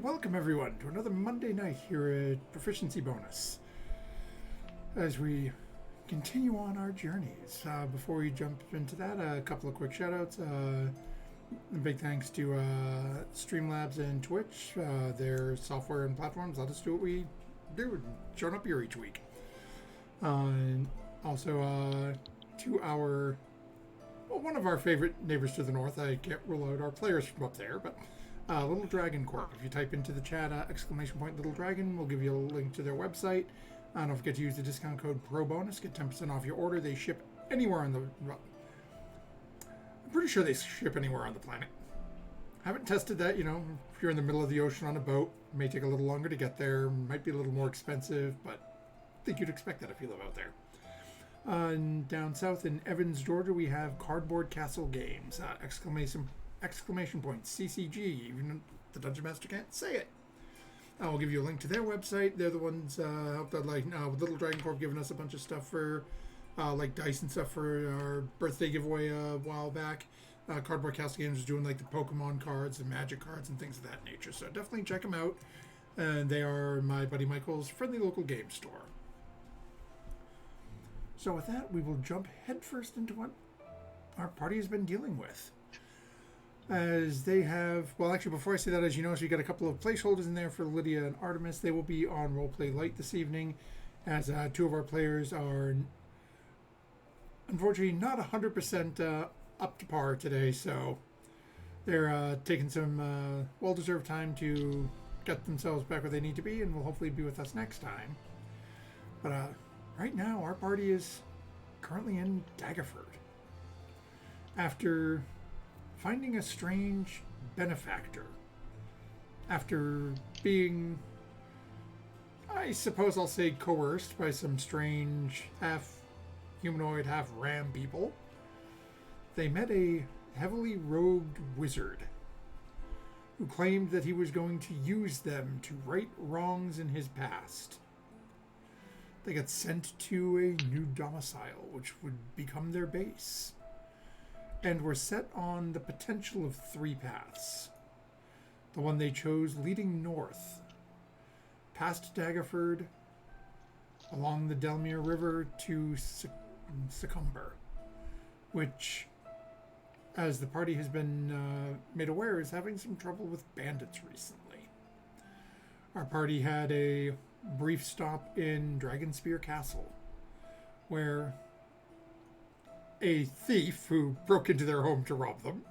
welcome everyone to another Monday night here at Proficiency Bonus. As we continue on our journeys, before we jump into that, a couple of quick shout-outs. Big thanks to Streamlabs and Twitch. Their software and platforms let us do what we do, showing up here each week. And also to one of our favorite neighbors to the north. I can't rule out our players from up there, but Little Dragon Corp. If you type into the chat !Little Dragon, we'll give you a link to their website. Don't forget to use the discount code PROBONUS. Get 10% off your order. They ship anywhere on the... I'm pretty sure they ship anywhere on the planet. Haven't tested that, if you're in the middle of the ocean on a boat, it may take a little longer to get there, might be a little more expensive, but I think you'd expect that if you live out there. And down south in Evans, Georgia, we have Cardboard Castle Games, exclamation point, CCG, even the Dungeon Master can't say it. I'll give you a link to their website. They're the ones with Little Dragon Corp giving us a bunch of stuff for like dice and stuff for our birthday giveaway a while back. Cardboard Castle Games is doing like the Pokemon cards and Magic cards and things of that nature. So definitely check them out. And they are my buddy Michael's friendly local game store. So with that, we will jump headfirst into what our party has been dealing with. As they have, well, actually, before I say that, as you know, so you got a couple of placeholders in there for Lydia and Artemis. They will be on Roleplay Light this evening, as two of our players are unfortunately not 100% up to par today, so they're taking some well-deserved time to get themselves back where they need to be, and will hopefully be with us next time. But right now, our party is currently in Daggerford. After finding a strange benefactor, after being, I suppose I'll say, coerced by some strange half-humanoid, half-ram people, they met a heavily robed wizard who claimed that he was going to use them to right wrongs in his past. They got sent to a new domicile, which would become their base, and were set on the potential of three paths. The one they chose leading north, past Daggerford, along the Delmere River to Succumber, which, as the party has been made aware, is having some trouble with bandits recently. Our party had a brief stop in Dragonspear Castle, where a thief who broke into their home to rob them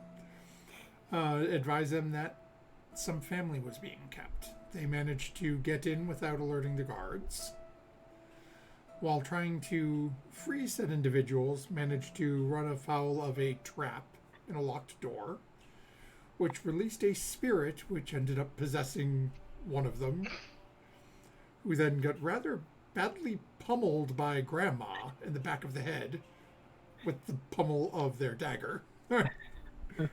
advised them that some family was being kept. They managed to get in without alerting the guards. While trying to free said individuals, managed to run afoul of a trap in a locked door, which released a spirit which ended up possessing one of them, who then got rather badly pummeled by Grandma in the back of the head with the pummel of their dagger. But at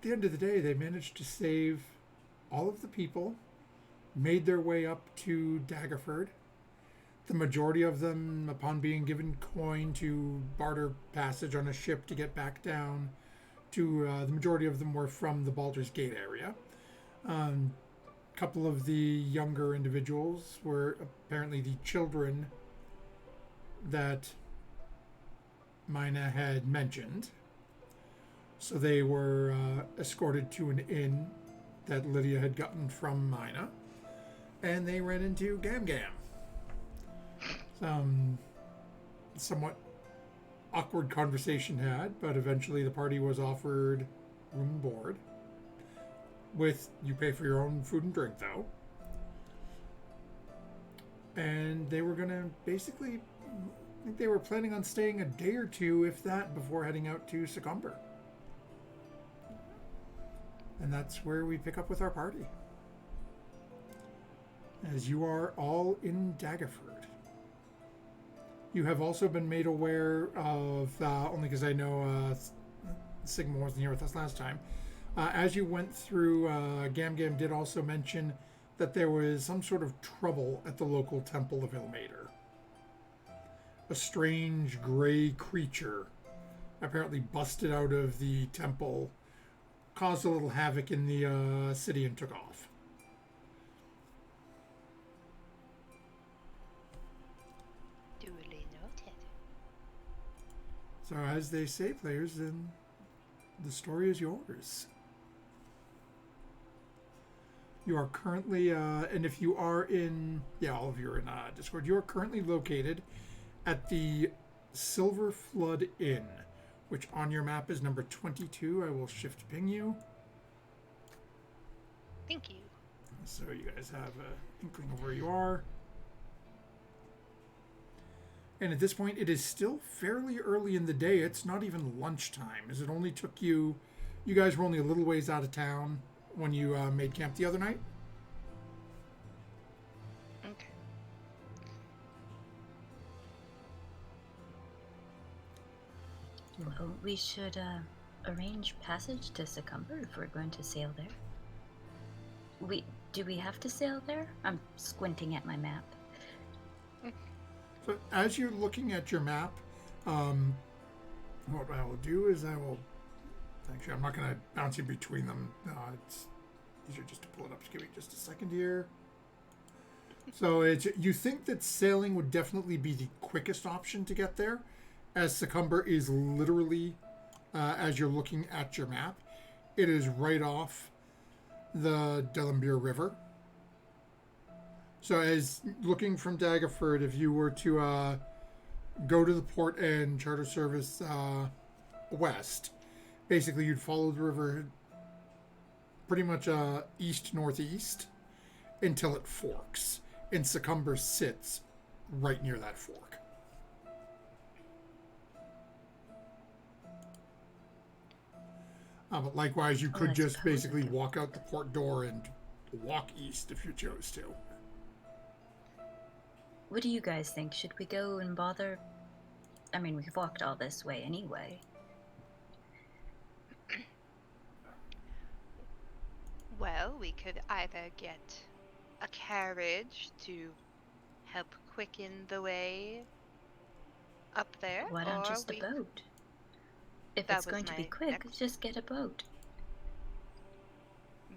the end of the day, they managed to save all of the people, made their way up to Daggerford. The majority of them, upon being given coin to barter passage on a ship to get back down to, the majority of them were from the Baldur's Gate area. A couple of the younger individuals were apparently the children that Mina had mentioned. So they were escorted to an inn that Lydia had gotten from Mina, and they ran into Gam Gam. Some somewhat awkward conversation had, but eventually the party was offered room and board. With, you pay for your own food and drink, though. And they were going to basically, I think they were planning on staying a day or two, if that, before heading out to Succumber. And that's where we pick up with our party. As you are all in Daggerford. You have also been made aware of, only because I know Sigma wasn't here with us last time, as you went through, Gam Gam did also mention that there was some sort of trouble at the local Temple of Ilmater. A strange gray creature apparently busted out of the temple caused a little havoc in the city and took off. Duly noted. So as they say, players, then the story is yours. You are currently, and if you are in, all of you are in Discord, you are currently located at the Silver Flood Inn, which on your map is number 22. I will shift ping you. Thank you. So you guys have an inkling of where you are. And at this point, it is still fairly early in the day. It's not even lunchtime, as it only took you... You guys were only a little ways out of town when you made camp the other night. Okay. Well, we should arrange passage to Succumber if we're going to sail there. Do we have to sail there? I'm squinting at my map. So as you're looking at your map, what I will do is I will... Actually, I'm not going to bounce you between them. It's easier just to pull it up. Just give me just a second here. So you think that sailing would definitely be the quickest option to get there, as Succumber is literally, as you're looking at your map, it is right off the Delambir River. So as looking from Daggerford, if you were to go to the port and charter service west, basically you'd follow the river pretty much east-northeast until it forks. And Succumber sits right near that fork. But likewise, you could just basically walk out the port door and walk east if you chose to. What do you guys think? Should we go and bother? I mean, we've walked all this way anyway. Well, we could either get a carriage to help quicken the way up there. Why not or just a boat? If That it's was going to be my quick, next- just get a boat.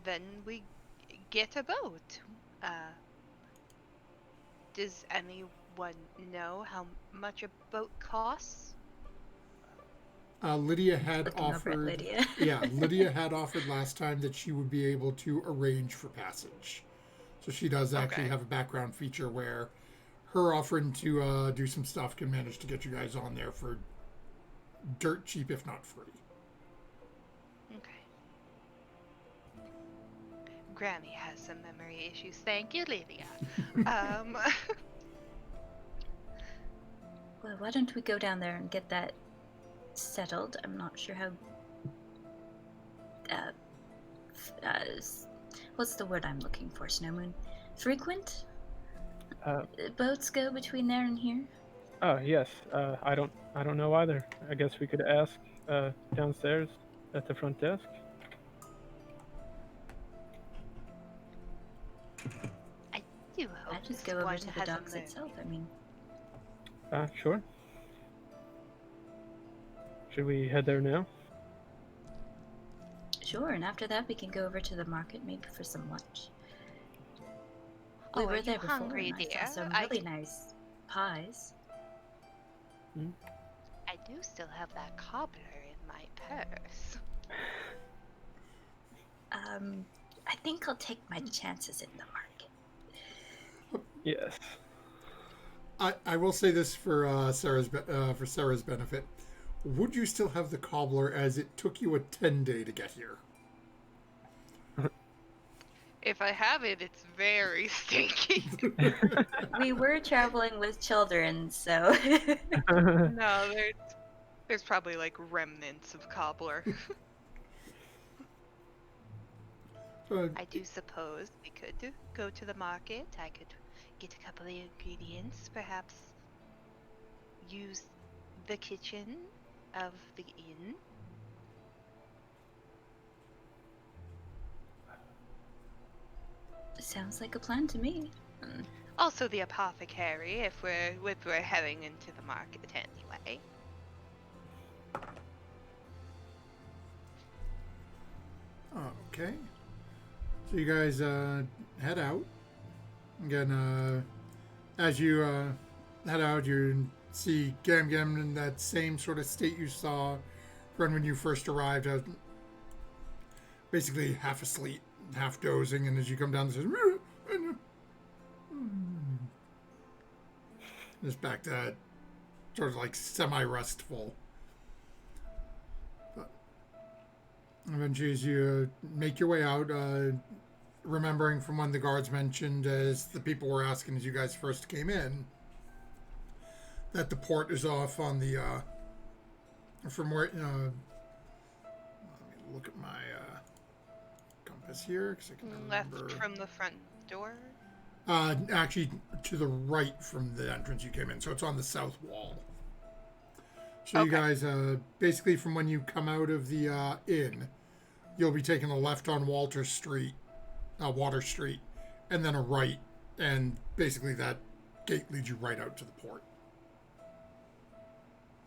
Then we get a boat. Does anyone know how much a boat costs? Lydia had Looking over at offered. Lydia. Yeah, Lydia had offered last time that she would be able to arrange for passage. So she does actually Okay. have a background feature where her offering to do some stuff can manage to get you guys on there for dirt cheap, if not free. Okay. Grammy has some memory issues. Thank you, Lydia. Well, why don't we go down there and get that settled? I'm not sure how. What's the word I'm looking for? Snowmoon? Frequent? Boats go between there and here? Oh yes. I don't know either. I guess we could ask downstairs at the front desk. I do hope I'd just this go over one to the has a docks moon. itself. I mean, Sure. Should we head there now? sure. And after that, we can go over to the market, maybe for some lunch. Oh, We are were you there before, hungry, and I dear? saw some I really d- nice pies. I do still have that cobbler in my purse. I think I'll take my chances in the market. Yes. I will say this for Sarah's benefit. Would you still have the cobbler, as it took you a 10-day to get here? If I have it, it's very stinky. We were traveling with children, so No, there's probably like remnants of cobbler. I do suppose we could go to the market. I could get a couple of ingredients, perhaps use the kitchen of the inn. sounds like a plan to me. Also the apothecary if we're heading into the market anyway. Okay. So you guys head out. Again, as you head out, you see Gam Gam in that same sort of state you saw when you first arrived. Basically half asleep, half dozing, and as you come down, it says, just back to sort of like semi-restful. But eventually, as you make your way out, remembering from when the guards mentioned, as the people were asking as you guys first came in, that the port is off on the from where. Let me look at my compass here because I can remember. Left from the front door. Actually, to the right from the entrance you came in, so it's on the south wall. So you guys, basically, from when you come out of the inn, you'll be taking a left on Water Street, and then a right, and basically that gate leads you right out to the port.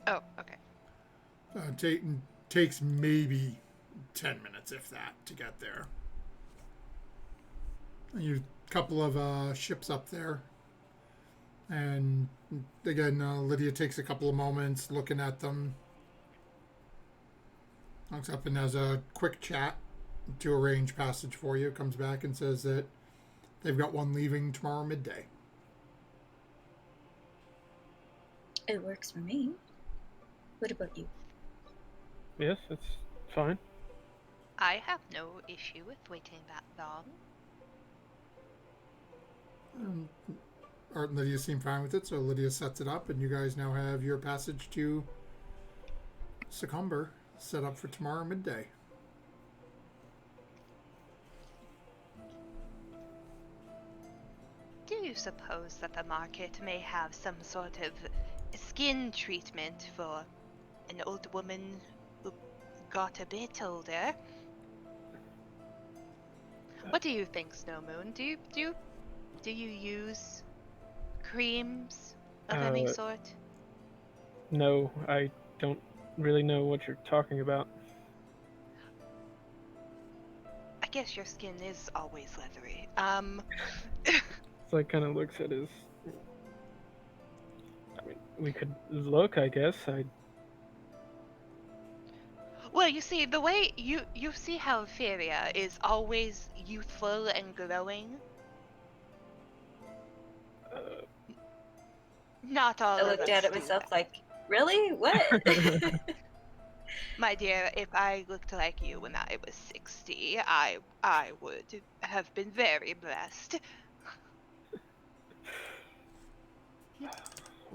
Oh, okay. Takes maybe 10 minutes, if that, to get there. You couple of ships up there, and again, Lydia takes a couple of moments looking at them, looks up and has a quick chat to arrange passage for you, comes back and says that they've got one leaving tomorrow midday. It works for me. What about you? Yes, it's fine. I have no issue with waiting that long. Art and Lydia seem fine with it, so Lydia sets it up, and you guys now have your passage to Succumber set up for tomorrow midday. Do you suppose that the market may have some sort of skin treatment for an old woman who got a bit older? What do you think, Snowmoon? Do you use creams of any sort? No, I don't really know what you're talking about. I guess your skin is always leathery. So I kind of looks at his. I mean, we could look, I guess. Well, you see, the way you see how Feria is always youthful and glowing. Not all I of looked us at it do myself that. like, really? What? My dear, if I looked like you when I was 60, I would have been very blessed.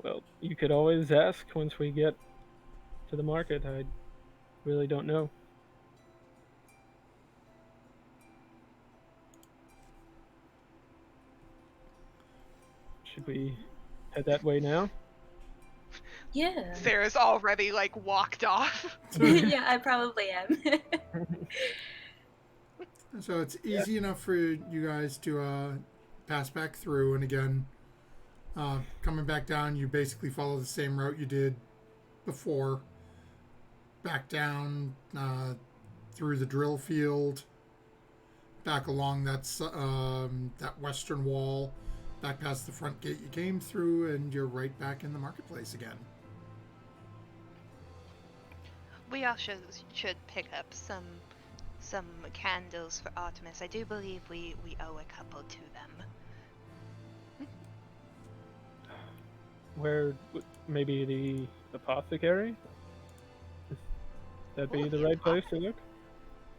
Well, you could always ask once we get to the market. I really don't know. Should we head that way now? Yeah. Sarah's already walked off. Yeah, I probably am. So it's easy enough for you guys to pass back through, and again, coming back down, you basically follow the same route you did before. Back down through the drill field, back along that western wall, back past the front gate you came through, and you're right back in the marketplace again. We also should pick up some candles for Artemis. I do believe we owe a couple to them. Where maybe the apothecary? Would that be the right place to look?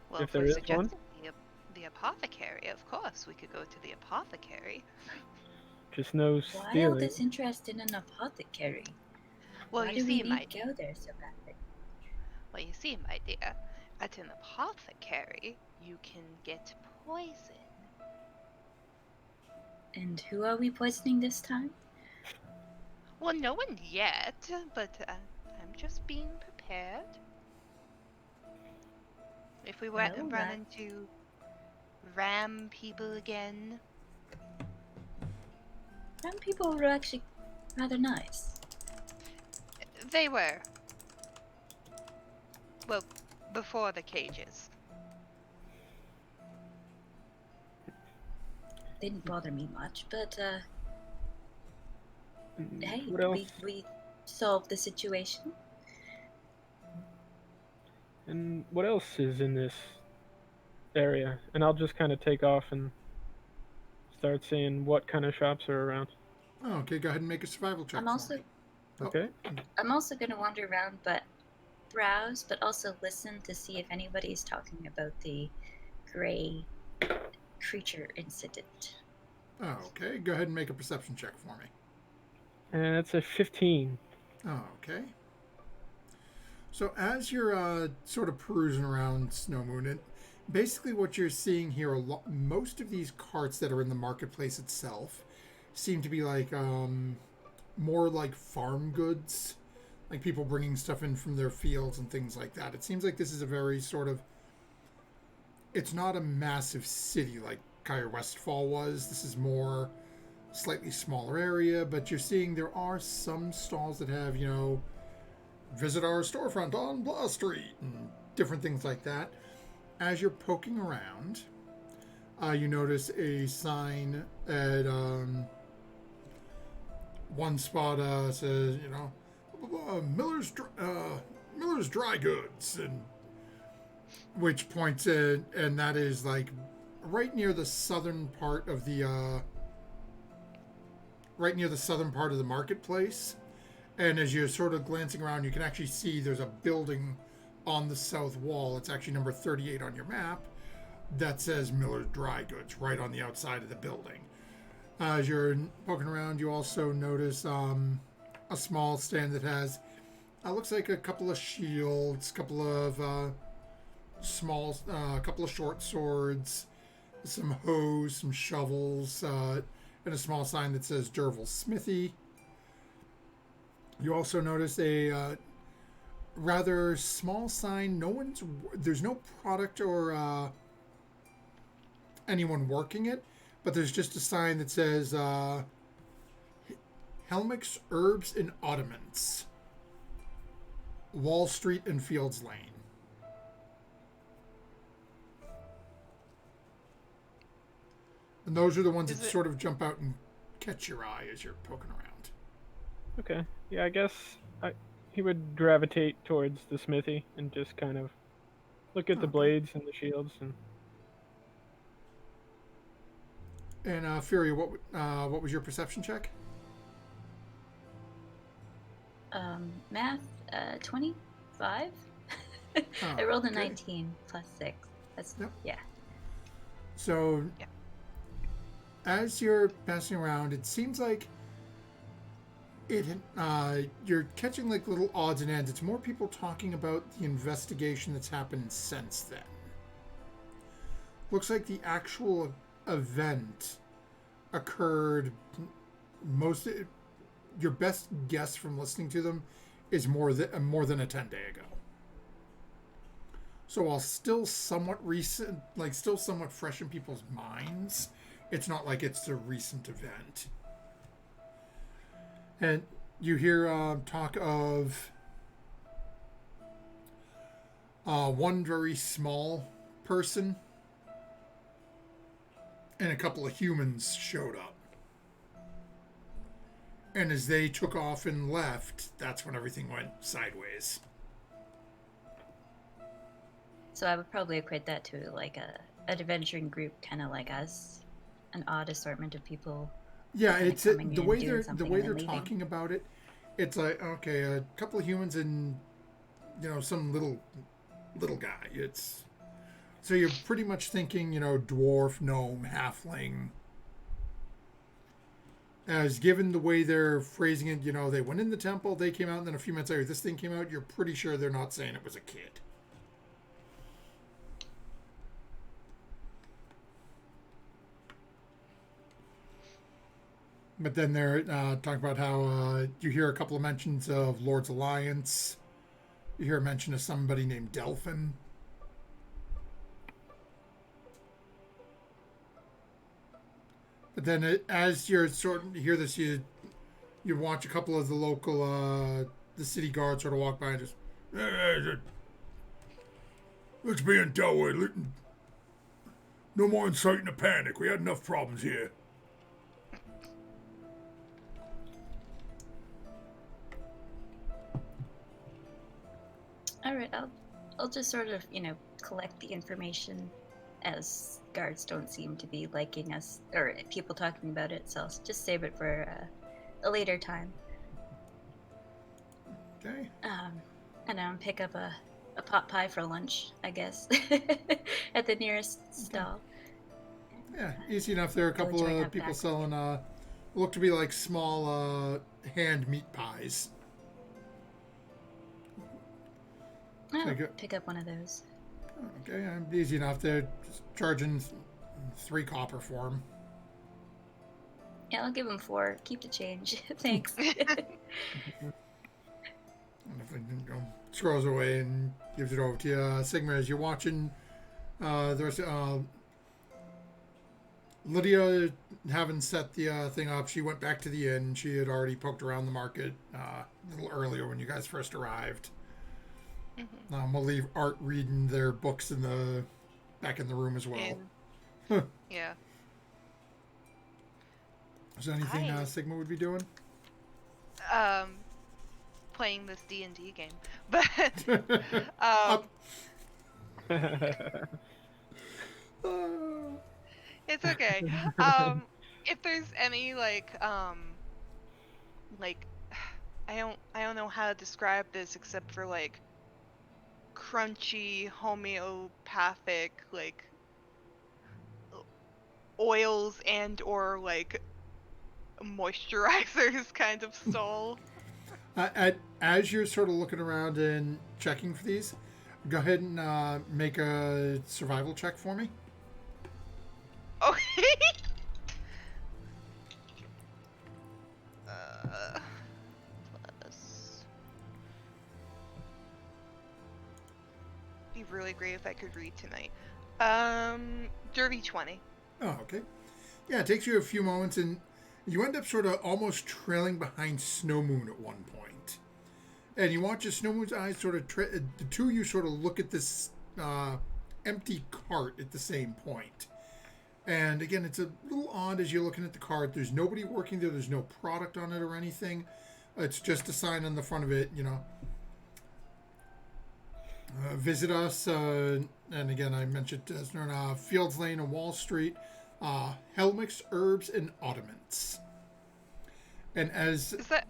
Well, If if there we're is one? suggesting the apothecary, of course, we could go to the apothecary. Just no Why all stealing. this interest in an apothecary? Well, Why you do see, we my need to go there so badly? well, you see, my dear, at an apothecary, you can get poison. And who are we poisoning this time? Well, no one yet, but I'm just being prepared. If we Well, run into ram people again. Some people were actually rather nice. They were. Well, before the cages. they didn't bother me much, but hey, What else? we solved the situation. And what else is in this area? And I'll just kind of take off and start seeing what kind of shops are around. Oh, okay, go ahead and make a survival check I'm for also me. Okay. I'm also gonna wander around, but browse, but also listen to see if anybody's talking about the gray creature incident. Oh, okay, go ahead and make a perception check for me. And that's a 15. Oh, okay. So as you're sort of perusing around Snow Moon, and basically what you're seeing here, most of these carts that are in the marketplace itself seem to be like more like farm goods, like people bringing stuff in from their fields and things like that. It seems like this is a very sort of, it's not a massive city like Kyer Westfall was. This is more slightly smaller area, but you're seeing there are some stalls that have, visit our storefront on Blah Street and different things like that. As you're poking around, you notice a sign at one spot says, Miller's Dry Goods, and which points at, and that is like right near the southern part of the marketplace. And as you're sort of glancing around, you can actually see there's a building on the south wall. It's actually number 38 on your map that says Miller's Dry Goods right on the outside of the building. As you're poking around, you also notice a small stand that has, looks like a couple of shields, a couple of a couple of short swords, some hoes, some shovels, and a small sign that says Derville's Smithy. You also notice a rather small sign. There's no product or anyone working it, but there's just a sign that says Helmick's Herbs and Oddments, Wall Street and Fields Lane. And those are the ones that sort of jump out and catch your eye as you're poking around. Okay. Yeah, I guess he would gravitate towards the smithy and just kind of look at the blades and the shields and. And Fury, what was your perception check? Math, 25. I rolled a 19 plus 6. That's yeah. So, as you're passing around, it seems like you're catching like little odds and ends. It's more people talking about the investigation that's happened since then. Looks like the actual event occurred your best guess from listening to them is more than a 10-day ago. So while still somewhat recent, like still somewhat fresh in people's minds, it's not like it's a recent event. And you hear talk of one very small person and a couple of humans showed up. And as they took off and left, that's when everything went sideways. So I would probably equate that to like an adventuring group, kind of like us, an odd assortment of people. Yeah, it's the way they're talking about it. It's like, okay, a couple of humans and some little guy. It's so you're pretty much thinking dwarf, gnome, halfling. As given the way they're phrasing it, they went in the temple, they came out, and then a few minutes later this thing came out. You're pretty sure they're not saying it was a kid. But then they're talking about how you hear a couple of mentions of Lord's Alliance. You hear a mention of somebody named Delphin. But then as you're sort of hear this, you watch a couple of the local, the city guards sort of walk by and just, let's be in dealt with. No more inciting a panic. We had enough problems here. All right, I'll just sort of, collect the information as guards don't seem to be liking us or people talking about it, so I'll just save it for a later time. Okay. And I'll pick up a pot pie for lunch, I guess, at the nearest stall. Yeah, easy enough. There are a couple of people selling look to be like small hand meat pies. I'll pick up one of those. Okay, easy enough. They're just charging 3 copper for them. Yeah, I'll give him 4. Keep the change. Thanks. And if it scrolls away and gives it over to you, Sigma, as you're watching, there's Lydia having set the thing up. She went back to the inn. She had already poked around the market a little earlier when you guys first arrived. Mm-hmm. We'll leave Art reading their books back in the room as well. Yeah. Is there anything Sigma would be doing? Playing this D&D game, but it's okay. If there's any like I don't know how to describe this except for like crunchy homeopathic like oils and or like moisturizers kind of stole. As you're sort of looking around and checking for these, go ahead and make a survival check for me. Okay. Plus. Be really great if I could read tonight. Derby 20. Oh, okay. Yeah, it takes you a few moments, and you end up sort of almost trailing behind Snow Moon at one point. And you watch as Snow Moon's eyes sort of the two of you sort of look at this empty cart at the same point. And again, it's a little odd as you're looking at the cart. There's nobody working there. There's no product on it or anything. It's just a sign on the front of it, visit us. And again, I mentioned Fields Lane and Wall Street. Helmix, herbs, and oddments. And as... Is that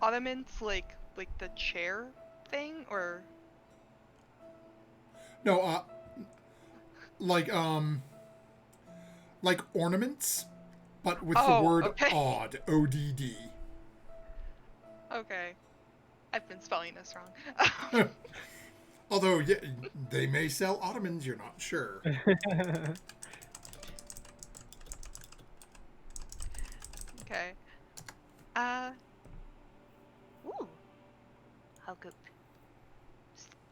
oddments like the chair thing, or... No, like ornaments, but with the word odd, O-D-D. Okay. I've been spelling this wrong. Although, yeah, they may sell ottomans, you're not sure. Okay. Ooh. How good.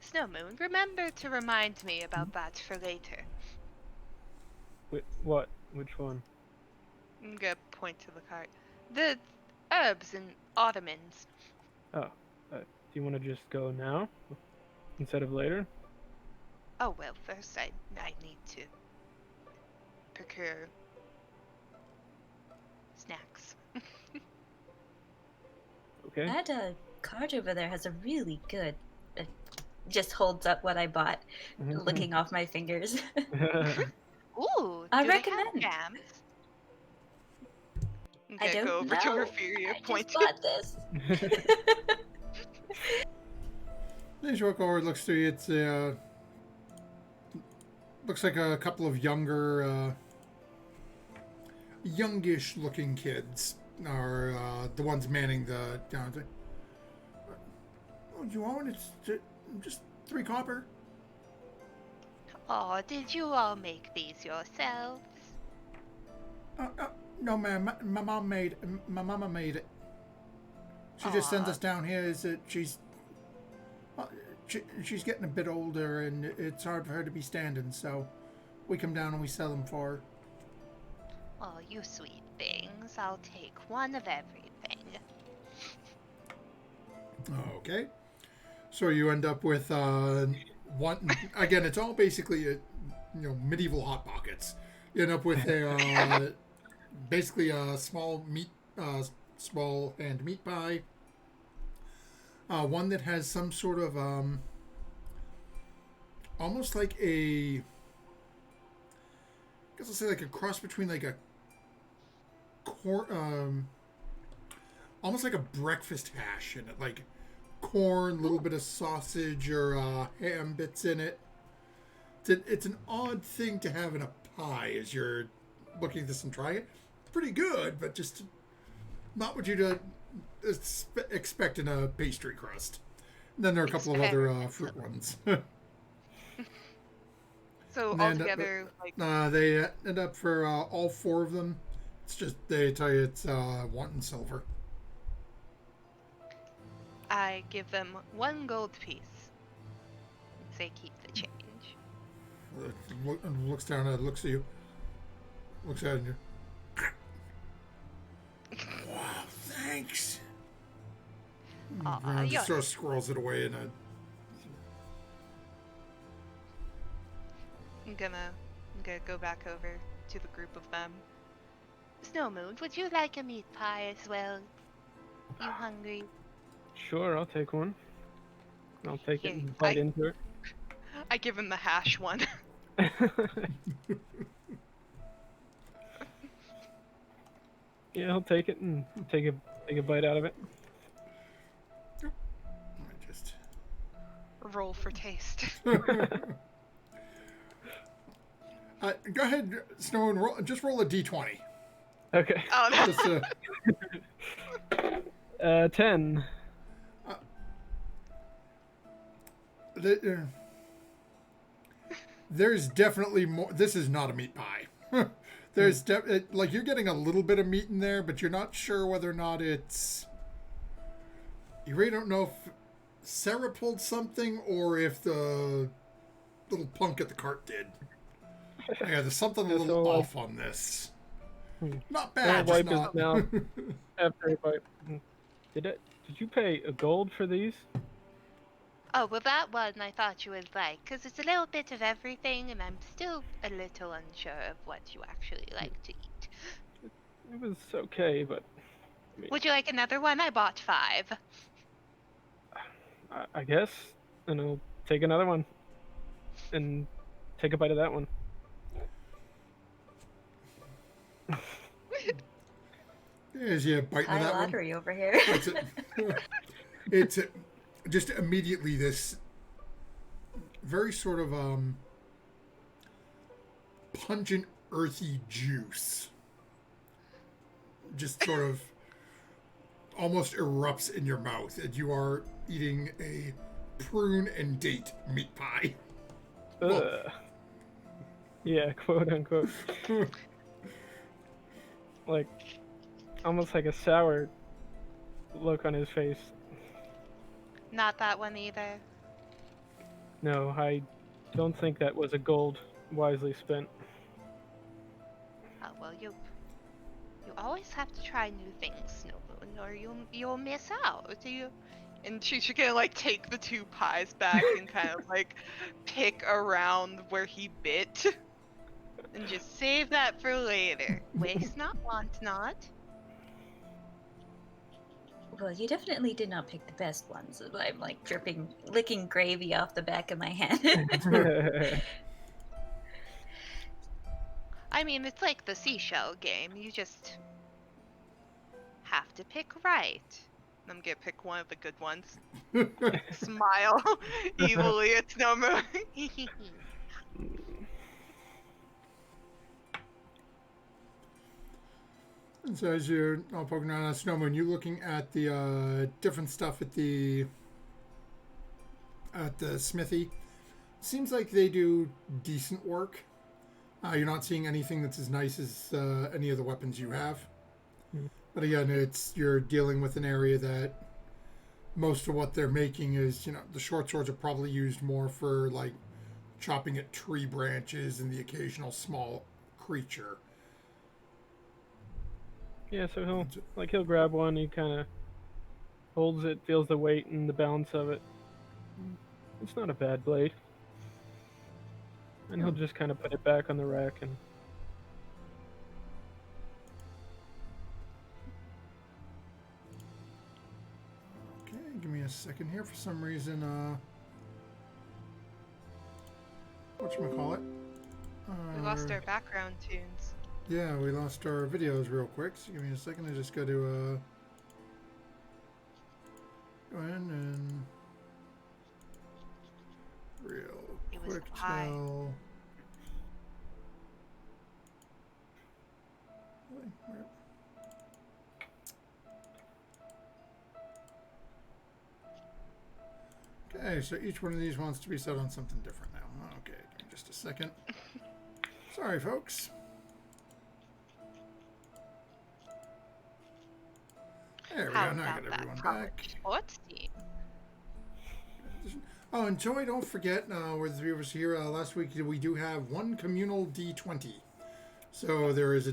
Snow Moon, remember to remind me about that for later. What? Which one? I'm gonna point to the cart. The herbs and ottomans. Oh. Do you want to just go now? Instead of later? Oh, well, first I need to procure snacks. Okay. That cart over there has a really good... just holds up what I bought, looking off my fingers. Ooh, I do recommend. They have jams? I don't go over know. to Refuria, I point just bought this. As you walk over, it looks to you, it's looks like a couple of youngish looking kids are the ones manning the... Oh, do you want it? It's just 3 copper. Oh, did you all make these yourselves? No, ma'am. My mama made it. She just sends us down here. She's getting a bit older, and it's hard for her to be standing. So we come down and we sell them for her. Oh, you sweet things. I'll take one of everything. Okay. So you end up with one. Again, it's all basically medieval hot pockets. You end up with a basically a small hand meat pie. One that has some sort of almost like I guess I'll say like a cross between like a corn, almost like a breakfast hash in it, like corn, a little bit of sausage or ham bits in it. It's an odd thing to have in a pie as you're looking at this and trying it. Pretty good, but just not what you'd expect in a pastry crust. And then there are a couple of other fruit ones. So And they end up- altogether, like, they end up for all four of them. It's just they tell you it's wanting silver. I give them 1 gold piece. And say keep the change. Looks down at it, looks at you, looks at you. Wow, thanks. And just sort of squirrels it away in a. I'm gonna go back over to the group of them. Snowmoon, would you like a meat pie as well? You hungry? Sure, I'll take one. I'll take Here, it and bite into it. I give him the hash one. Yeah, I'll take it and take a bite out of it. Just. Roll for taste. Go ahead, Snow, and just roll a d20. Okay. Oh no. Just, 10. There's definitely more. This is not a meat pie. There's like you're getting a little bit of meat in there, but you're not sure whether or not it's. You really don't know if Sarah pulled something or if the little punk at the cart did. Yeah, there's something a little off on this. Not bad. I'll Just wipe not. his mouth after a bite. Did you pay a gold for these? Oh, well, that one I thought you would like, because it's a little bit of everything, and I'm still a little unsure of what you actually like to eat. It was okay, but I mean, Would you like another one? I bought 5. I guess, and I'll take another one and take a bite of that one. As you bite into High that one. lottery over here. It's just immediately this very sort of pungent, earthy juice just sort of almost erupts in your mouth, and you are eating a prune and date meat pie. Ugh. Yeah, quote unquote. Like, almost like a sour look on his face. Not that one either. No, I don't think that was a gold wisely spent. Oh, well, you always have to try new things, Snowmoon, or you'll miss out. And she's gonna like take the 2 pies back and kind of like pick around where he bit, and just save that for later. Waste not, want not. Well, you definitely did not pick the best ones. I'm like licking gravy off the back of my hand. I mean, it's like the seashell game. You just have to pick right. I'm gonna pick one of the good ones. Smile evilly at Snowmoon. And so as you're all poking around on Snowmoon, you're looking at the different stuff at the smithy. Seems like they do decent work. You're not seeing anything that's as nice as any of the weapons you have. But again, you're dealing with an area that most of what they're making is, the short swords are probably used more for like chopping at tree branches and the occasional small creature. Yeah, so he'll grab one, he kind of holds it, feels the weight and the balance of it. It's not a bad blade. And he'll just kind of put it back on the rack and. Okay, give me a second here. For some reason, whatchamacallit? We lost our background tunes. Yeah, we lost our videos real quick. So give me a second. I just got to go in and real It was quick high. tell. Really? Where? Okay, so each one of these wants to be set on something different now. Okay, give me just a second. Sorry, folks. There we How go. Now I about got that everyone college back. sports team? Oh, and Joey, don't forget, with the viewers here, last week we do have one communal D20. So there is a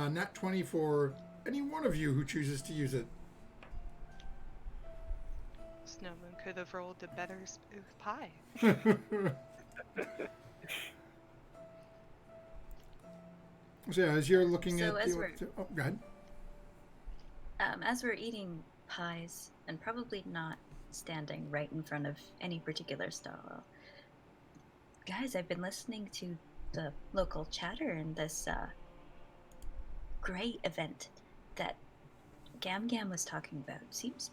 Nat 20 for any one of you who chooses to use it. Snowman could have rolled a better pie. So yeah, as you're looking So at as the... we're- Oh, go ahead. As we're eating pies, and probably not standing right in front of any particular stall, guys, I've been listening to the local chatter in this great event that Gam Gam was talking about. Seems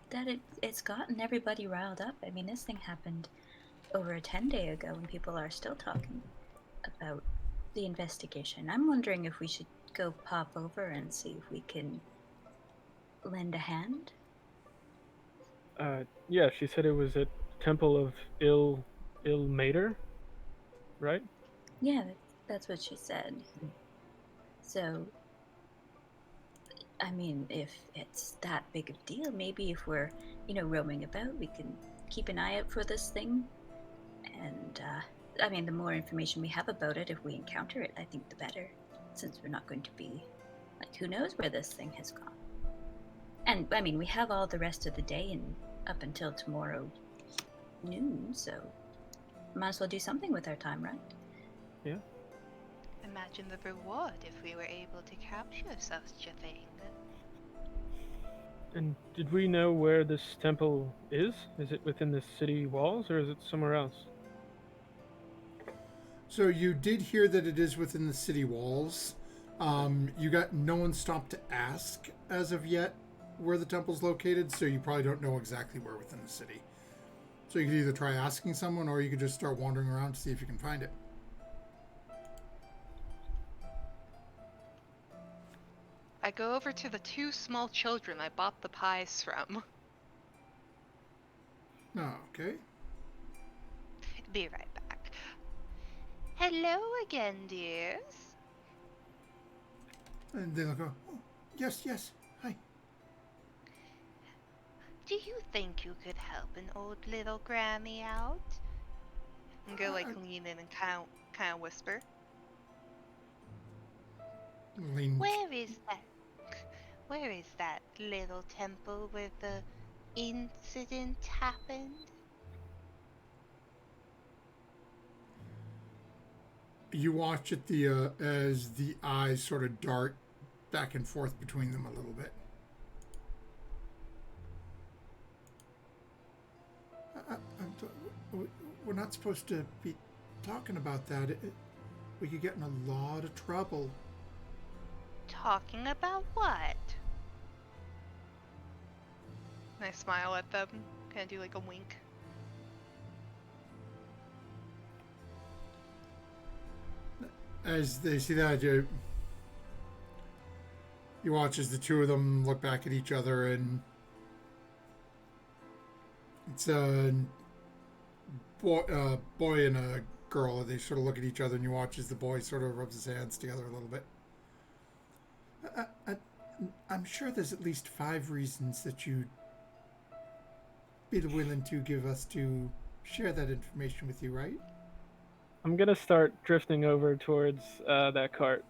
that it's gotten everybody riled up. I mean, this thing happened over a 10-day ago, and people are still talking about the investigation. I'm wondering if we should go pop over and see if we can lend a hand. Yeah, she said it was at Temple of Il Mater, right? Yeah, that's what she said. So, I mean, if it's that big of a deal, maybe if we're, roaming about, we can keep an eye out for this thing. And, I mean, the more information we have about it, if we encounter it, I think the better. Since we're not going to be, who knows where this thing has gone. And, I mean, we have all the rest of the day and up until tomorrow noon, so might as well do something with our time, right? Yeah. Imagine the reward if we were able to capture such a thing. And did we know where this temple is? Is it within the city walls or is it somewhere else? So you did hear that it is within the city walls. You got no one stopped to ask as of yet where the temple's located, so you probably don't know exactly where within the city. So you could either try asking someone or you could just start wandering around to see if you can find it. I go over to the two small children I bought the pies from. Okay. Be right back. Hello again, dears. And they'll go, oh, yes, hi. Do you think you could help an old little granny out? And go lean in and kind of whisper. Lean. Where is that little temple where the incident happened? You watch it as the eyes sort of dart back and forth between them a little bit. We're not supposed to be talking about that. We could get in a lot of trouble. Talking about what? And I smile at them, kind of do like a wink. As they see that, you watch as the two of them look back at each other, and it's a boy and a girl. They sort of look at each other, and you watch as the boy sort of rubs his hands together a little bit. I'm sure there's at least 5 reasons that you'd be willing to give us to share that information with you, right? I'm gonna start drifting over towards that cart.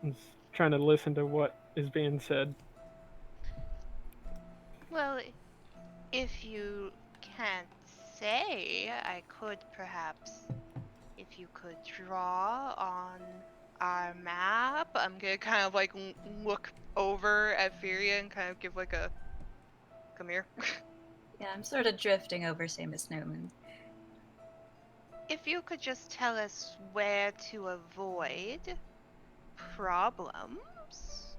And trying to listen to what is being said. Well, if you can't say I could perhaps, if you could draw on our map. I'm gonna kind of like look over at Furia and kind of give like a come here. Yeah, I'm sort of drifting over, same as Snowman. If you could just tell us where to avoid problems,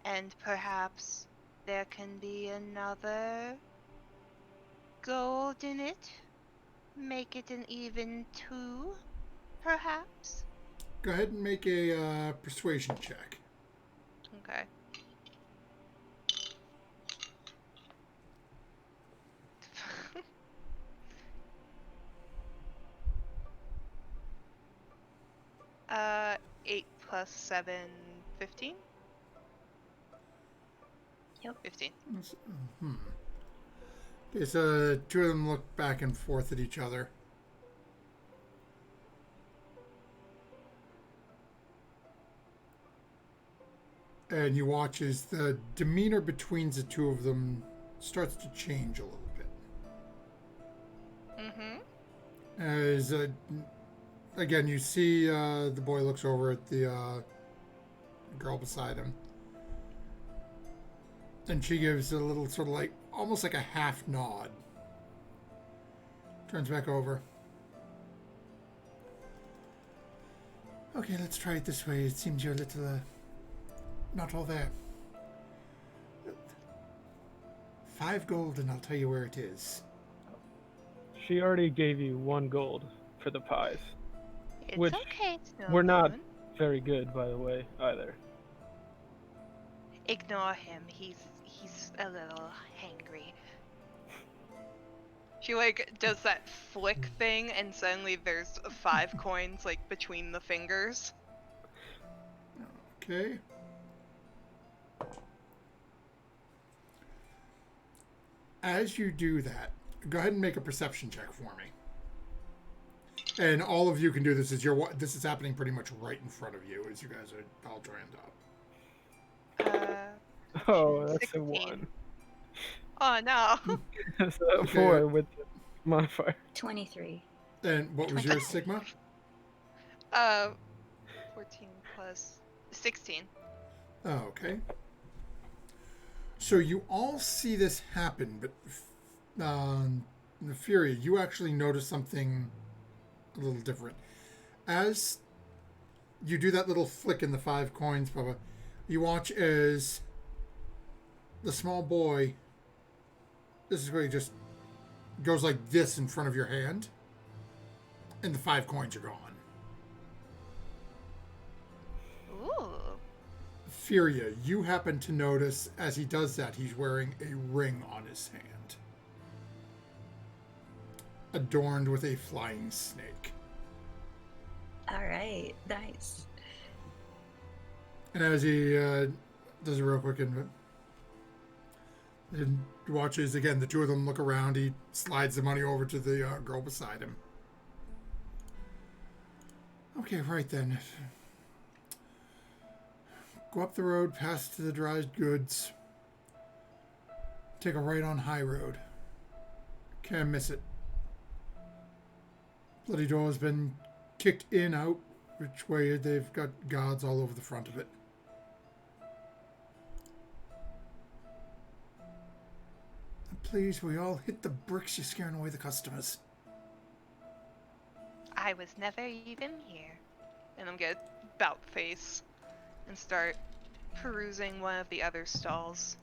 and perhaps there can be another gold in it. Make it an even 2, perhaps? Go ahead and make a persuasion check. Okay. uh, 8 plus 7, 15? Yep. 15. Okay, so two of them look back and forth at each other. And you watch as the demeanor between the two of them starts to change a little bit. Mm-hmm. As, again, you see the boy looks over at the girl beside him. And she gives a little sort of like, almost like a half nod. Turns back over. Okay, let's try it this way. It seems you're a little, not all there. 5 gold and I'll tell you where it is. She already gave you 1 gold for the pies. It's Which okay, Snowmoon. We're not very good, by the way, either. Ignore him. He's a little hangry. She like does that flick thing, and suddenly there's 5 coins like between the fingers. Okay. As you do that, go ahead and make a perception check for me. And all of you can do this as this is happening pretty much right in front of you as you guys are all joined up. Oh, that's 16. a 1. Oh no. That's a 4 with the modifier. 23. And what was your Sigma? 14 plus 16. Oh, okay. So you all see this happen, but the Fury, you actually notice something a little different. As you do that little flick in the 5 coins, Bubba, you watch as the small boy, this is where he just goes like this in front of your hand, and the 5 coins are gone. Ooh. Furia, you happen to notice as he does that, he's wearing a ring on his hand, adorned with a flying snake. All right, nice. And as he does it real quick and watches again, the two of them look around. He slides the money over to the girl beside him. Okay, right then. Go up the road, past the dried goods. Take a right on High Road. Can't miss it. Bloody door has been kicked in, out, which way they've got guards all over the front of it. Please, we all hit the bricks. You're scaring away the customers. I was never even here. And I'm gonna bout face and start perusing one of the other stalls.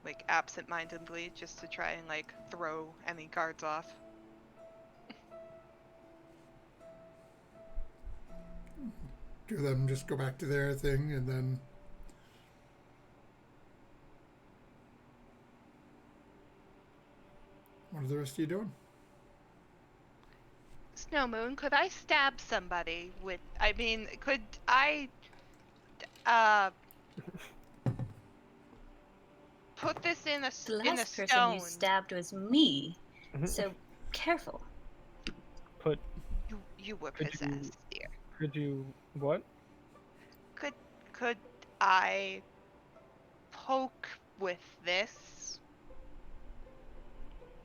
Like absent-mindedly, just to try and like throw any guards off. Do them just go back to their thing and then... What are the rest of you doing? Snowmoon, could I stab somebody with... I mean, could I... put this in a The in a last person stone? you stabbed was me, Mhm. so careful. Put. You were Could you- possessed, dear. Could you what? Could I poke with this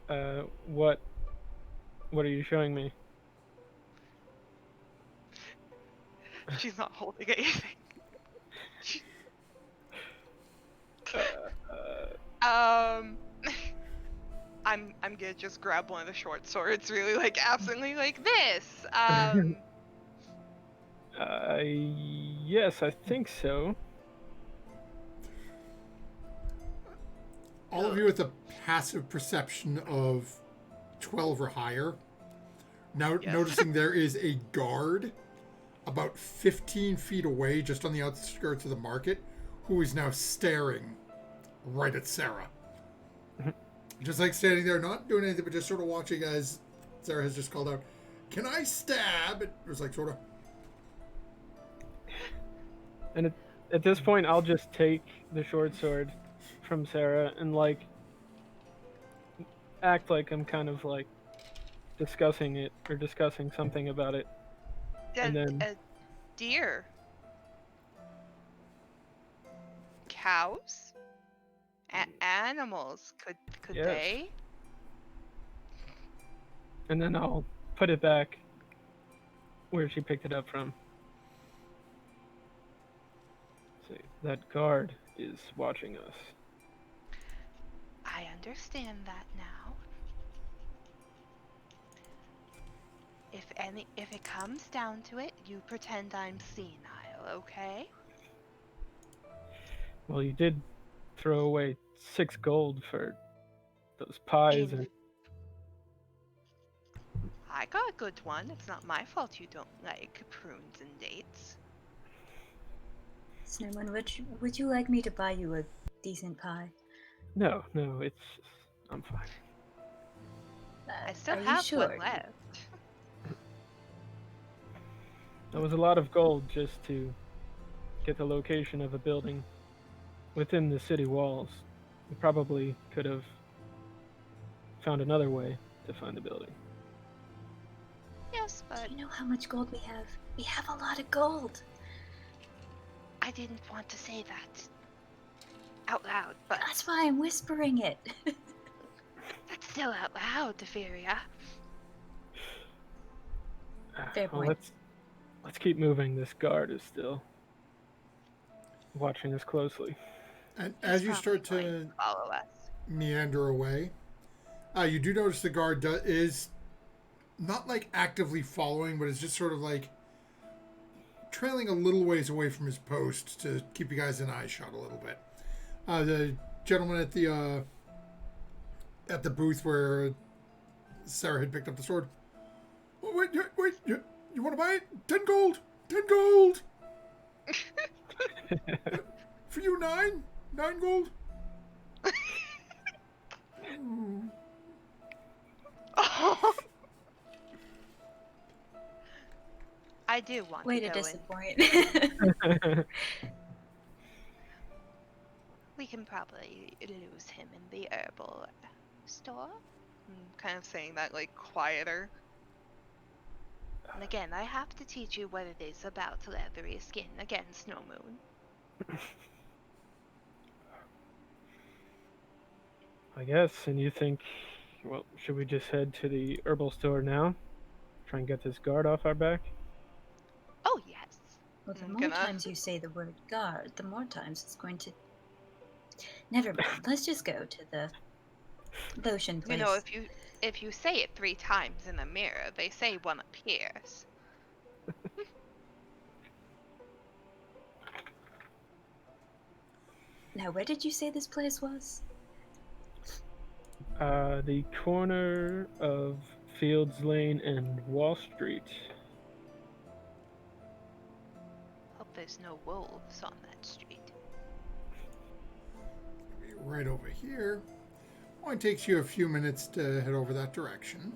What are you showing me? She's not holding anything. Um, I'm gonna just grab one of the short swords, really like absently, like this. Yes, I think so. All of you with a passive perception of 12 or higher. Now, Yes. noticing there is a guard about 15 feet away, just on the outskirts of the market, who is now staring right at Sarah. Just like standing there, not doing anything, but just sort of watching as Sarah has just called out, "Can I stab?" It was like sort of. And at this point, I'll just take the short sword from Sarah and like act like I'm kind of like discussing it or discussing something about it. And then a deer, cows, animals. Could Yes. they? And then I'll put it back where she picked it up from. See, that guard is watching us. I understand that now. If it comes down to it, you pretend I'm senile, okay? Well, you did throw away 6 gold for those pies and I got a good one. It's not my fault you don't like prunes and dates. Snowman, would you like me to buy you a decent pie? No, it's I'm fine. I still Are you have sure? one left. That was a lot of gold just to get the location of a building within the city walls. We probably could have found another way to find the building. Yes, but Do you know how much gold we have? We have a lot of gold. I didn't want to say that out loud, but That's why I'm whispering it. that's still out loud, Deferia. Fair Well, point. let's keep moving. This guard is still watching us closely. And He's as you probably start going to follow us. meander away, you do notice the guard is not like actively following, but is just sort of like trailing a little ways away from his post to keep you guys in eye shot a little bit. The gentleman at the booth where Sarah had picked up the sword. Oh, wait, you want to buy it? 10 gold! 10 gold! For you, 9? 9 gold? I do want Way to to go in. disappoint. We can probably lose him in the herbal store. I'm kind of saying that like quieter. And again, I have to teach you what it is about leathery skin. Again, Snow Moon. I guess, and you think, well, should we just head to the herbal store now? Try and get this guard off our back? Oh yes. Well, the I'm more gonna- times you say the word guard, the more times it's going to. Never mind. Let's just go to the lotion place. You know, if you say it 3 times in the mirror, they say one appears. Now, where did you say this place was? The corner of Fields Lane and Wall Street. Hope there's no wolves on that street. Be right over here. Only takes you a few minutes to head over that direction.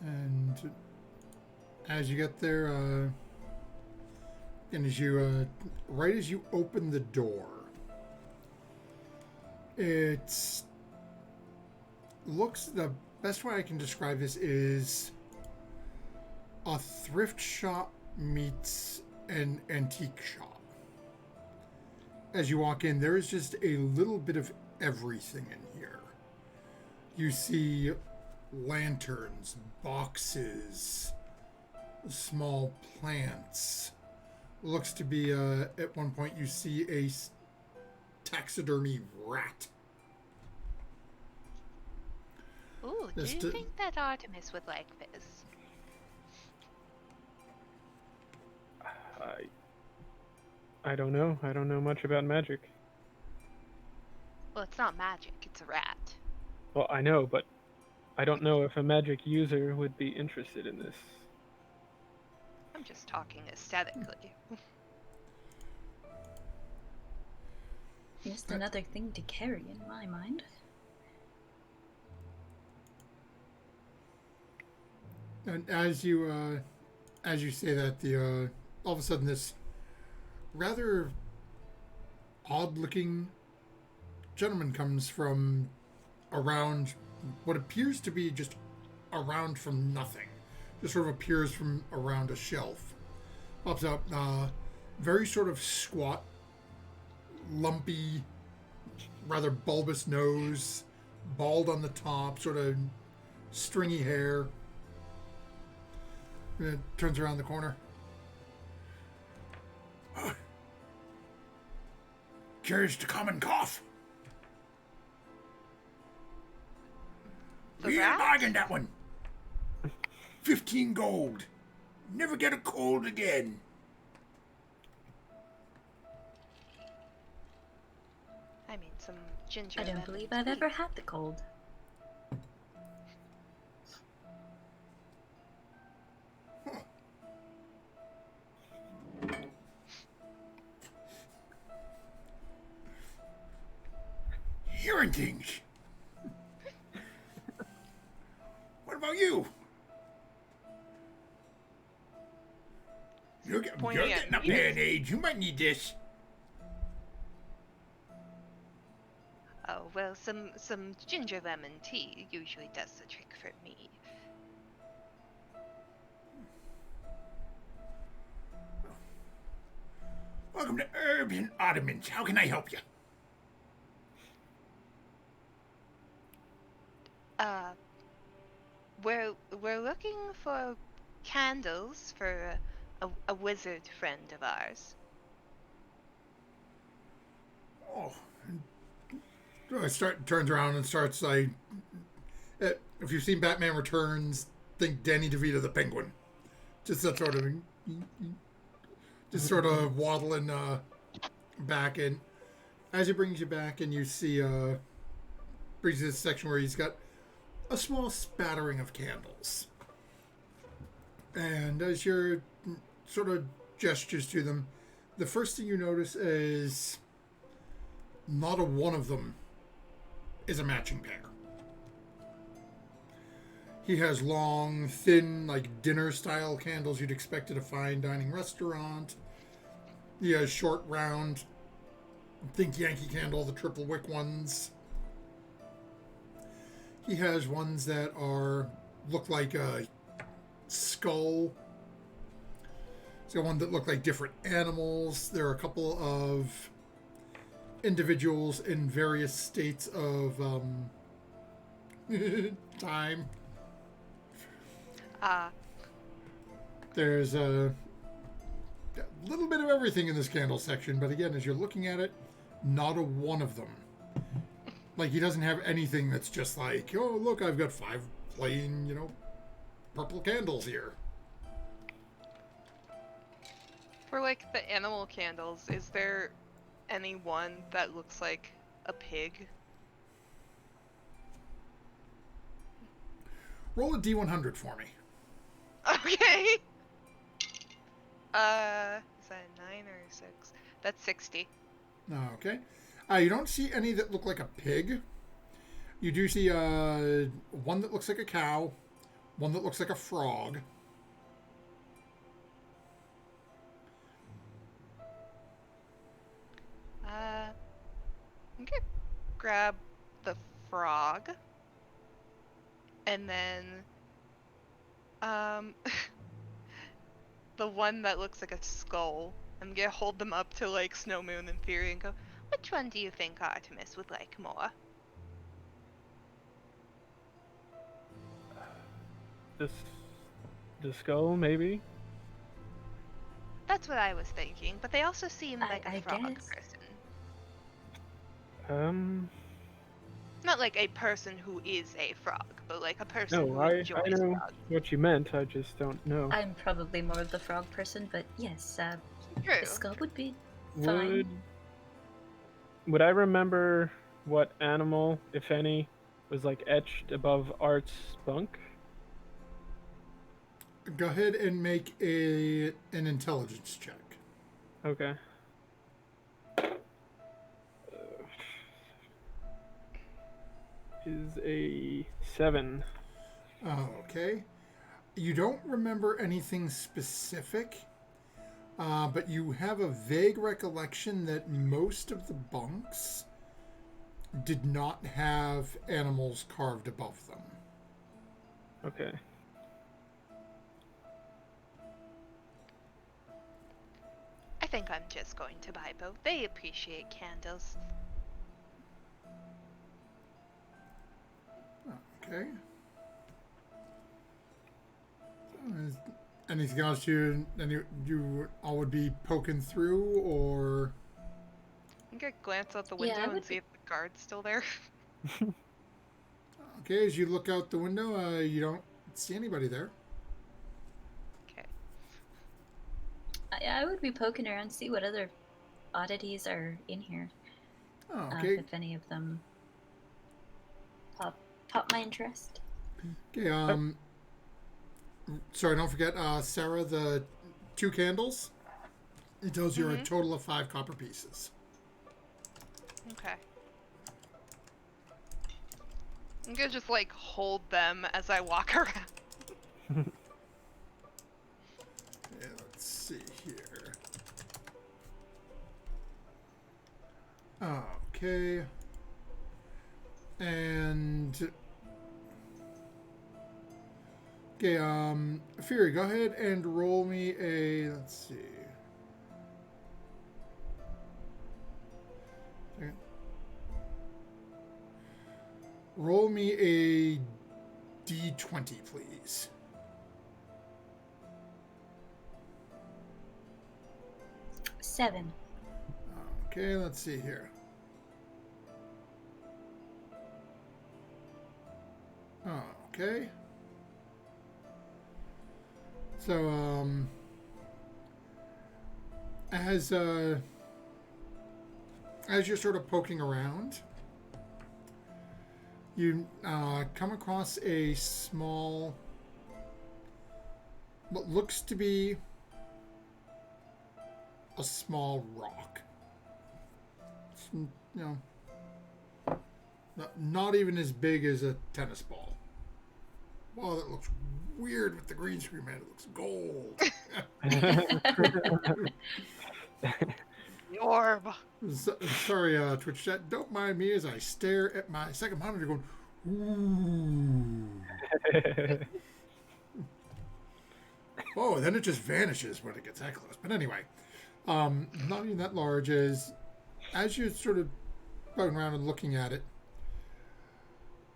And as you get there, and as you, right as you open the door, it looks, the best way I can describe this is a thrift shop meets an antique shop. As you walk in, there is just a little bit of everything in here. You see lanterns, boxes, small plants. Looks to be, at one point you see a taxidermy rat. Ooh, do you think that Artemis would like this? I don't know. I don't know much about magic. Well, it's not magic, it's a rat. Well, I know, but I don't know if a magic user would be interested in this. I'm just talking aesthetically. Just another thing to carry in my mind. And as you say that, the all of a sudden this rather odd-looking gentleman comes from around what appears to be just around from nothing. Just sort of appears from around a shelf. Pops up, very sort of squat, lumpy, rather bulbous nose, bald on the top, sort of stringy hair. Turns around the corner. Curious to come and cough. The rat? Bargained that one. 15 gold. Never get a cold again. I mean, some ginger. I don't lemon believe I've tea. ever had the cold. Hearing things. What about you? You're Pointing at getting up me. there in age. You might need this. Oh, well, some ginger lemon tea usually does the trick for me. Welcome to Herbs and Ottomans. How can I help you? We're looking for candles for a wizard friend of ours. Oh. Turns around and starts like, if you've seen Batman Returns, think Danny DeVito the Penguin. Just that sort of, waddling back in. As he brings you back and you see, brings you to this section where he's got a small spattering of candles. And as your sort of gestures to them, the first thing you notice is not a one of them is a matching pair. He has long, thin, like dinner-style candles you'd expect at a fine dining restaurant. He has short, round, think Yankee Candle, the triple wick ones. He has ones that look like a skull. He's got one that look like different animals. There are a couple of individuals in various states of time. There's a little bit of everything in this candle section, but again, as you're looking at it, not a one of them. Like, he doesn't have anything that's just like, oh, look, I've got 5 plain, purple candles here. For like the animal candles, is there any one that looks like a pig? Roll a D100 for me. Okay. Is that a 9 or a 6? That's 60. Okay. You don't see any that look like a pig. You do see one that looks like a cow, one that looks like a frog. I'm gonna grab the frog, and then the one that looks like a skull. I'm gonna hold them up to like Snow Moon and Fury and go, Which one do you think Artemis would like more? The skull, maybe? That's what I was thinking, but they also seem like a I frog guess. person. Um, Not like a person who is a frog, but like a person no, who I enjoys know frogs. what you meant, I just don't know. I'm probably more of the frog person, but yes, the True. skull would be fine. Would I remember what animal, if any, was like etched above Art's bunk? Go ahead and make an intelligence check. Okay. Is a 7. Okay. You don't remember anything specific, but you have a vague recollection that most of the bunks did not have animals carved above them. Okay. I think I'm just going to buy both. They appreciate candles. Okay. Is anything else you all would be poking through, or? I'm gonna glance out the Yeah, window I and would see if the guard's still there. Okay, as you look out the window, you don't see anybody there. Okay. I would be poking around, see what other oddities are in here. Oh, okay. If any of them pop my interest. Okay. Sorry, don't forget, Sarah. The 2 candles. It tells you a total of 5 copper pieces. Okay. I'm gonna just like hold them as I walk around. Yeah, let's see here. Okay. And okay, Fury, go ahead and roll me a, let's see. Okay. Roll me a D20, please. Seven. Okay, let's see here. Okay. So, as you're sort of poking around, you come across a small, what looks to be a small rock. It's, not even as big as a tennis ball. Wow, that looks weird with the green screen, man. It looks gold. The orb. Sorry, Twitch chat. Don't mind me as I stare at my second monitor going, ooh. Oh, then it just vanishes when it gets that close. But anyway, not even that large. As you're sort of going around and looking at it,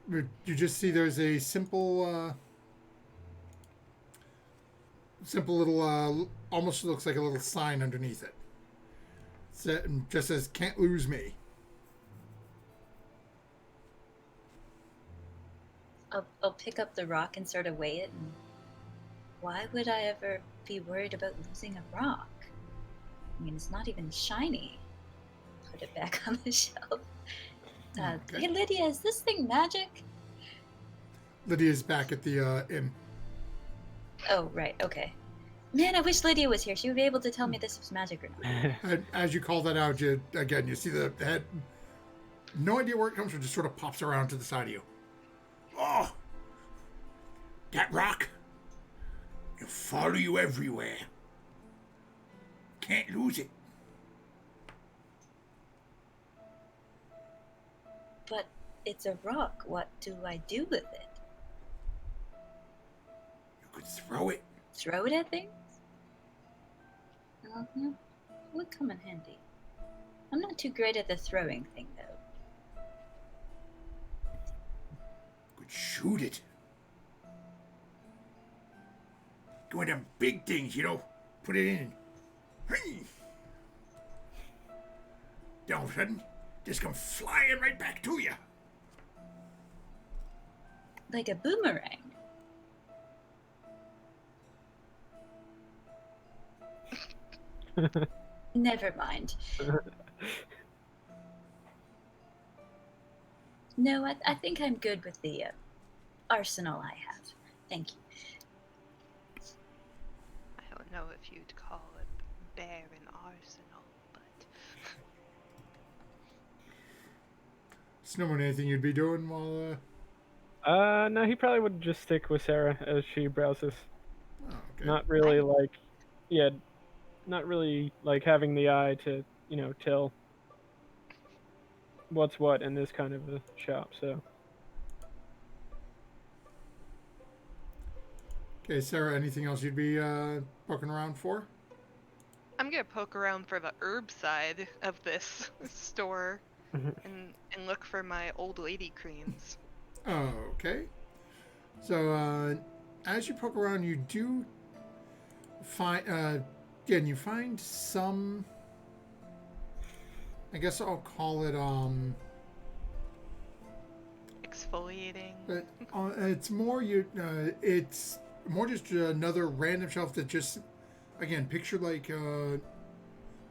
you just see there's a simple little, almost looks like a little sign underneath it. It just says, "Can't lose me." I'll pick up the rock and sort of weigh it. And why would I ever be worried about losing a rock? I mean, it's not even shiny. Put it back on the shelf. Okay. Hey, Lydia, is this thing magic? Lydia's back at the inn. Oh, right. Okay. Man, I wish Lydia was here. She would be able to tell me this was magic or not. And as you call that out, you see the head. No idea where it comes from. Just sort of pops around to the side of you. Oh, that rock. It'll follow you everywhere. Can't lose it. But it's a rock. What do I do with it? You could throw it. Throw it at things? Would come in handy. I'm not too great at the throwing thing, though. Could shoot it. Doing them big things, you know. Put it in. Hey. Then all of a sudden, just come flying right back to you. Like a boomerang. Never mind. No, I think I'm good with the arsenal I have. Thank you. I don't know if you'd call a bear an arsenal, but Snowman, anything you'd be doing while, No, he probably would just stick with Sarah as she browses. Oh, okay. Not really not really like having the eye to, tell what's what in this kind of a shop, so. Okay, Sarah, anything else you'd be poking around for? I'm gonna poke around for the herb side of this store and look for my old lady creams. Okay. So, as you poke around, you do find, again, you find some, I guess I'll call it, Exfoliating. it's more it's more just another random shelf that just, again, picture like,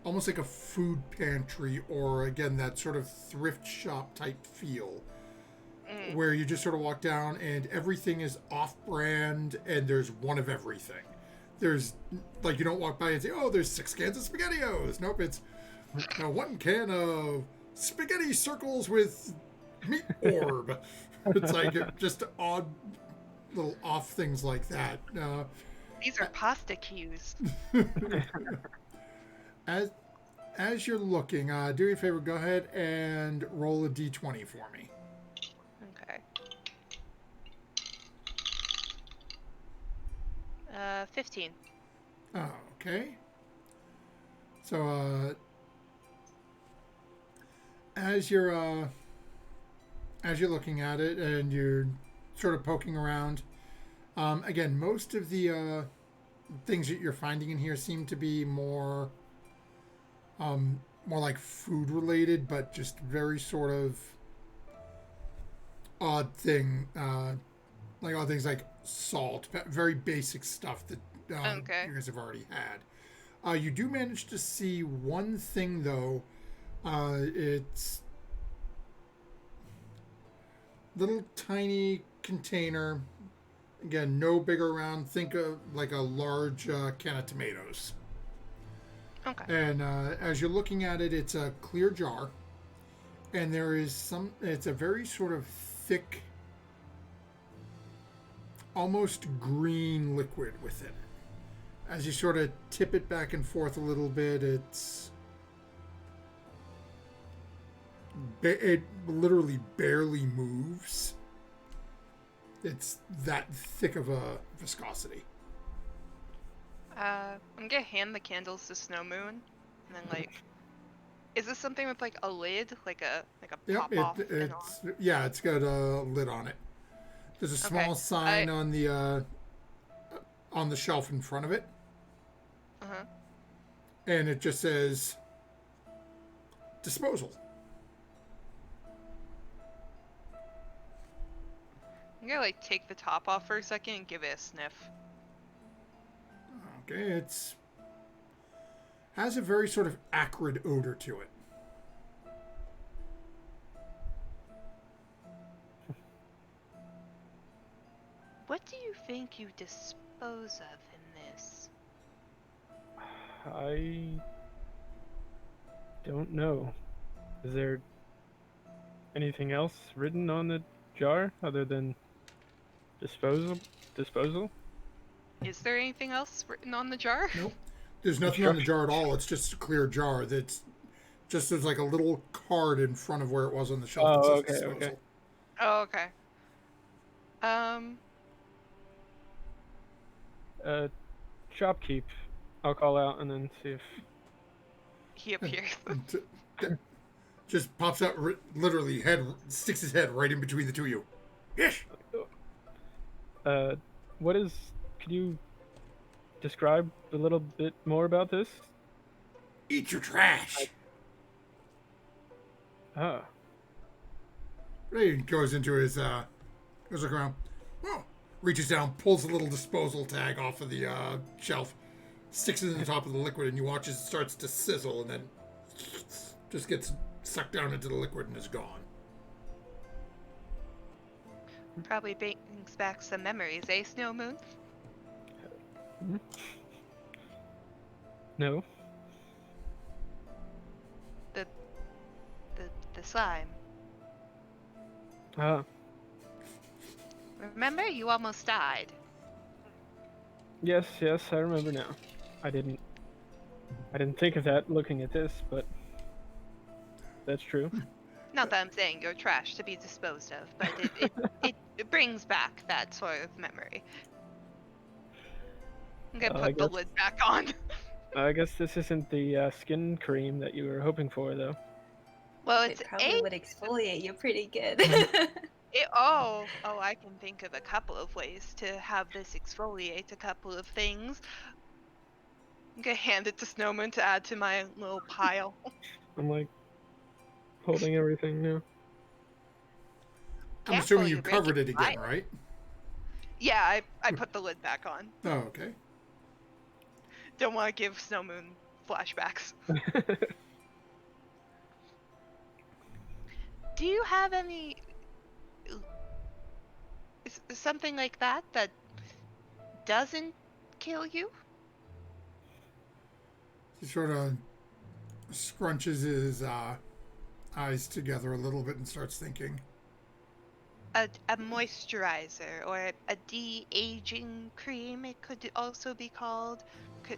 almost like a food pantry or, again, that sort of thrift shop type feel. Where you just sort of walk down and everything is off-brand and there's one of everything. There's, like, you don't walk by and say, oh, there's 6 cans of SpaghettiOs. Nope, it's 1 can of spaghetti circles with meat orb. It's like just odd little off things like that. These are pasta cues. As you're looking, do me a favor, go ahead and roll a d20 for me. Okay. 15. Okay. So, as you're looking at it and you're sort of poking around, again, most of the things that you're finding in here seem to be more like food related, but just very sort of odd things like salt, very basic stuff that Okay. you guys have already had. You do manage to see one thing though. It's little tiny container. Again, no bigger around. Think of like a large can of tomatoes. Okay. And as you're looking at it, it's a clear jar. And there is it's a very sort of thick, almost green liquid within it. As you sort of tip it back and forth a little bit, it literally barely moves. It's that thick of a viscosity. I'm gonna hand the candles to Snow Moon, and then is this something with like a lid, like a pop off? It's got a lid on it. There's a small sign on the shelf in front of it. And it just says disposal. I'm gonna take the top off for a second and give it a sniff. Okay, has a very sort of acrid odor to it. What do you think you dispose of in this? I don't know. Is there anything else written on the jar other than disposal? Is there anything else written on the jar? Nope. There's nothing on the jar at all. It's just a clear jar. There's like a little card in front of where it was on the shelf that says disposal. Okay. Oh, okay. Shopkeep. I'll call out and then see if He appears. just pops out, literally sticks his head right in between the two of you. Yes. What is? Could you describe a little bit more about this? Eat your trash. Ah, He goes into his goes look around. Oh, reaches down, pulls a little disposal tag off of the shelf, sticks it in the top of the liquid, and you watch as it starts to sizzle, and then just gets sucked down into the liquid and is gone. Probably brings back some memories, eh, Snow Moon? no. The slime. Ah, Remember, you almost died. yes, I remember now. I didn't think of that looking at this, but that's true. Not that I'm saying you're trash to be disposed of, but it brings back that sort of memory. I'm gonna put the lid back on. I guess this isn't the skin cream that you were hoping for, though. Well, It it's probably would exfoliate you pretty good. I can think of a couple of ways to have this exfoliate a couple of things. I'm gonna hand it to Snowman to add to my little pile. I'm like holding everything now. I'm Careful, assuming you you're covered it breaking again, fire. right? Yeah, I put the lid back on. Oh, okay. Don't want to give Snowmoon flashbacks. Do you have any something like that that doesn't kill you? He sort of scrunches his eyes together a little bit and starts thinking. A moisturizer or a de-aging cream, it could also be called.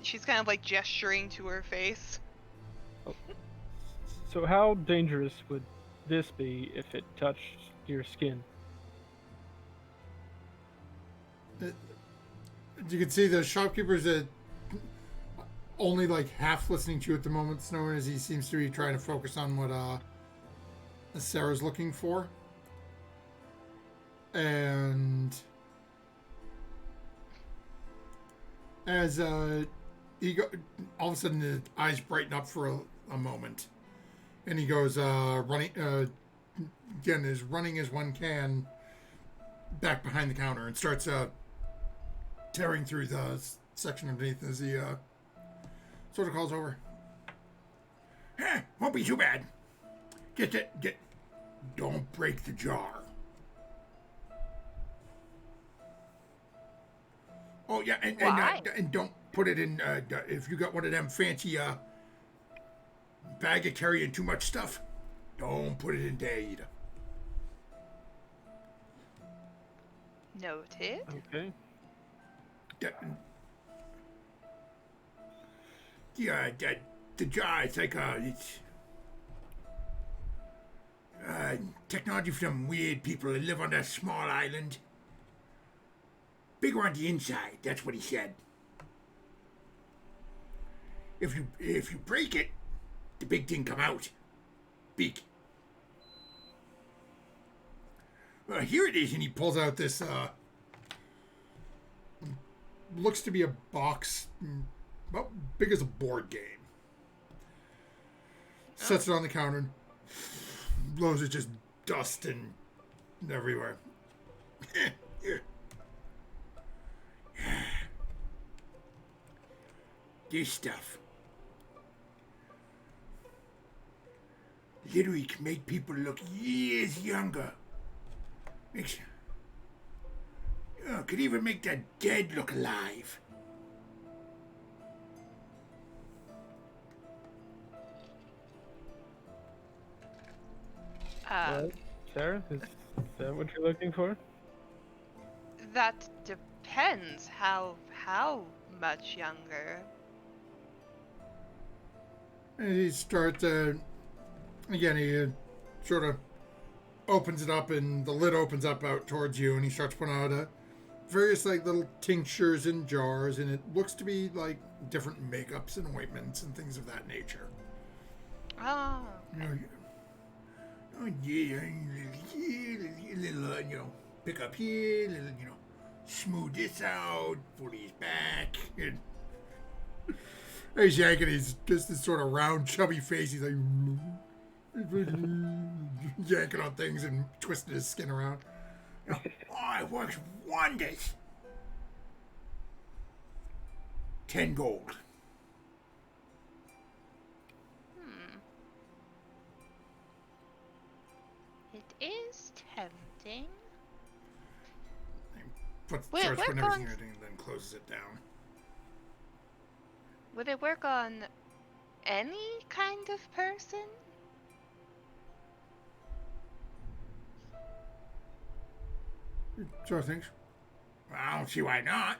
She's kind of like gesturing to her face. So how dangerous would this be if it touched your skin? You can see the shopkeepers that only like half listening to you at the moment, Snow, as he seems to be trying to focus on what Sarah's looking for. And as he all of a sudden the eyes brighten up for a moment, and he goes running again, is running as one can back behind the counter and starts tearing through the section underneath as he sort of calls over. Won't be too bad. Don't break the jar. Oh yeah, and don't put it in. If you got one of them fancy bag of carrying too much stuff, don't put it in there either. Noted. Okay. Yeah, the jar. It's like it's technology for some weird people that live on that small island. Bigger on the inside, that's what he said. If you break it, the big thing come out. Big. Here it is, and he pulls out this looks to be a box about big as a board game. Sets it on the counter and blows it just dust and everywhere. Here. This stuff literally can make people look years younger. Could even make the dead look alive. Sarah, is that what you're looking for? That depends. How much younger? And he starts, again, he sort of opens it up, and the lid opens up out towards you, and he starts putting out various, like, little tinctures in jars, and it looks to be, like, different makeups and ointments and things of that nature. Oh, You okay. know, oh yeah, a little, pick up here, little, smooth this out, pull these back, and he's yanking his just this sort of round, chubby face. He's like yanking on things and twisting his skin around. Oh, it works wonders. 10 gold. Hmm. It is tempting. Starts putting everything on. in it and then closes it down. Would it work on any kind of person? Sort of things. I don't see why not.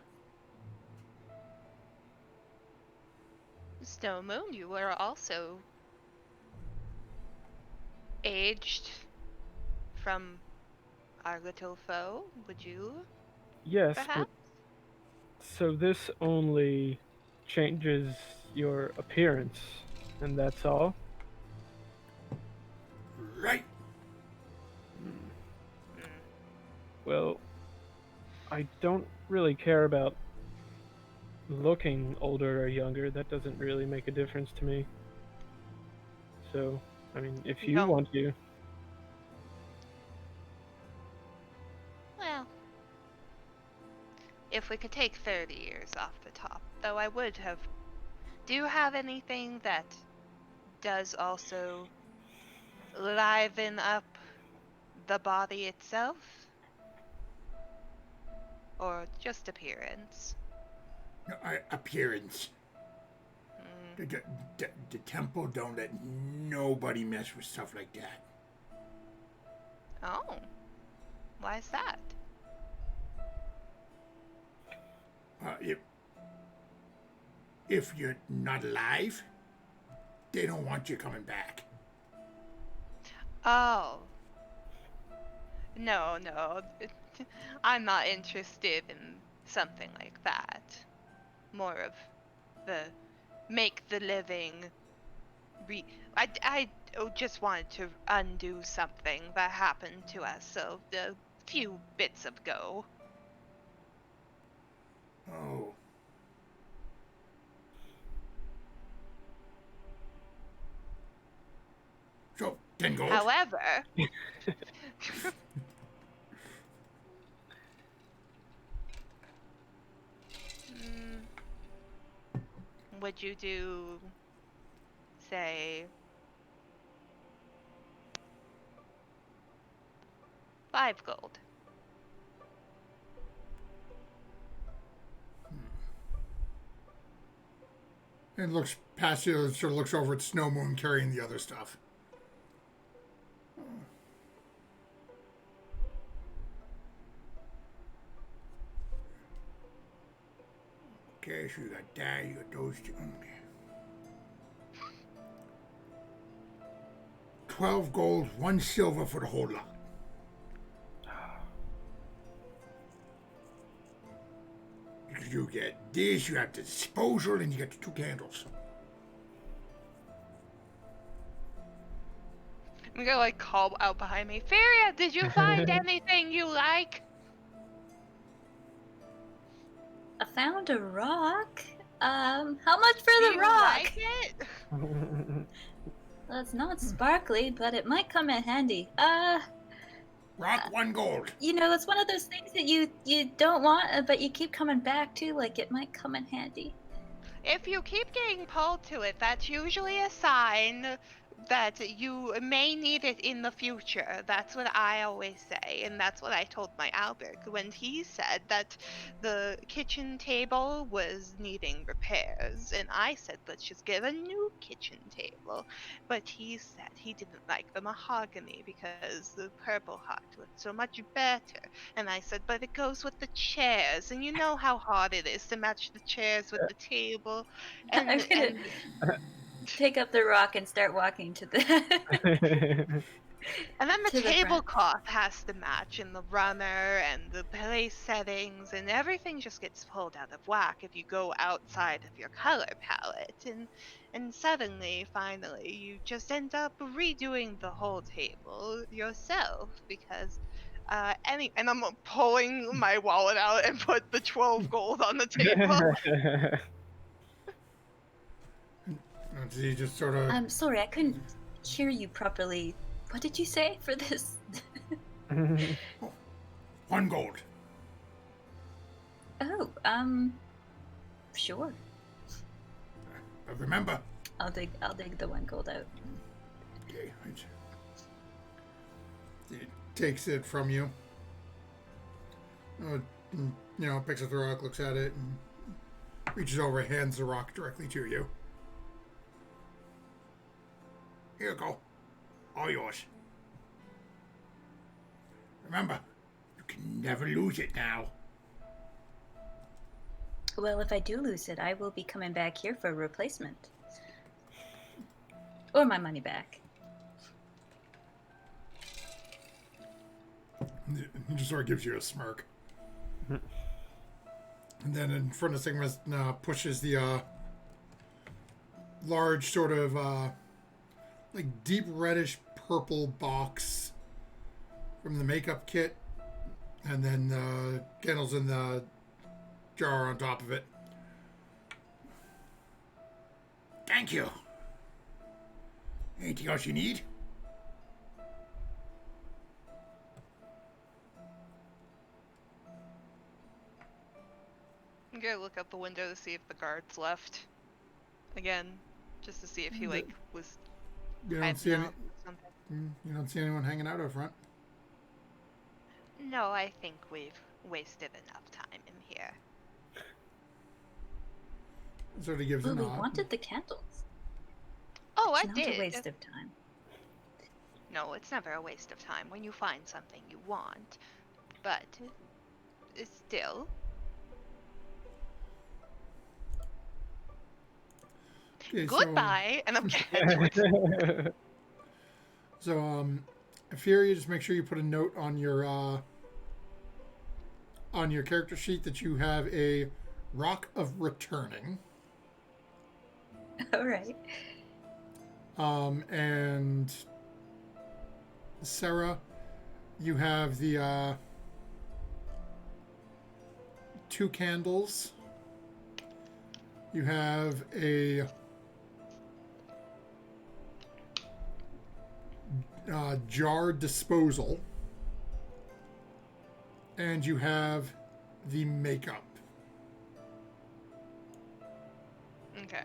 Snow Moon, you were also aged from our little foe. Would you, Yes, but perhaps? so this only changes your appearance, and that's all? Right. Well, I don't really care about looking older or younger. That doesn't really make a difference to me. So, I mean, if You you don't. want to. Well, if we could take 30 years off the top, though I would have. Do you have anything that does also liven up the body itself? Or just appearance? Appearance. Hmm. The temple don't let nobody mess with stuff like that. Oh. Why is that? If you're not alive, they don't want you coming back. Oh. No. I'm not interested in something like that. More of the make the living I just wanted to undo something that happened to us a few bits ago. Oh. So, 10 gold? However, would you do, say, 5 gold? And looks past you, sort of looks over at Snow Moon carrying the other stuff. Okay, so you got that, you got those two. Okay. 12 gold, 1 silver for the whole lot. You get this, you have the disposal, and you get the 2 candles. I'm gonna call out behind me. Feria, did you find anything you like? I found a rock. How much for Do the you rock? like it? Well, it's not sparkly, but it might come in handy. Rock, 1 gold. It's one of those things that you don't want, but you keep coming back to. Like, it might come in handy. If you keep getting pulled to it, that's usually a sign that you may need it in the future. That's what I always say, and that's what I told my Albert when he said that the kitchen table was needing repairs, and I said, let's just get a new kitchen table. But he said he didn't like the mahogany because the purple heart looked so much better. And I said, but it goes with the chairs, and you know how hard it is to match the chairs with the table. I'm gonna And pick up the rock and start walking to the. And then the To the front. tablecloth has to match, and the runner and the place settings, and everything just gets pulled out of whack if you go outside of your color palette. And suddenly, finally, you just end up redoing the whole table yourself because and I'm pulling my wallet out and put the 12 gold on the table. And so you just sort of. I'm sorry, I couldn't hear you properly. What did you say for this? 1 gold. Oh, sure. But remember. I'll dig the 1 gold out. Okay. He takes it from you. Picks up the rock, looks at it, and reaches over, hands the rock directly to you. Here you go. All yours. Remember, you can never lose it now. Well, if I do lose it, I will be coming back here for a replacement. Or my money back. He just sort of gives you a smirk. And then in front of Sigma pushes the large sort of like deep reddish purple box from the makeup kit, and then candles in the jar on top of it. Thank you. Anything else you need? I'm gonna look out the window to see if the guard's left. Again, just to see if he was You don't hiding see any. out or something. You don't see anyone hanging out out front. No, I think we've wasted enough time in here. Sort of gives a Well, we nod. wanted the candles. Oh, It's I not did. a waste of time. No, it's never a waste of time when you find something you want. But it's still. Okay, Goodbye, and I'm gonna head towards. So, Fury, just make sure you put a note on your character sheet that you have a Rock of Returning. All right. And Sarah, you have the 2 candles. You have a jar disposal, and you have the makeup. Okay.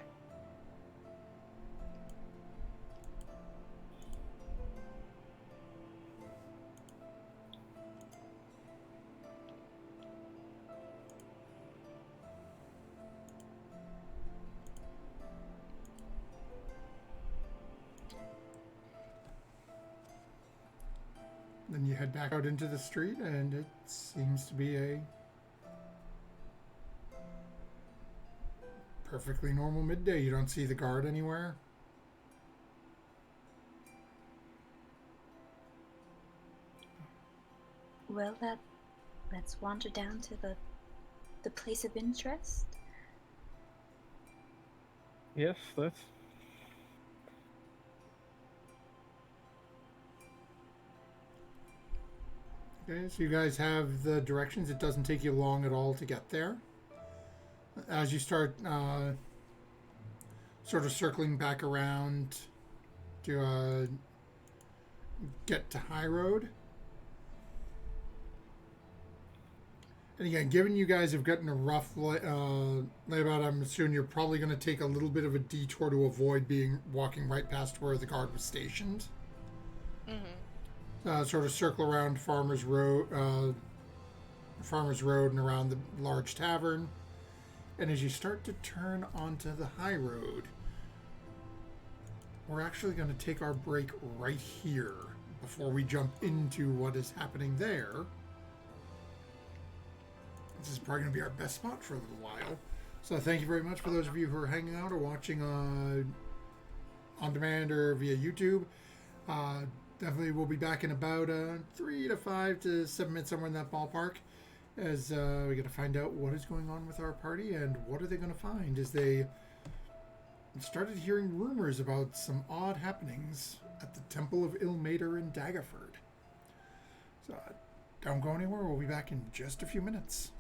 Then you head back out into the street, and it seems to be a perfectly normal midday. You don't see the guard anywhere. Well, let's wander down to the place of interest. Yes, let's. Okay, so you guys have the directions. It doesn't take you long at all to get there. As you start sort of circling back around to get to High Road. And again, given you guys have gotten a rough layout, I'm assuming you're probably going to take a little bit of a detour to avoid walking right past where the guard was stationed. Mm-hmm. Sort of circle around Farmers Road and around the large tavern. And as you start to turn onto the high road, we're actually going to take our break right here before we jump into what is happening there. This is probably going to be our best spot for a little while. So thank you very much for those of you who are hanging out or watching on demand or via YouTube. definitely we'll be back in about 3 to 5 to 7 minutes, somewhere in that ballpark, as we got to find out what is going on with our party and what are they going to find as they started hearing rumors about some odd happenings at the Temple of Ilmater in Daggerford. So don't go anywhere. We'll be back in just a few minutes.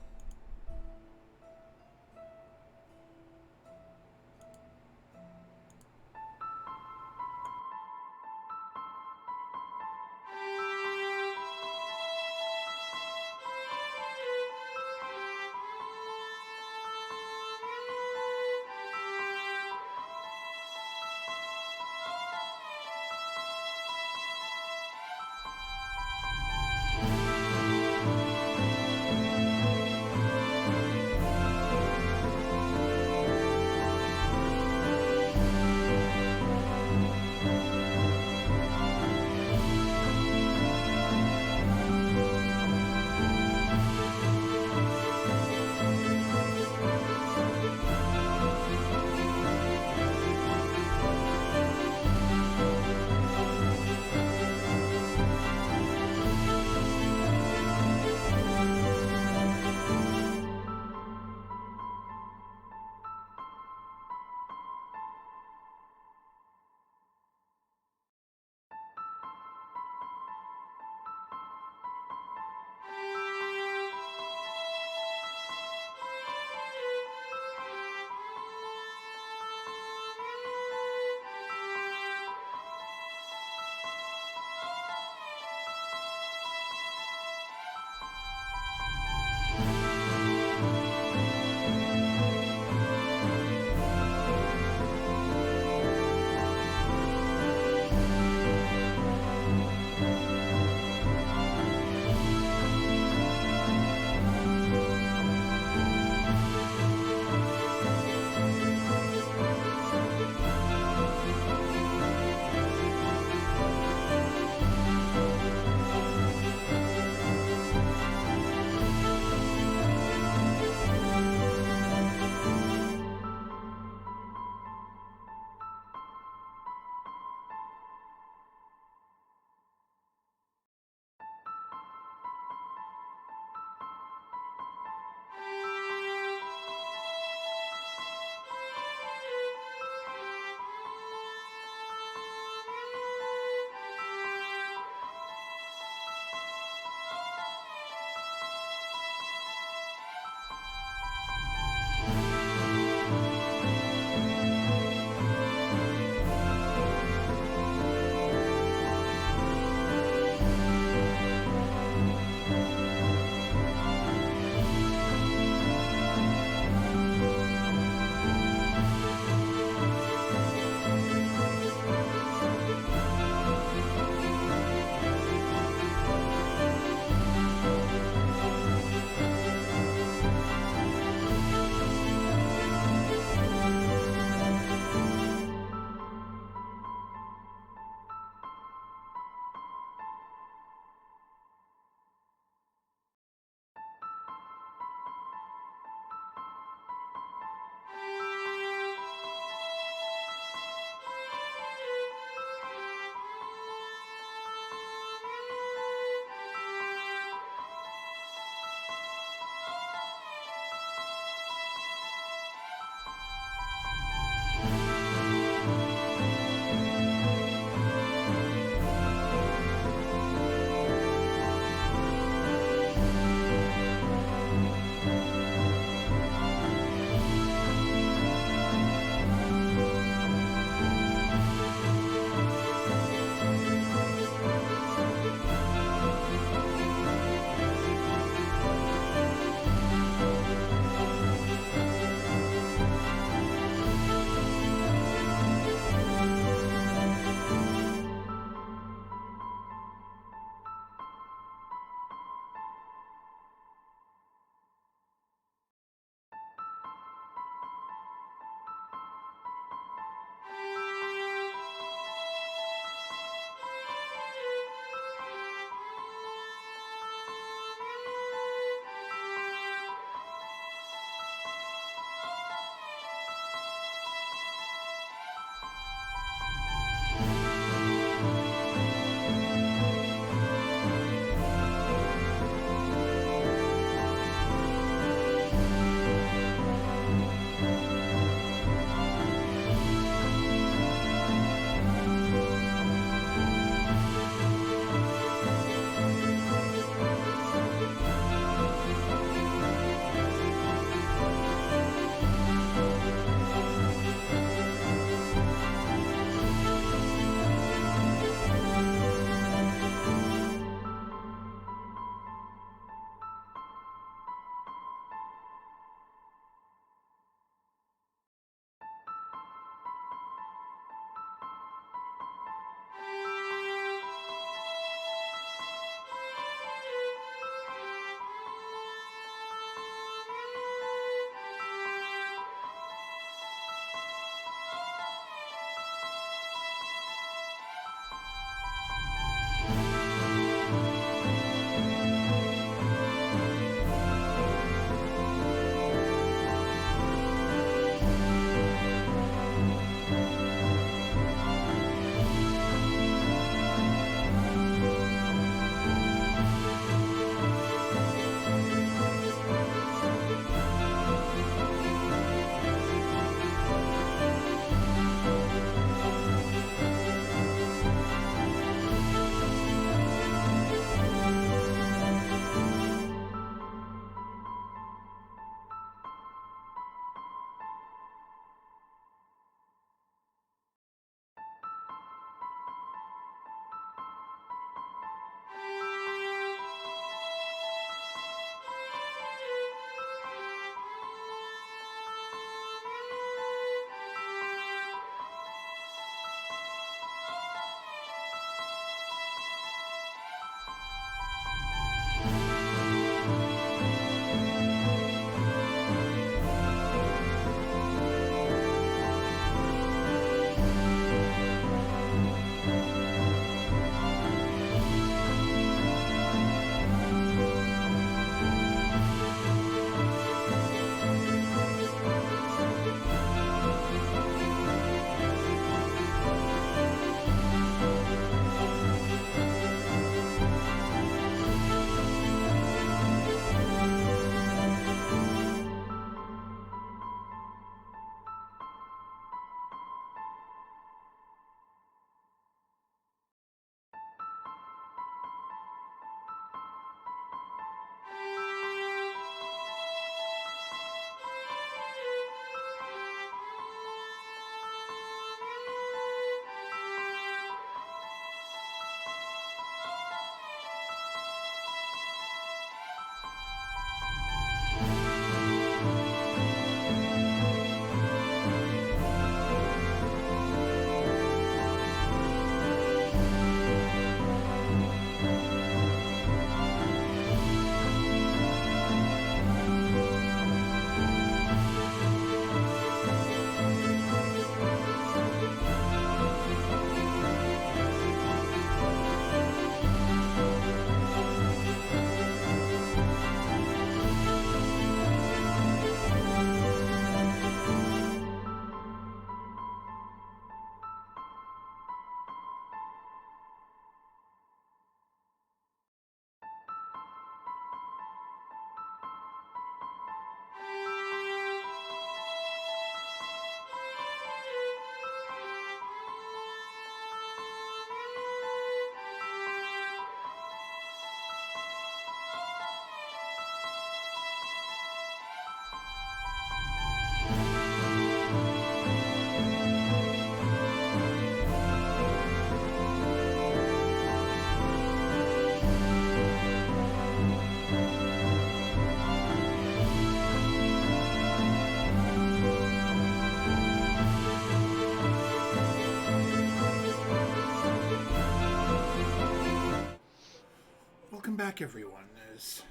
back, everyone. As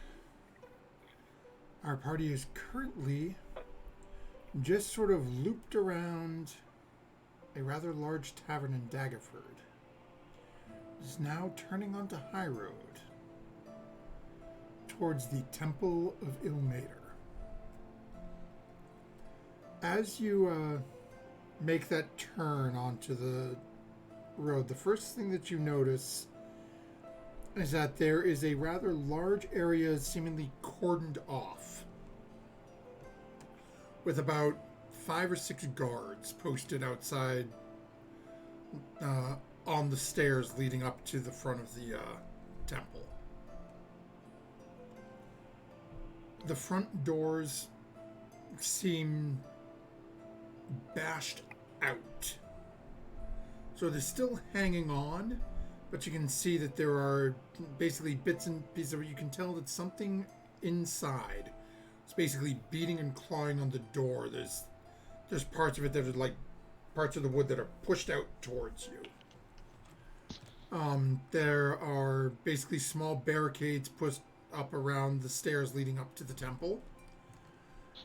our party is currently just sort of looped around a rather large tavern in Daggerford. It is now turning onto High Road towards the Temple of Ilmater. As you make that turn onto the road, the first thing that you notice is that there is a rather large area seemingly cordoned off with about 5 or 6 guards posted outside on the stairs leading up to the front of the temple. The front doors seem bashed out. So they're still hanging on, but you can see that there are basically bits and pieces where you can tell that something inside is basically beating and clawing on the door. There's parts of it that are like parts of the wood that are pushed out towards you. There are basically small barricades pushed up around the stairs leading up to the temple.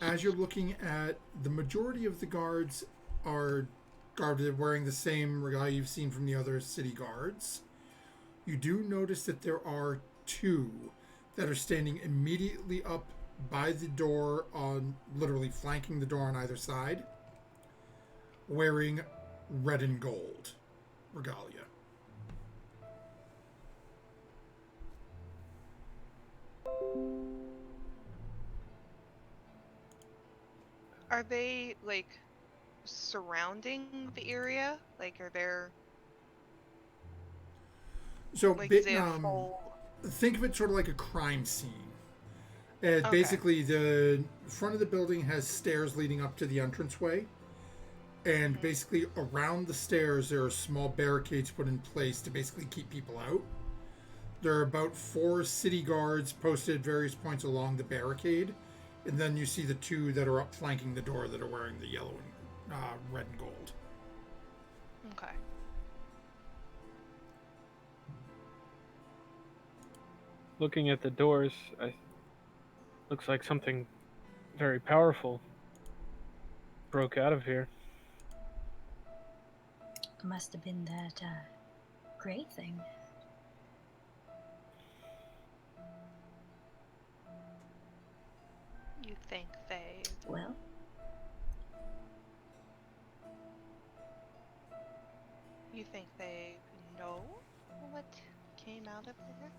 As you're looking at, the majority of the guards are garbed, wearing the same regalia you've seen from the other city guards. You do notice that there are 2 that are standing immediately up by the door, on literally flanking the door on either side, wearing red and gold regalia. Are they, like, surrounding the area? Like, are there... So, Like, is it a full... think of it sort of like a crime scene. Okay. Basically, the front of the building has stairs leading up to the entranceway. And basically, around the stairs, there are small barricades put in place to basically keep people out. There are about 4 city guards posted at various points along the barricade. And then you see the 2 that are up flanking the door that are wearing the yellow and red and gold. Okay. Looking at the doors, looks like something very powerful broke out of here. It must have been that gray thing. You think they... Well, You think they know what came out of there?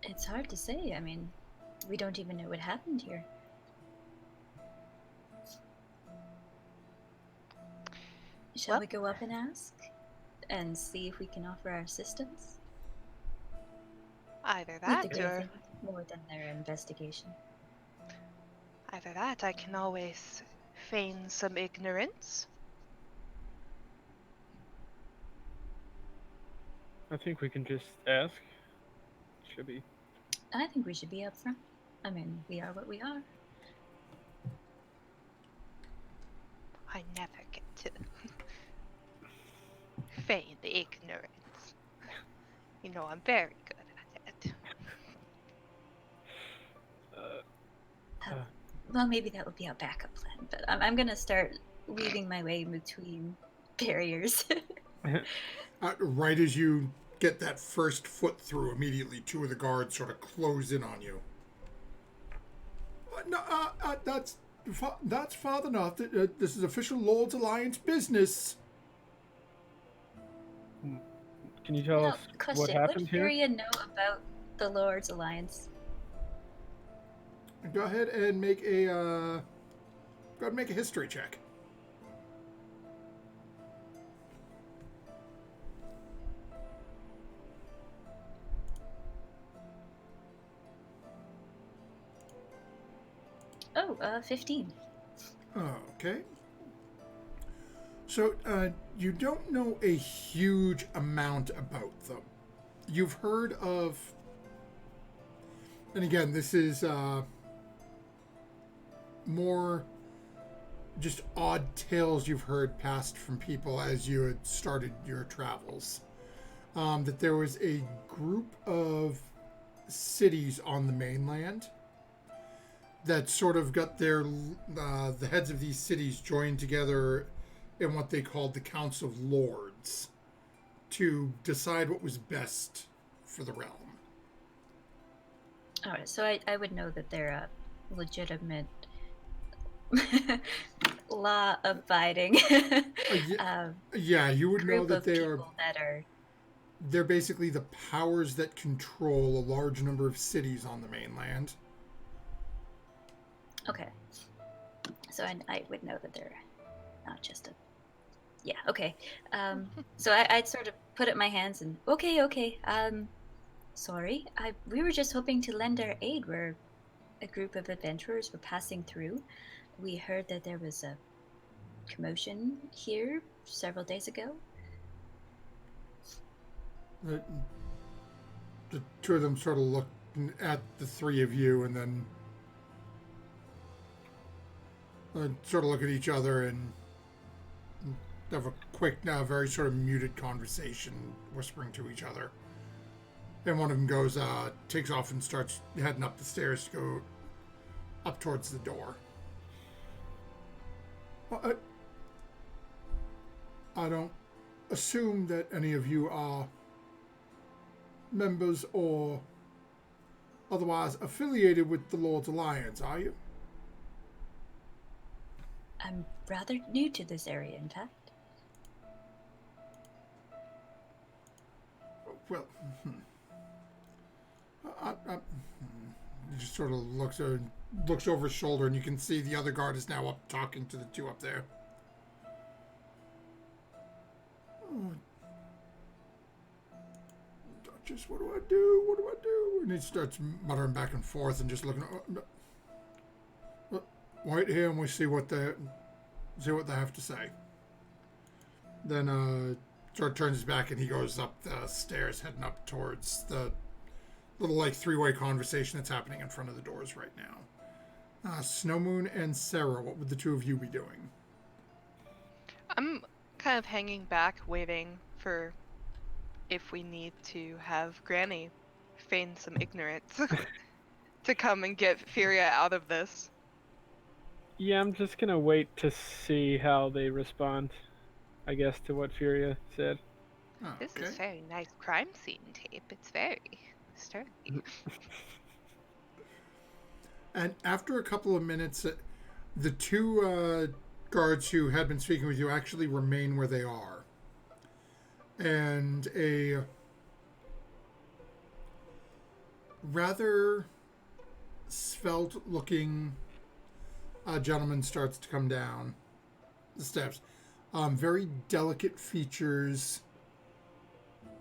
it's hard to say. I mean, we don't even know what happened here. Shall Well- we go up and ask? And see if we can offer our assistance? Either Need that, the gray or... thing more than their investigation. Either that, I can always feign some ignorance. I think we can just ask. Should be. I think we should be up front. I mean, we are what we are. I never get to feign the ignorance. You know, I'm very good at it. Well, maybe that would be our backup plan, but I'm gonna start weaving my way in between barriers. Right as you get that first foot through, immediately 2 of the guards sort of close in on you. That's far enough. This is official Lord's Alliance business. Can you tell Now, us question, what happened would here? Furia know about the Lord's Alliance? Go ahead and make a history check. Oh, 15. Okay. So, you don't know a huge amount about them. You've heard of, and again, this is more just odd tales you've heard passed from people as you had started your travels. that there was a group of cities on the mainland that sort of got the heads of these cities joined together in what they called the Council of Lords to decide what was best for the realm. All right, so I would know that they're a legitimate law-abiding Yeah, you would know group that of they are. people that are. They're basically the powers that control a large number of cities on the mainland. Okay. So I would know that they're not just a. Yeah, okay. So I'd sort of put up my hands and, okay. Sorry. We were just hoping to lend our aid. We're a group of adventurers. We're passing through. We heard that there was a commotion here several days ago. The two of them sort of look at the three of you and then sort of look at each other and have a quick, very sort of muted conversation, whispering to each other. And one of them goes, takes off and starts heading up the stairs to go up towards the door. I don't assume that any of you are members or otherwise affiliated with the Lord's Alliance, are you? I'm rather new to this area, in fact. Well, he just sort of looks over his shoulder, and you can see the other guard is now up talking to the two up there. Oh, Duchess, what do I do? What do I do? And he starts muttering back and forth and just looking. Wait here, and we see what they have to say. Then sort of turns his back and he goes up the stairs, heading up towards the little three-way conversation that's happening in front of the doors right now. Snowmoon and Sarah, what would the two of you be doing? I'm kind of hanging back, waiting for if we need to have Granny feign some ignorance to come and get Furia out of this. Yeah, I'm just gonna wait to see how they respond, I guess, to what Furia said. Oh, This okay. is very nice crime scene tape. It's very sturdy. And after a couple of minutes, the two guards who had been speaking with you actually remain where they are. And a rather svelte-looking gentleman starts to come down the steps. Very delicate features,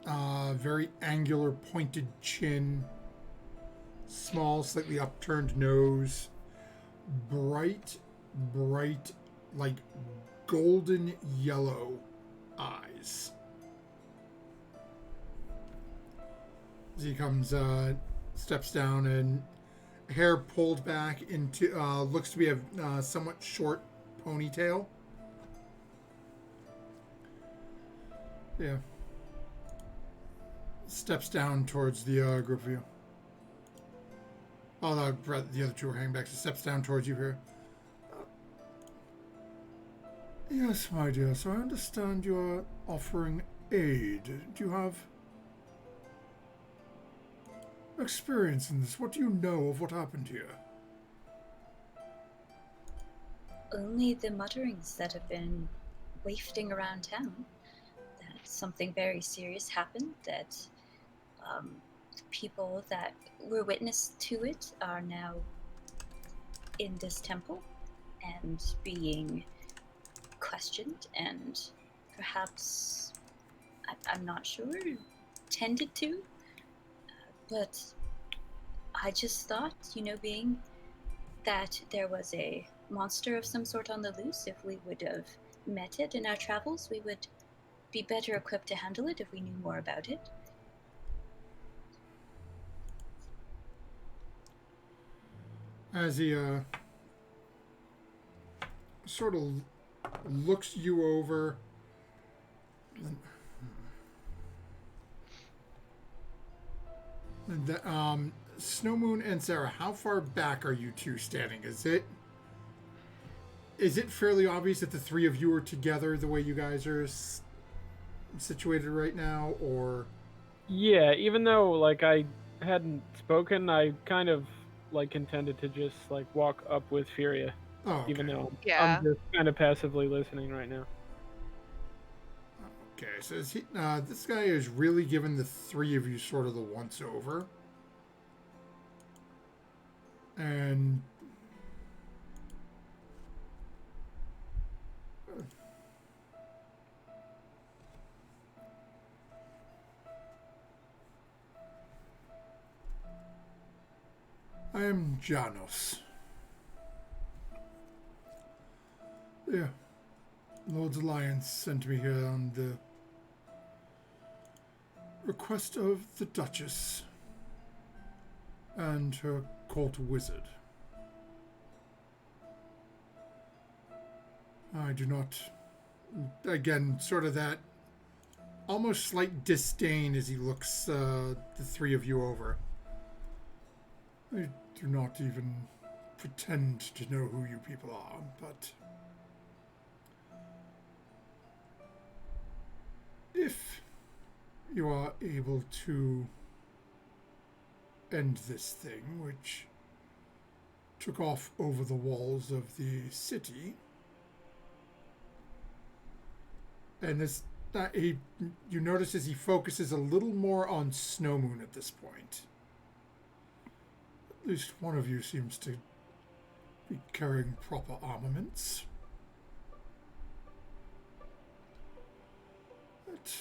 very angular, pointed chin, small, slightly upturned nose, bright, like golden yellow eyes. As he comes, steps down, and hair pulled back into, looks to be a somewhat short ponytail. Yeah. Steps down towards the group of you. Oh, the other two are hanging back. So steps down towards you here. Yes, my dear. So I understand you are offering aid. Do you have experience in this? What do you know of what happened here? Only the mutterings that have been wafting around town. That something very serious happened, that people that were witness to it are now in this temple and being questioned and perhaps, I'm not sure, tended to. But I just thought, being that there was a monster of some sort on the loose, if we would have met it in our travels, we would be better equipped to handle it if we knew more about it. As he sort of looks you over, Snow Moon and Sarah, how far back are you two standing? Is it fairly obvious that the three of you are together the way you guys are situated right now, or? Yeah, even though like I hadn't spoken, I kind of like intended to just like walk up with Furia, Oh, okay. even though I'm Yeah. just kind of passively listening right now. Okay, so this guy is really giving the three of you sort of the once over. And I am Janos. Yeah. Lord's Alliance sent me here on the request of the Duchess and her court wizard. I do not... Again, sort of that almost slight disdain as he looks the three of you over. I do not even pretend to know who you people are, but... if you are able to end this thing, which took off over the walls of the city, and you notice as he focuses a little more on Snow Moon at this point. At least one of you seems to be carrying proper armaments. It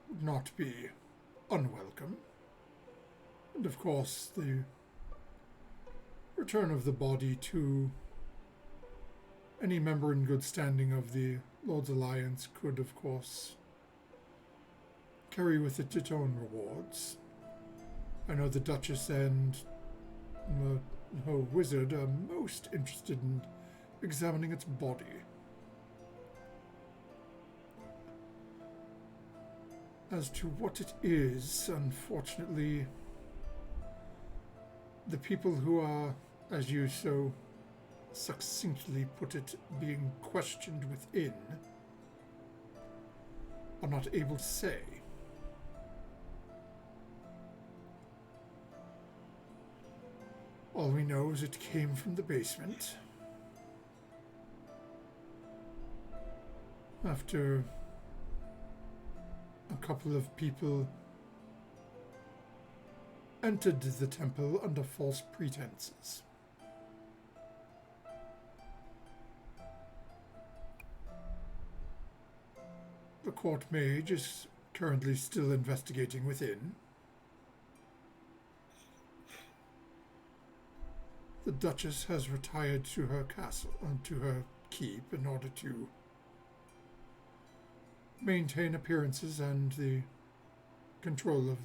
would not be unwelcome. And of course, the return of the body to any member in good standing of the Lord's Alliance could, of course, carry with it its own rewards. I know the Duchess and her wizard are most interested in examining its body. As to what it is, unfortunately, the people who are, as you so succinctly put it, being questioned within, are not able to say. All we know is it came from the basement. After a couple of people entered the temple under false pretenses. The court mage is currently still investigating within. The Duchess has retired to her castle, to her keep, in order to maintain appearances and the control of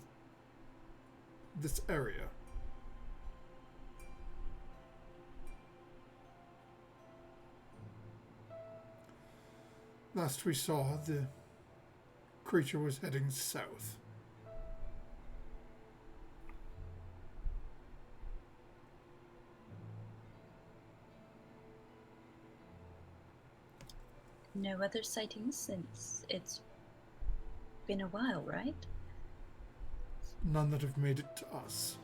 this area. Last we saw, the creature was heading south. No other sightings since it's been a while, right? None that have made it to us.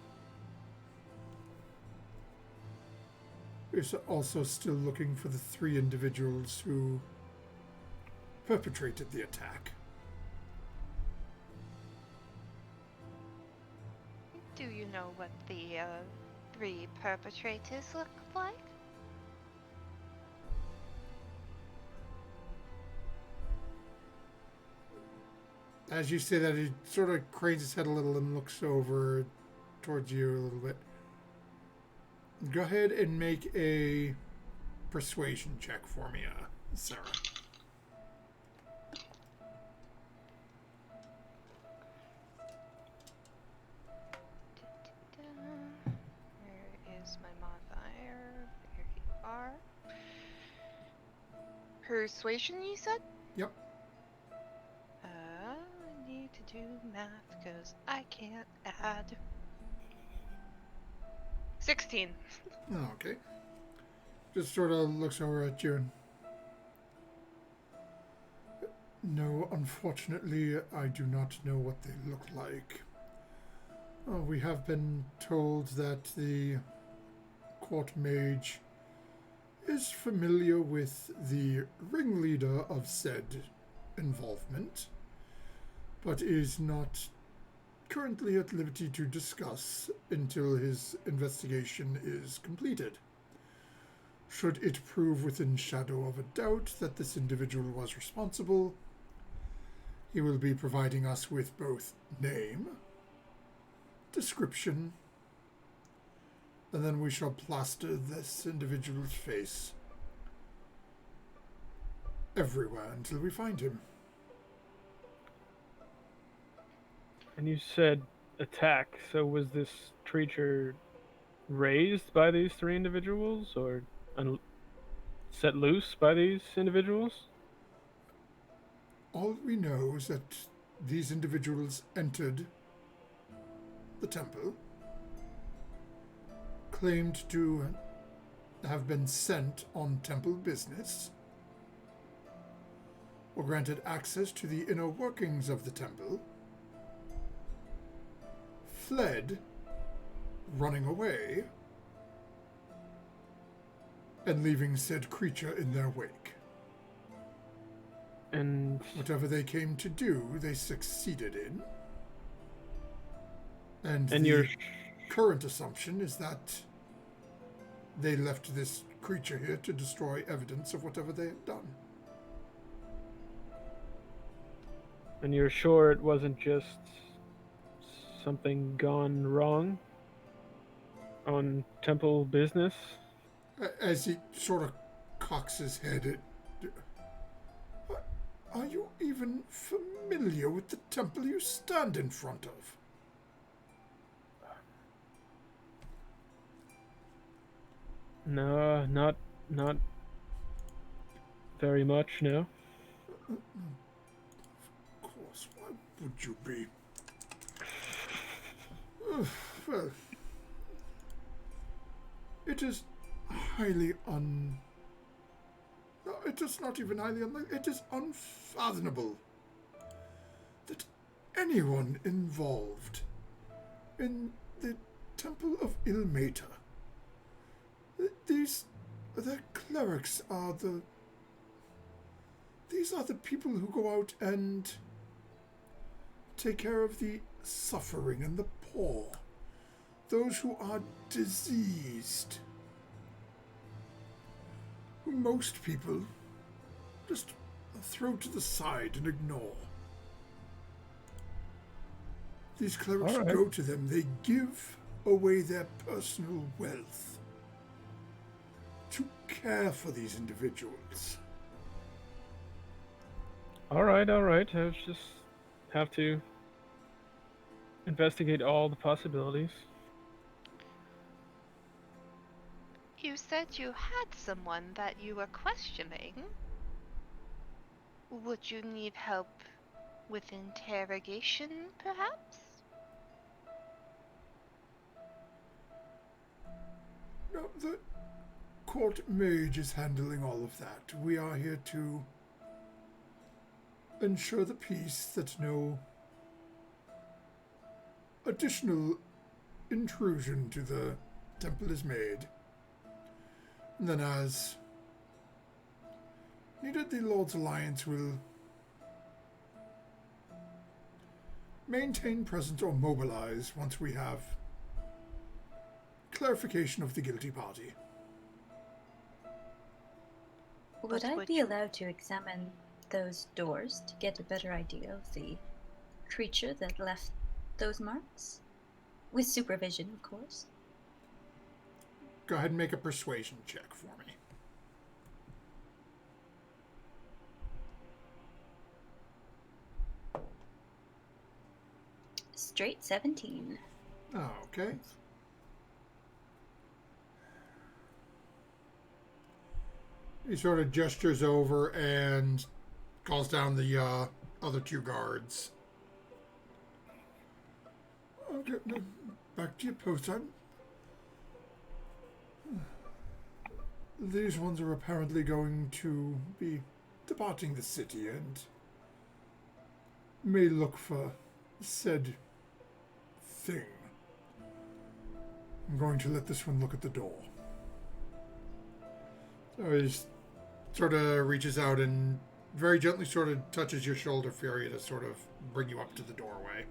We're also still looking for the three individuals who perpetrated the attack. Do you know what the three perpetrators look like? As you say that, he sort of cranes his head a little and looks over towards you a little bit. Go ahead and make a persuasion check for me, Sarah. Where is my modifier? There you are. Persuasion, you said? Yep. I need to do math because I can't add. 16. Oh, okay. Just sort of looks over at you and... No, unfortunately, I do not know what they look like. We have been told that the court mage is familiar with the ringleader of said involvement, but is not currently at liberty to discuss until his investigation is completed. Should it prove within shadow of a doubt that this individual was responsible, he will be providing us with both name, description, and then we shall plaster this individual's face everywhere until we find him. And you said attack, so was this creature raised by these three individuals, or set loose by these individuals? All we know is that these individuals entered the temple, claimed to have been sent on temple business, were granted access to the inner workings of the temple, fled, running away, and leaving said creature in their wake. And whatever they came to do, they succeeded in. And the your current assumption is that they left this creature here to destroy evidence of whatever they had done. And you're sure it wasn't just something gone wrong on temple business? As he sort of cocks his head, are you even familiar with the temple you stand in front of? No, not very much, no. Of course, why would you be? Well, it is highly No, it is not even highly unlikely. It is unfathomable that anyone involved in the Temple of Ilmater, the clerics are these are the people who go out and take care of the suffering and the poor, those who are diseased, who most people just throw to the side and ignore. These clerics go to them, they give away their personal wealth to care for these individuals. All right. I just have to investigate all the possibilities. You said you had someone that you were questioning. Would you need help with interrogation, perhaps? No, the court mage is handling all of that. We are here to ensure the peace, that no additional intrusion to the temple is made. And then as needed, the Lord's Alliance will maintain presence or mobilize once we have clarification of the guilty party. Would I be allowed to examine those doors to get a better idea of the creature that left those marks? With supervision, of course. Go ahead and make a persuasion check for me. Straight 17. Oh, okay. He sort of gestures over and calls down the other two guards. Okay, no, back to your post. These ones are apparently going to be departing the city and may look for said thing. I'm going to let this one look at the door. So he sort of reaches out and very gently sort of touches your shoulder for you to sort of bring you up to the doorway.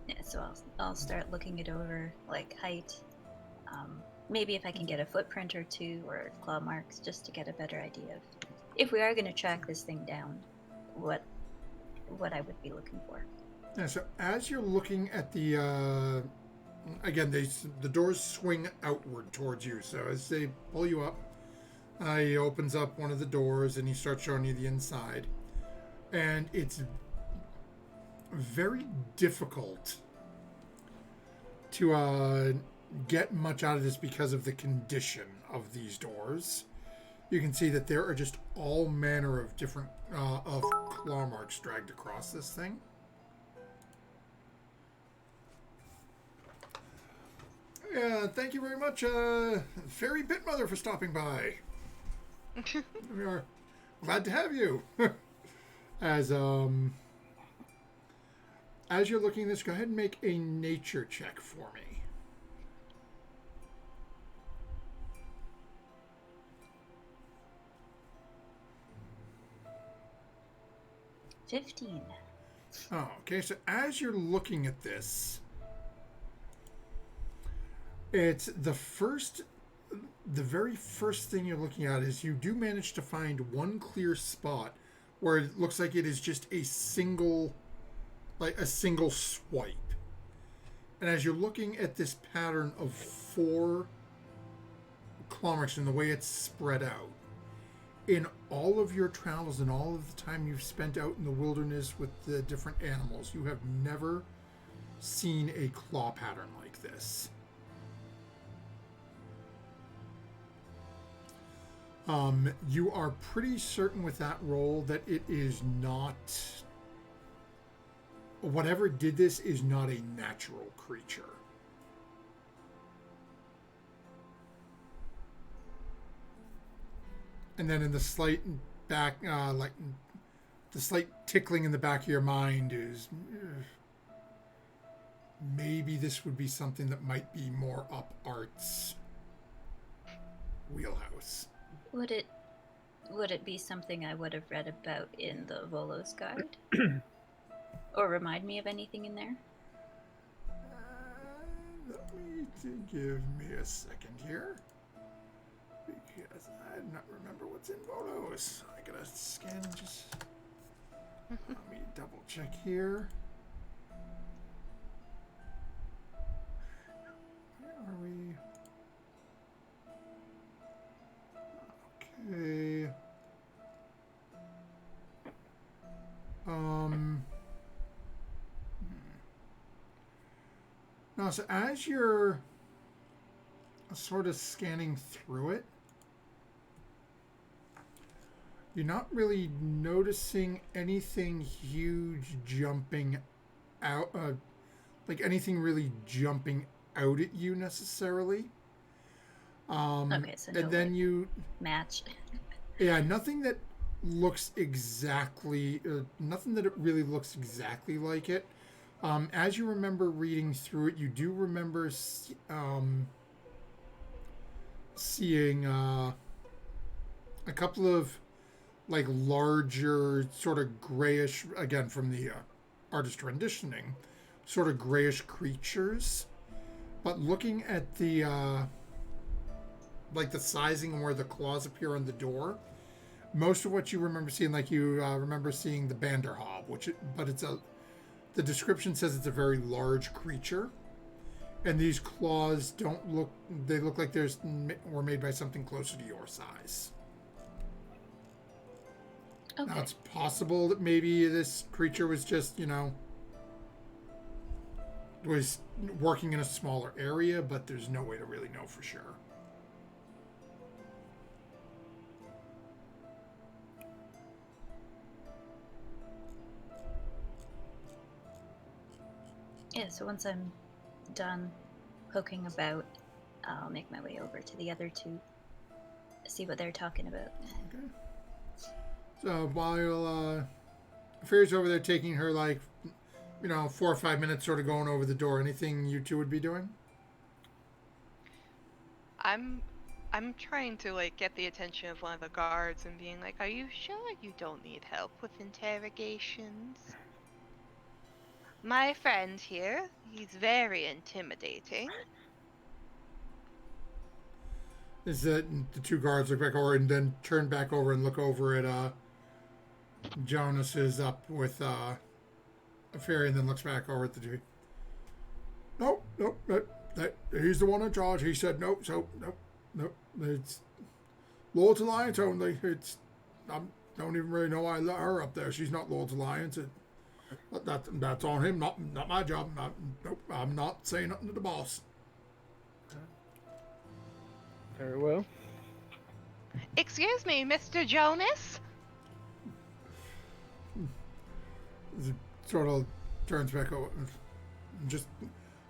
Yeah, so I'll start looking it over, like height. Maybe if I can get a footprint or two or claw marks, just to get a better idea of if we are going to track this thing down, what I would be looking for. Yeah, so as you're looking at the again, the doors swing outward towards you. So as they pull you up, he opens up one of the doors and he starts showing you the inside. And it's very difficult to get much out of this because of the condition of these doors. You can see that there are just all manner of different of claw marks dragged across this thing. Thank you very much, Fairy Pitmother, for stopping by. We are glad to have you. As you're looking at this, go ahead and make a nature check for me. 15. Oh, okay. So as you're looking at this, it's the very first thing you're looking at is you do manage to find one clear spot where it looks like it is just a single swipe. And as you're looking at this pattern of 4 claw marks and the way it's spread out, in all of your travels and all of the time you've spent out in the wilderness with the different animals, you have never seen a claw pattern like this. You are pretty certain with that roll that it is not... Whatever did this is not a natural creature. And then in the slight back, the slight tickling in the back of your mind is... maybe this would be something that might be more up Art's wheelhouse. Would it be something I would have read about in the Volo's guide? Or remind me of anything in there? Give me a second here. Because I do not remember what's in Volo's. I gotta scan just... Let me double check here. Where are we? Okay. Now, so as you're sort of scanning through it, you're not really noticing anything huge jumping out, like anything really jumping out at you necessarily. Okay, so and then you match. Yeah, nothing that looks exactly, nothing that it really looks exactly like it. As you remember reading through it, you do remember seeing a couple of like larger, sort of grayish, again from the artist renditioning, sort of grayish creatures. But looking at the like the sizing and where the claws appear on the door, most of what you remember seeing, like you remember seeing the Banderhob, the description says it's a very large creature, and these claws they look like were made by something closer to your size. Okay. Now it's possible that maybe this creature was just, was working in a smaller area, but there's no way to really know for sure. Yeah, so once I'm done poking about, I'll make my way over to the other two, see what they're talking about. Okay. So while Fairy's over there taking her, like, 4 or 5 minutes sort of going over the door, anything you two would be doing? I'm trying to like get the attention of one of the guards and being like, "Are you sure you don't need help with interrogations? My friend here, he's very intimidating." Is that the two guards look back over and then turn back over and look over at Jonas is up with a Fairy and then looks back over at the two. Nope, he's the one in charge. He said nope, so nope. It's Lord's Alliance only. I don't even really know why I let her up there. She's not Lord's Alliance. That's on him, not my job. Nope, I'm not saying nothing to the boss. Very well. Excuse me, Mr. Jonas? He sort of turns back over and just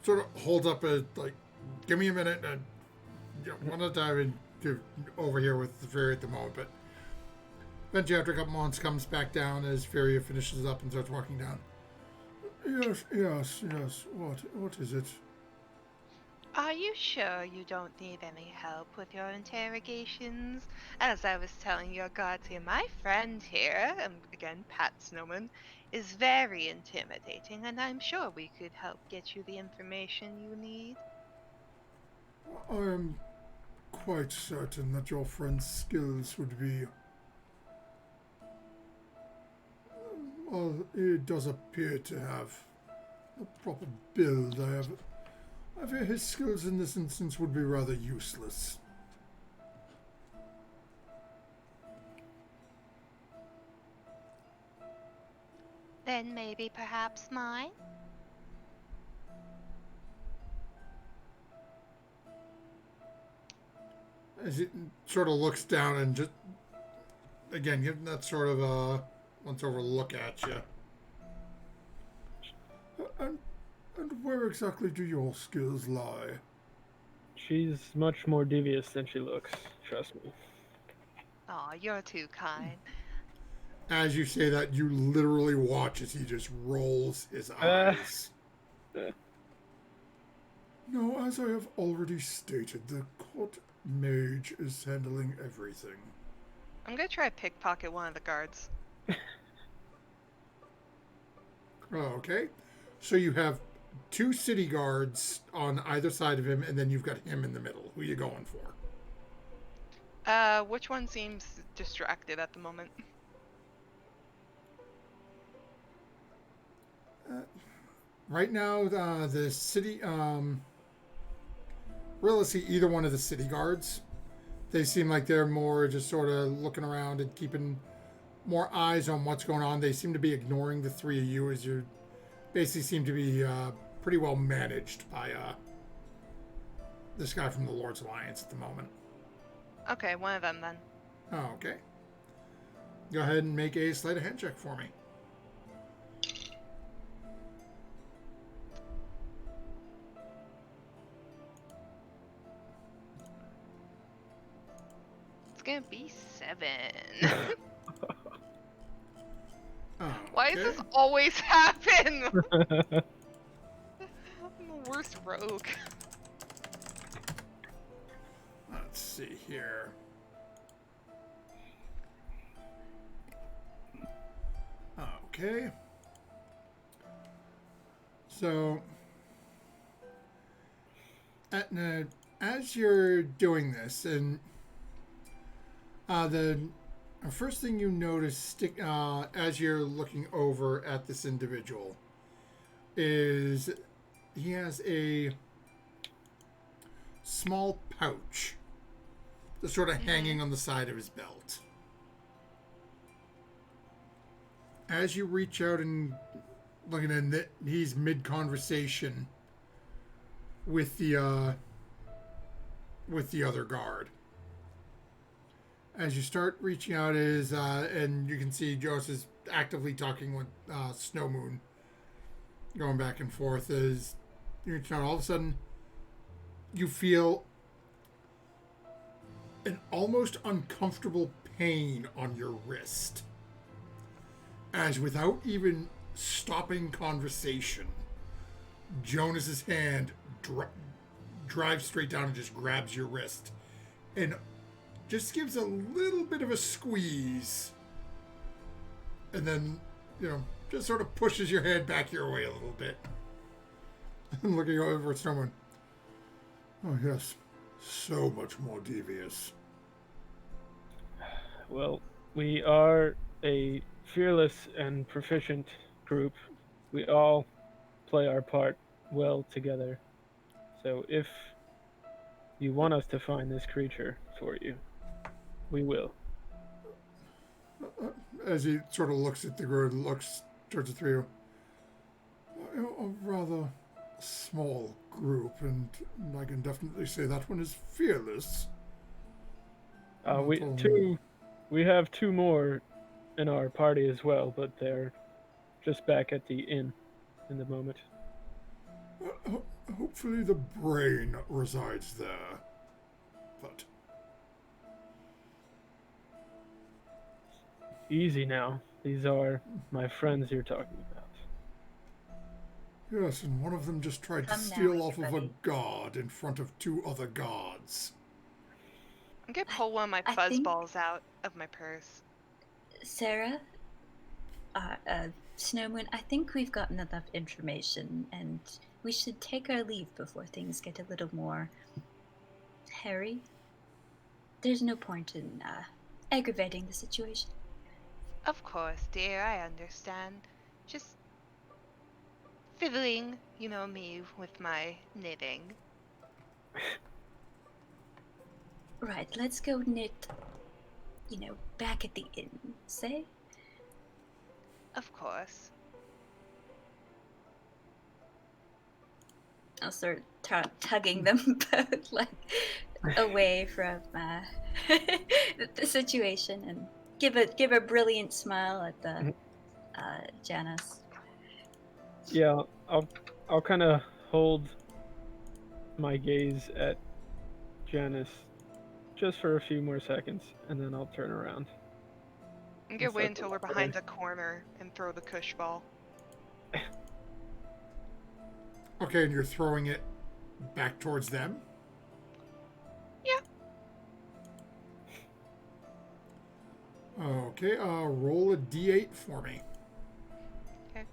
sort of holds up a, like, give me a minute. One at a time and over here with the Fairy at the moment. But eventually, after a couple months, comes back down as Fairy finishes up and starts walking down. Yes. What is it? Are you sure you don't need any help with your interrogations? As I was telling your guards here, my friend here, again, Pat Snowman, is very intimidating, and I'm sure we could help get you the information you need. I am quite certain that your friend's skills would be... Well, he does appear to have a proper build. I fear his skills in this instance would be rather useless. Then maybe perhaps mine? As it sort of looks down and just, again, giving that sort of once over look at you. And where exactly do your skills lie? She's much more devious than she looks, trust me. Aw, you're too kind. As you say that, you literally watch as he just rolls his eyes. No, as I have already stated, the court mage is handling everything. I'm gonna try pickpocket one of the guards. Okay. So you have 2 city guards on either side of him, and then you've got him in the middle. Who are you going for? Which one seems distracted at the moment? Right now, the city... Realistically, either one of the city guards. They seem like they're more just sort of looking around and keeping more eyes on what's going on. They seem to be ignoring the 3 of you as you basically seem to be pretty well managed by this guy from the Lord's Alliance at the moment. Okay, one of them then. Oh, okay. Go ahead and make a sleight of hand check for me. It's gonna be 7. Oh, Why does okay. this always happen? I'm the worst rogue. Let's see here. Okay. So, as you're doing this, and the first thing you notice as you're looking over at this individual is he has a small pouch that's sort of hanging on the side of his belt. As you reach out and looking at it, he's mid-conversation with the other guard. As you start reaching out, and you can see Joseph is actively talking with Snow Moon going back and forth as you know, all of a sudden you feel an almost uncomfortable pain on your wrist. As without even stopping conversation, Jonas's hand drives straight down and just grabs your wrist and just gives a little bit of a squeeze. And then, you know, just sort of pushes your head back your way a little bit. And looking over at someone. Oh, yes. So much more devious. Well, we are a fearless and proficient group. We all play our part well together. So if you want us to find this creature for you, we will. As he sort of looks at the group, looks towards the three of you. A rather small group, and I can definitely say that one is fearless. We have two more in our party as well, but they're just back at the inn in the moment. Hopefully the brain resides there. But Easy now. These are my friends you're talking about. yes, and one of them just tried to Come now, steal off of a everybody. god in front of two other gods. I'm gonna pull one of my I think- fuzzballs out of my purse. Sarah, Snowmoon, I think we've gotten enough information, and we should take our leave before things get a little more hairy. There's no point in aggravating the situation. Of course, dear, I understand. Just fiddling, you know me, with my knitting. Right, let's go knit, back at the inn, say? Of course. I'll start tugging them both, away from the situation and give a brilliant smile at the Janice. Yeah, I'll kind of hold my gaze at Janice just for a few more seconds, and then I'll turn around. I'm gonna wait start until to we're walk behind away. a corner and throw the cush ball. Okay, and you're throwing it back towards them? Yeah. Okay, roll a d8 for me. Okay.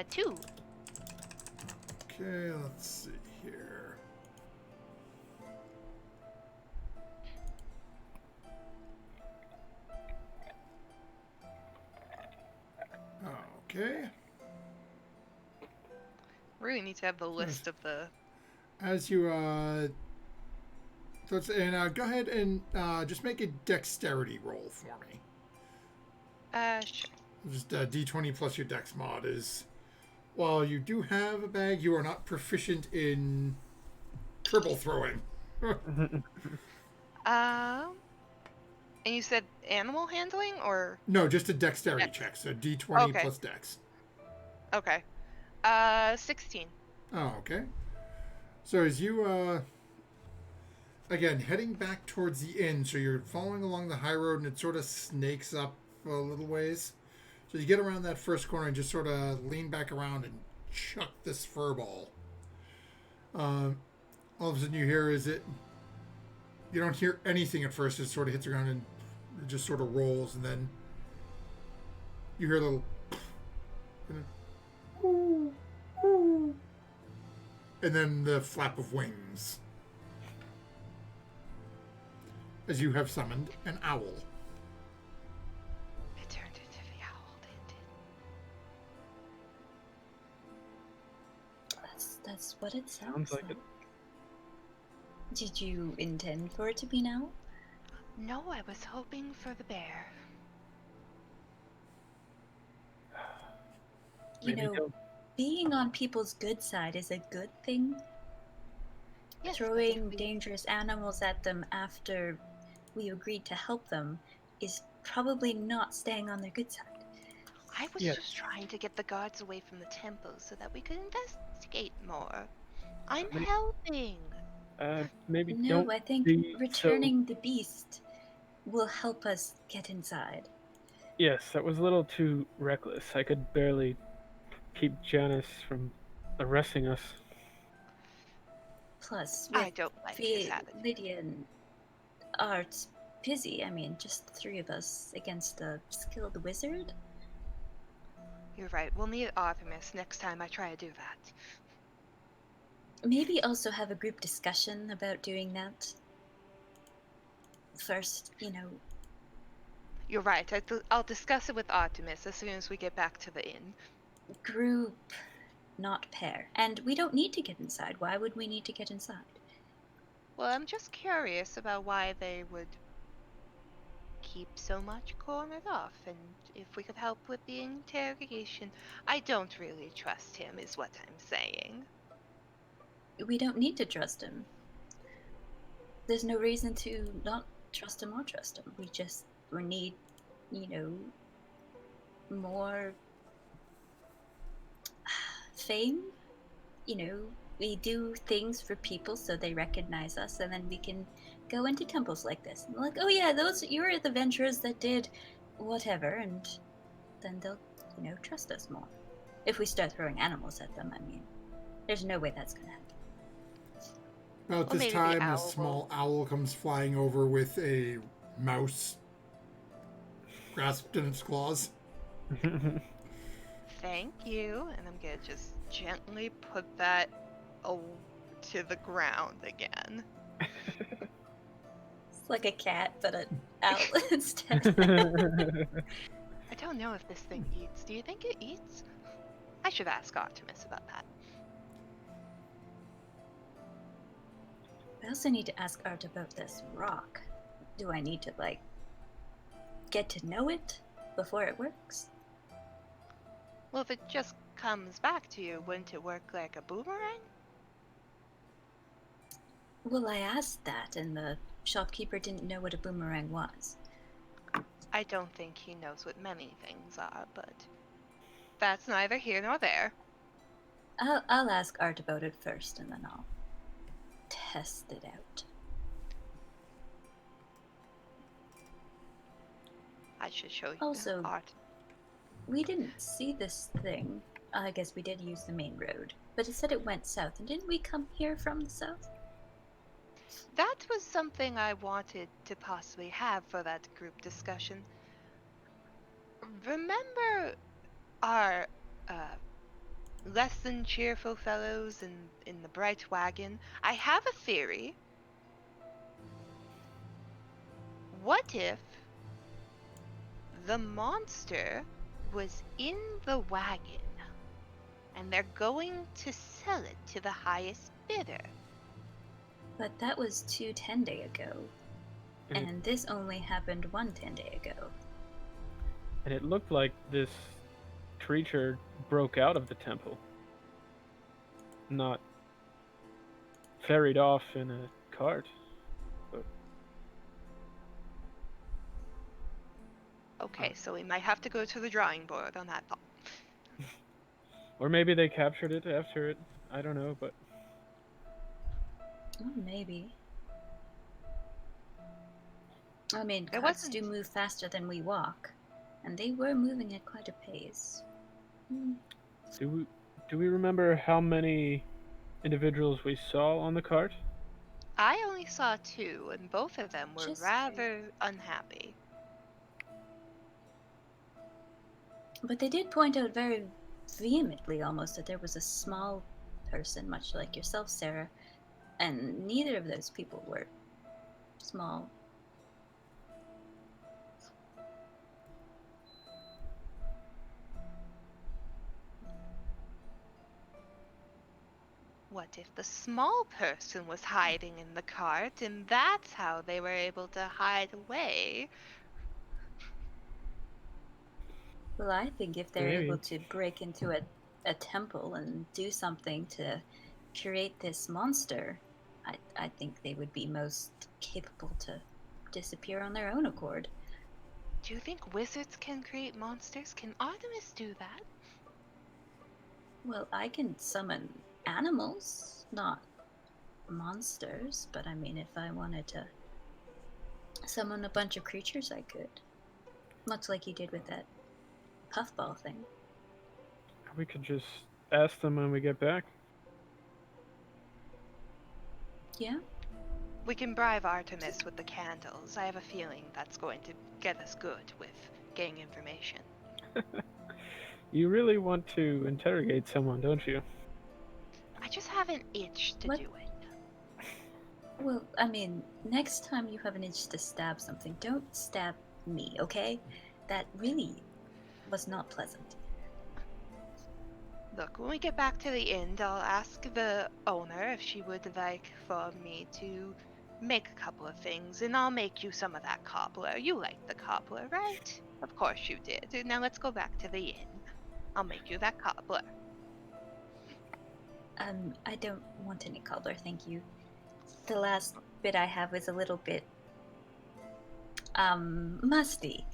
2. Okay, let's see here. Okay. Really need to have the list of the. As you go ahead and just make a dexterity roll for me. Sure. Just d20 plus your dex mod is. While you do have a bag, you are not proficient in triple throwing. And you said animal handling or? No, just a dexterity Dex. check. So d20 Okay. plus dex. Okay. 16. Oh, okay. So as you again heading back towards the inn, so you're following along the high road and it sort of snakes up a little ways. So you get around that first corner and just sort of lean back around and chuck this fur ball. All of a sudden you hear you don't hear anything at first. It sort of hits the ground and it just sort of rolls, and then you hear a little and then the flap of wings as you have summoned an owl. It turned into the owl, didn't it? That's what it sounds like it. Did you intend for it to be now? No, I was hoping for the bear. Maybe don't. Being on people's good side is a good thing. Yes, Throwing dangerous animals at them after we agreed to help them is probably not staying on their good side. I was Yes. just trying to get the guards away from the temple so that we could investigate more. I'm May- helping. Maybe No, don't I think be returning the beast will help us get inside. Yes, that was a little too reckless. I could barely keep Janice from arresting us. Plus, I with don't like his attitude. Lydia and Art busy, I mean, just the three of us against a skilled wizard? You're right. We'll need Artemis next time I try to do that. Maybe also have a group discussion about doing that. First, You're right. I'll discuss it with Artemis as soon as we get back to the inn. group, not pair. And we don't need to get inside. Why would we need to get inside? Well, I'm just curious about why they would keep so much cornered off, and if we could help with the interrogation. I don't really trust him, is what I'm saying. We don't need to trust him. There's no reason to not trust him or trust him. We need, more fame. We do things for people so they recognize us, and then we can go into temples like this. And like, oh yeah, you were the venturers that did whatever, and then they'll, trust us more. If we start throwing animals at them, I mean, there's no way that's gonna happen. About Well, this maybe the time, a owl small owl comes flying over with a mouse grasped in its claws. Thank you, and I'm gonna just gently put that to the ground again. It's like a cat, but an owl instead. I don't know if this thing eats. Do you think it eats? I should ask Artemis about that. I also need to ask Art about this rock. Do I need to, get to know it before it works? Well, if it just comes back to you, wouldn't it work like a boomerang? Well, I asked that, and the shopkeeper didn't know what a boomerang was. I don't think he knows what many things are, but that's neither here nor there. I'll ask Art about it first, and then I'll test it out. I should show you Also, Art. we didn't see this thing. I guess we did use the main road, but it said it went south, and didn't we come here from the south? That was something I wanted to possibly have for that group discussion. Remember our less than cheerful fellows in the bright wagon? I have a theory. What if the monster was in the wagon and they're going to sell it to the highest bidder? But that was 2 10-day ago, and this only happened 1 10-day ago. And it looked like this creature broke out of the temple, not ferried off in a cart. Okay, so we might have to go to the drawing board on that thought. Or maybe they captured it after it. I don't know, but Oh, maybe. I mean, It carts wasn't- do move faster than we walk, and they were moving at quite a pace. do we remember how many individuals we saw on the cart? I only saw 2, and both of them were Just rather unhappy. But they did point out very vehemently almost that there was a small person, much like yourself, Sarah, and neither of those people were small. What if the small person was hiding in the cart, and that's how they were able to hide away? Well, I think if they're Maybe. able to break into a temple and do something to create this monster, I think they would be most capable to disappear on their own accord. Do you think wizards can create monsters? Can Artemis do that? Well, I can summon animals, not monsters, but I mean, if I wanted to summon a bunch of creatures, I could. Much like you did with that puffball thing. We could just ask them when we get back. Yeah? We can bribe Artemis with the candles. I have a feeling that's going to get us good with getting information. You really want to interrogate someone, don't you? I just have an itch to What? do it. Well, I mean, next time you have an itch to stab something, don't stab me, okay? That really was not pleasant. Look, when we get back to the inn, I'll ask the owner if she would like for me to make a couple of things, and I'll make you some of that cobbler. You like the cobbler, right? Of course you did. Now let's go back to the inn. I'll make you that cobbler. I don't want any cobbler, thank you. The last bit I have was a little bit, musty.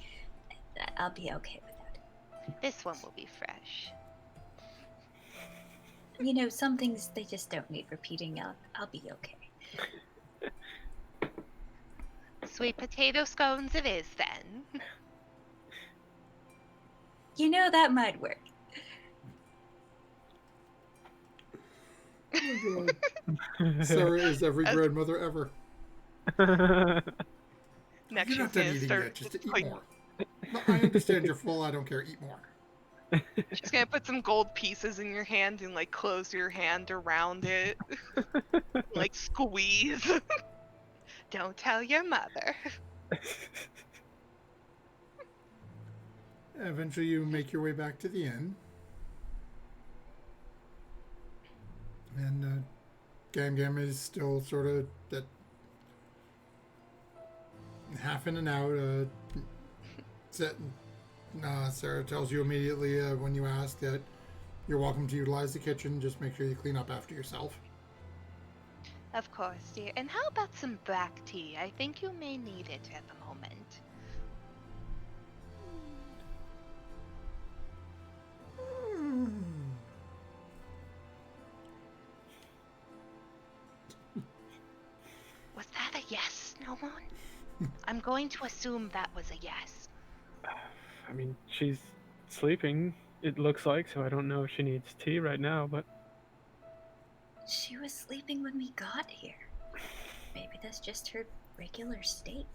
I'll be okay with that. This one will be fresh. You know, some things, they just don't need repeating. I'll be okay. Sweet potato scones it is, then. You know, that might work. Oh god. Sarah is every grandmother ever. Next You're not she's done gonna eating start yet. Just to eat putting- more. No, I understand you're full. I don't care. Eat more. She's gonna put some gold pieces in your hand and like close your hand around it. Like squeeze. Don't tell your mother. Eventually, you make your way back to the inn. And Gam Gam is still sort of that half in and out. Sarah tells you immediately when you ask that you're welcome to utilize the kitchen. Just make sure you clean up after yourself. Of course, dear. And how about some black tea? I think you may need it at the moment. Was that a yes, Snowmoon? I'm going to assume that was a yes. I mean, she's sleeping, it looks like, so I don't know if she needs tea right now, but She was sleeping when we got here. Maybe that's just her regular state.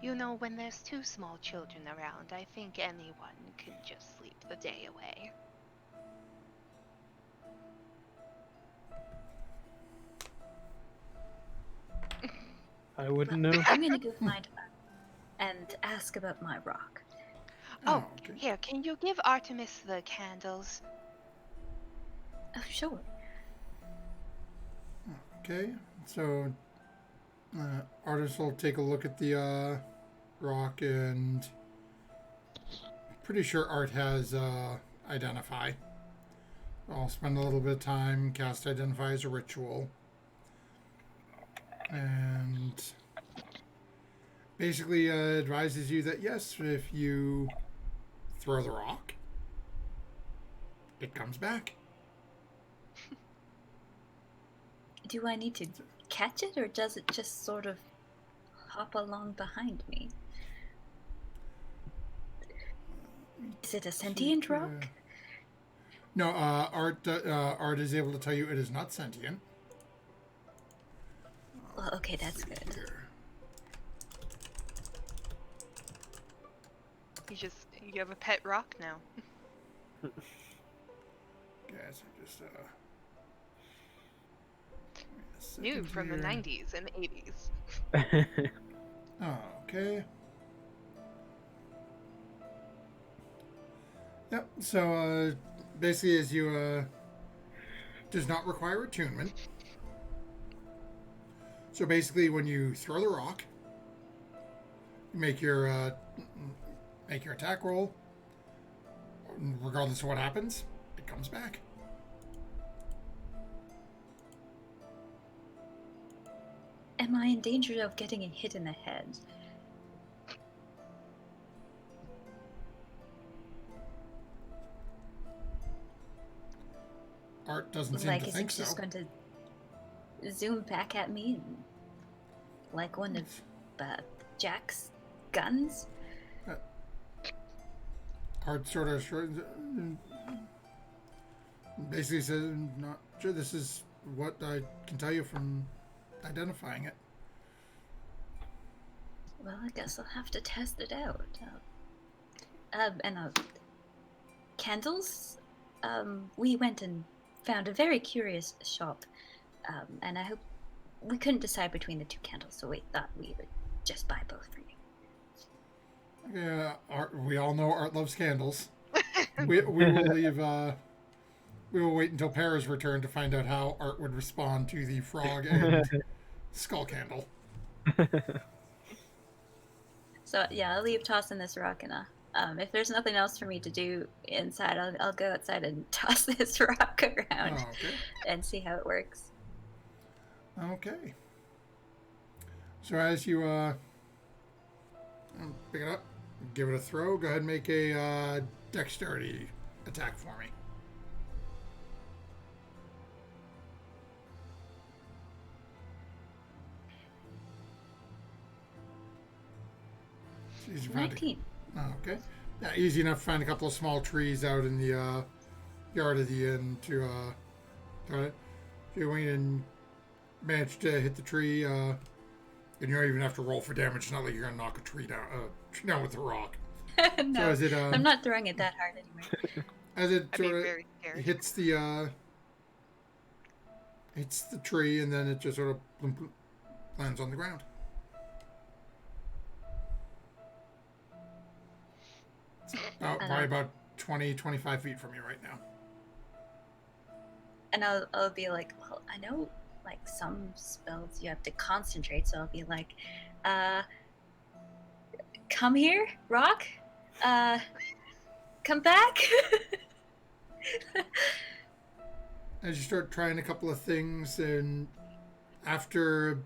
You know, when there's two small children around, I think anyone can just sleep the day away. I wouldn't know. I'm gonna go find her and ask about my rock. Oh, okay. here, can you give Artemis the candles? Oh, sure. Okay, so artist will take a look at the rock, and pretty sure Art has Identify. I'll spend a little bit of time, cast Identify as a ritual, and basically advises you that yes, if you throw the rock, it comes back. Do I need to catch it, or does it just sort of hop along behind me? Is it a sentient rock? No, Art is able to tell you it is not sentient. Well, okay, that's good. Here. You have a pet rock now. Guys, I just New from the 90s and 80s. Oh, okay. Yep. So basically, as you does not require attunement. So basically, when you throw the rock, you make your attack roll. Regardless of what happens, it comes back. Am I in danger of getting a hit in the head? Art doesn't seem like, to is think it so. just going to zoom back at me like one of Jack's guns? Art sort of basically says, "Not sure. This is what I can tell you from identifying it." Well, I guess I'll have to test it out. Candles? We went and found a very curious shop, and I hope we couldn't decide between the two candles, so we thought we would just buy both for you. Yeah, Art. We all know Art loves candles. We will leave. We will wait until Para's return to find out how Art would respond to the frog and skull candle. So yeah, I'll leave tossing this rock, and if there's nothing else for me to do inside, I'll go outside and toss this rock around Okay. and see how it works. Okay. So as you pick it up, give it a throw. Go ahead and make a dexterity attack for me. Easy to find 19. okay. Yeah, easy enough to find a couple of small trees out in the yard of the inn to try it. You went and managed to hit the tree, and you don't even have to roll for damage. It's not like you're gonna knock a tree down with a rock. No, So as it, I'm not throwing it that hard anyway. as it I'd be sort of very scared. hits the tree, and then it just sort of bloom, bloom, lands on the ground. It's probably about 20, 25 feet from you right now. And I'll be like, well, I know like some spells you have to concentrate, so I'll be like, come here, rock, come back. As you start trying a couple of things, and after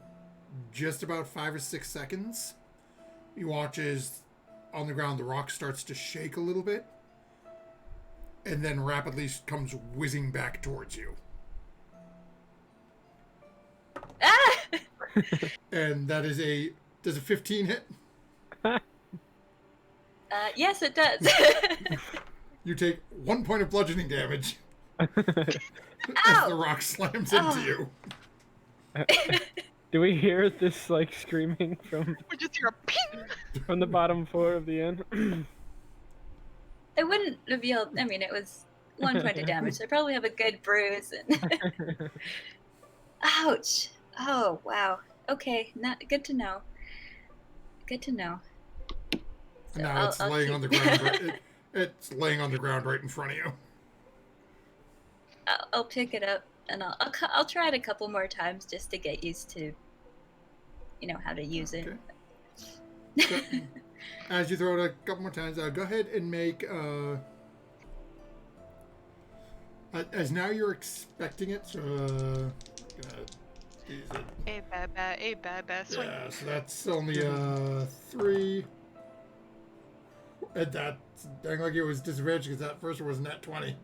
just about 5 or 6 seconds, you watch as on the ground the rock starts to shake a little bit, and then rapidly comes whizzing back towards you. Ah! And that is does a 15 hit? Yes, it does. You take 1 point of bludgeoning damage as Ow! the rock slams into you. Do we hear this like screaming from We just hear a ping. from the bottom floor of the inn? It wouldn't reveal. I mean, it was 1 point of damage, so I probably have a good bruise. And ouch! Oh wow. Okay, not good to know. Good to know. So Now it's laying on the ground. It's laying on the ground right in front of you. I'll pick it up and I'll try it a couple more times just to get used to, how to use it. So, as you throw it a couple more times, go ahead and make. As now you're expecting it, so. A bad swing. Yeah, so that's only 3. And that's dang like it was disadvantaged because that first one was net 20.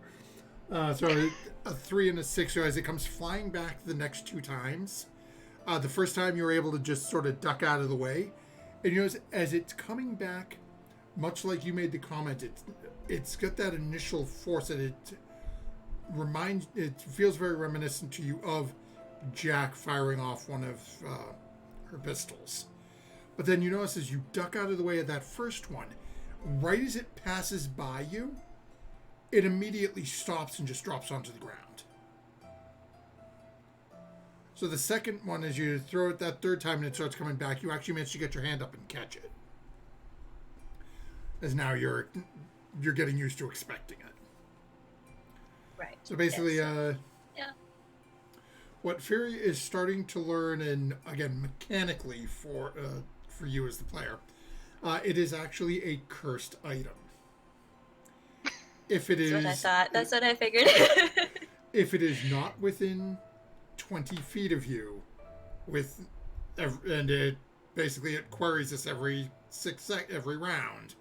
So a 3 and a 6. So as it comes flying back the next 2 times, the first time you were able to just sort of duck out of the way, and as it's coming back, much like you made the comment, it's got that initial force that it feels very reminiscent to you of Jack firing off one of her pistols. But then you notice as you duck out of the way of that first one, right as it passes by you, it immediately stops and just drops onto the ground. So the second one, as you throw it that third time and it starts coming back, you actually manage to get your hand up and catch it. As now you're getting used to expecting it. Right. So basically, Yeah. what Fury is starting to learn, and again mechanically for you as the player, it is actually a cursed item. If it is, That's what I thought. That's what I figured. if it is not within 20 feet of you, and it queries this every round,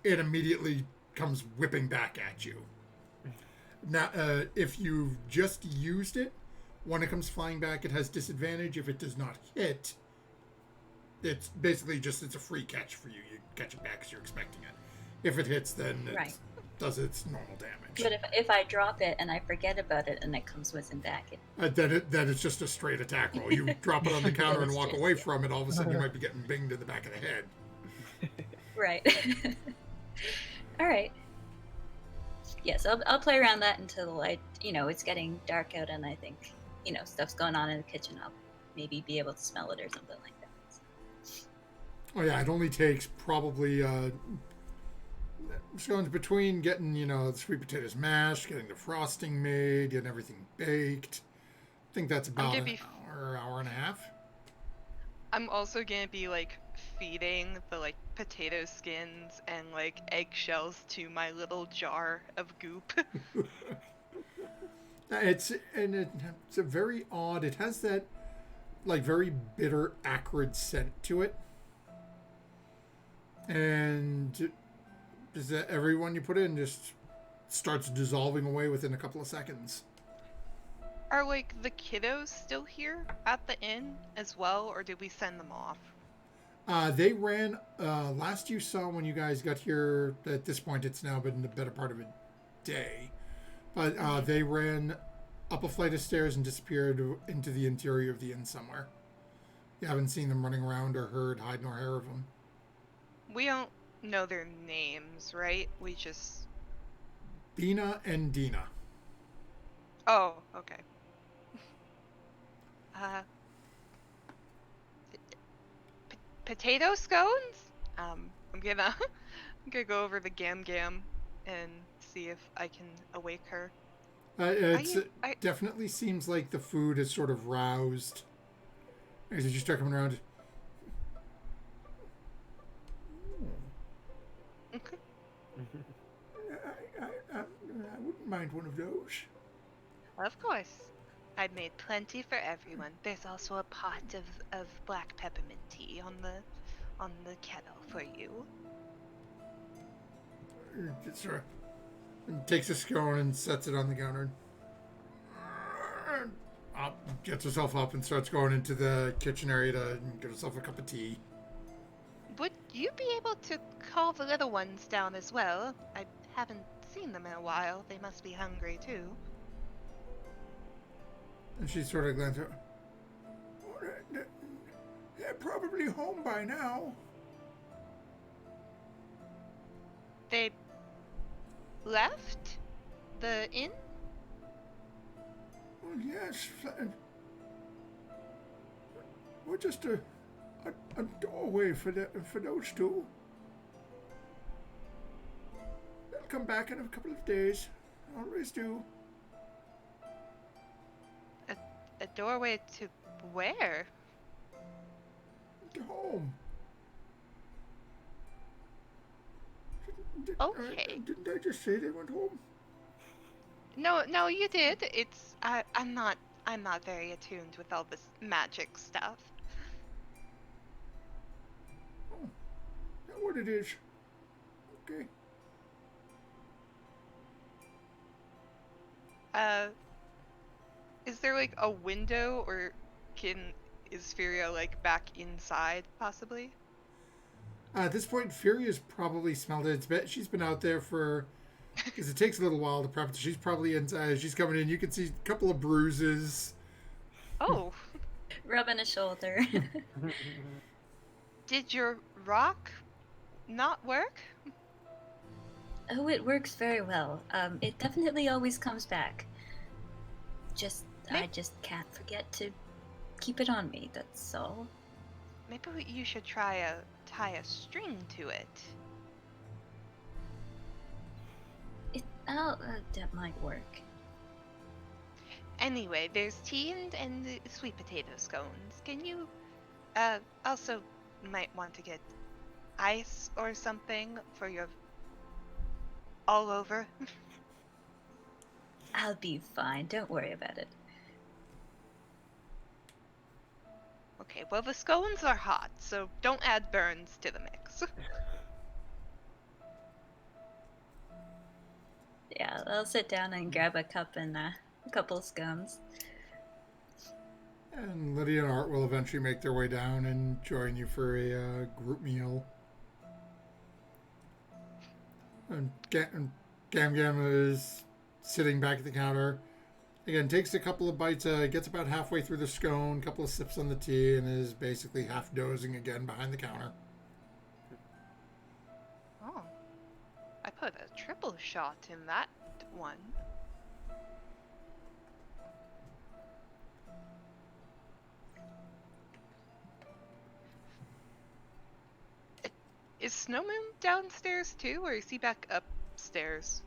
it immediately comes whipping back at you. Now, if you've just used it, when it comes flying back, it has disadvantage. If it does not hit, it's basically just it's a free catch for you. You catch it back because you're expecting it. If it hits, then it Right. does its normal damage. But if I drop it and I forget about it and it comes whizzing back, Then it's just a straight attack roll. You drop it on the counter and It's walk just- away from it. All of a sudden, you might be getting binged in the back of the head. right. All right. Yes, I'll play around that until it's getting dark out and I think, stuff's going on in the kitchen. I'll maybe be able to smell it or something like that. Oh yeah, it only takes probably scones between getting the sweet potatoes mashed, getting the frosting made, getting everything baked. I think that's about gonna an be hour and a half. I'm also gonna be like feeding the like potato skins and like eggshells to my little jar of goop. It's a very odd. It has that like very bitter, acrid scent to it, and is that everyone you put in just starts dissolving away within a couple of seconds. Are like the kiddos still here at the inn as well, or did we send them off? They ran last you saw when you guys got here. At this point, it's now been the better part of a day, but they ran up a flight of stairs and disappeared into the interior of the inn somewhere. You haven't seen them running around or heard hide nor hair of them. We don't know their names, right? We just. Bina and Dina. Oh, okay. Potato scones? I'm gonna go over to Gam Gam and see if I can awake her. It definitely seems like the food is sort of roused. As you start coming around. Okay. I wouldn't mind one of those. Of course. I made plenty for everyone. There's also a pot of black peppermint tea on the kettle for you. Sure. And takes a scone and sets it on the counter. Gets herself up and starts going into the kitchen area to get herself a cup of tea. Would you be able to call the little ones down as well? I haven't seen them in a while. They must be hungry too. And she sort of glances. They're probably home by now. They left the inn? Well, yes. We're just a doorway for those two. They'll come back in a couple of days. Always do. A doorway to where? To home. Okay. Didn't I just say they went home? No, you did. I'm not very attuned with all this magic stuff. Oh, that's what it is. Okay. Is there like a window, or is Furia like back inside possibly? At this point, Furia's probably smelled it. She's been out there because it takes a little while to prep it. She's probably inside. She's coming in. You can see a couple of bruises. Oh. Rubbing a shoulder. Did your rock not work? Oh, it works very well. It definitely always comes back. I just can't forget to keep it on me, that's all. Maybe you should tie a string to it. That might work. Anyway, there's tea and the sweet potato scones. Can you also might want to get ice or something for your all over? I'll be fine, don't worry about it. Okay, well the scones are hot, so don't add burns to the mix. Yeah, I'll sit down and grab a cup and a couple scones. And Lydia and Art will eventually make their way down and join you for a group meal. And Gam Gam is sitting back at the counter. Again, takes a couple of bites, gets about halfway through the scone, couple of sips on the tea, and is basically half dozing again behind the counter. Oh, I put a triple shot in that one. Is Snowmoon downstairs too, or is he back upstairs?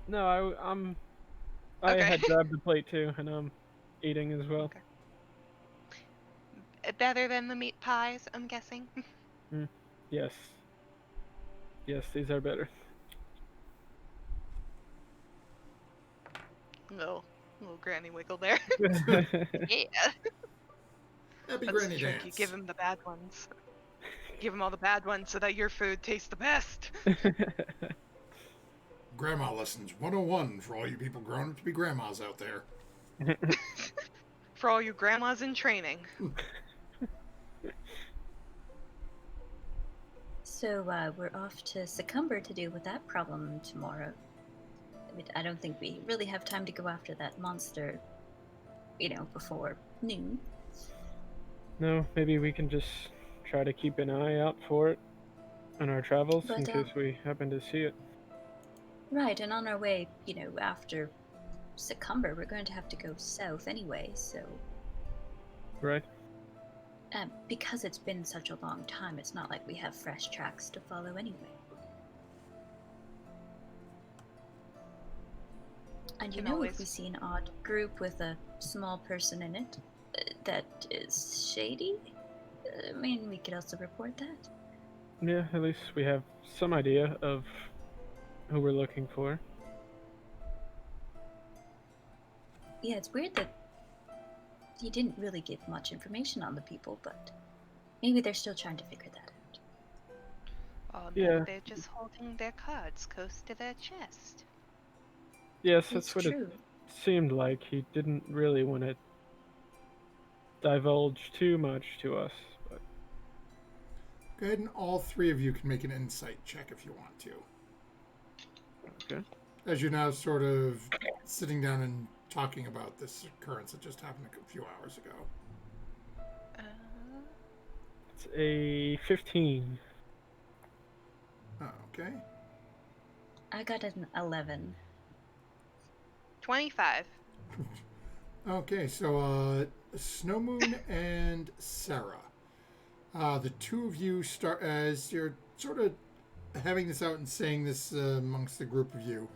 No, I Okay. had grabbed the plate too, and I'm eating as well. Okay. Better than the meat pies, I'm guessing. Yes. Yes, these are better. Little granny wiggle there. Yeah. Happy That's Granny the trick. You Dance. give him the bad ones. Give him all the bad ones so that your food tastes the best. Grandma Lessons 101 for all you people growing up to be grandmas out there. For all you grandmas in training. So we're off to Succumber to deal with that problem tomorrow. I don't think we really have time to go after that monster, before noon. No, maybe we can just try to keep an eye out for it on our travels in But, case we happen to see it. Right, and on our way, after Succumber, we're going to have to go south anyway, so... Right. Because it's been such a long time, it's not like we have fresh tracks to follow anyway. And Can if always- we see an odd group with a small person in it that is shady, we could also report that. Yeah, at least we have some idea of who we're looking for. Yeah, it's weird that he didn't really give much information on the people, but maybe they're still trying to figure that out. Or Yeah. maybe they're just holding their cards close to their chest. Yes, It's that's what true. it seemed like. He didn't really want to divulge too much to us. But Go ahead and all three of you can make an insight check if you want to. okay. As you're now sort of sitting down and talking about this occurrence that just happened a few hours ago. It's a 15. Oh, okay. I got an 11. 25. Okay, so Snowmoon and Sarah. The two of you start, as you're sort of having this out and saying this amongst the group of you,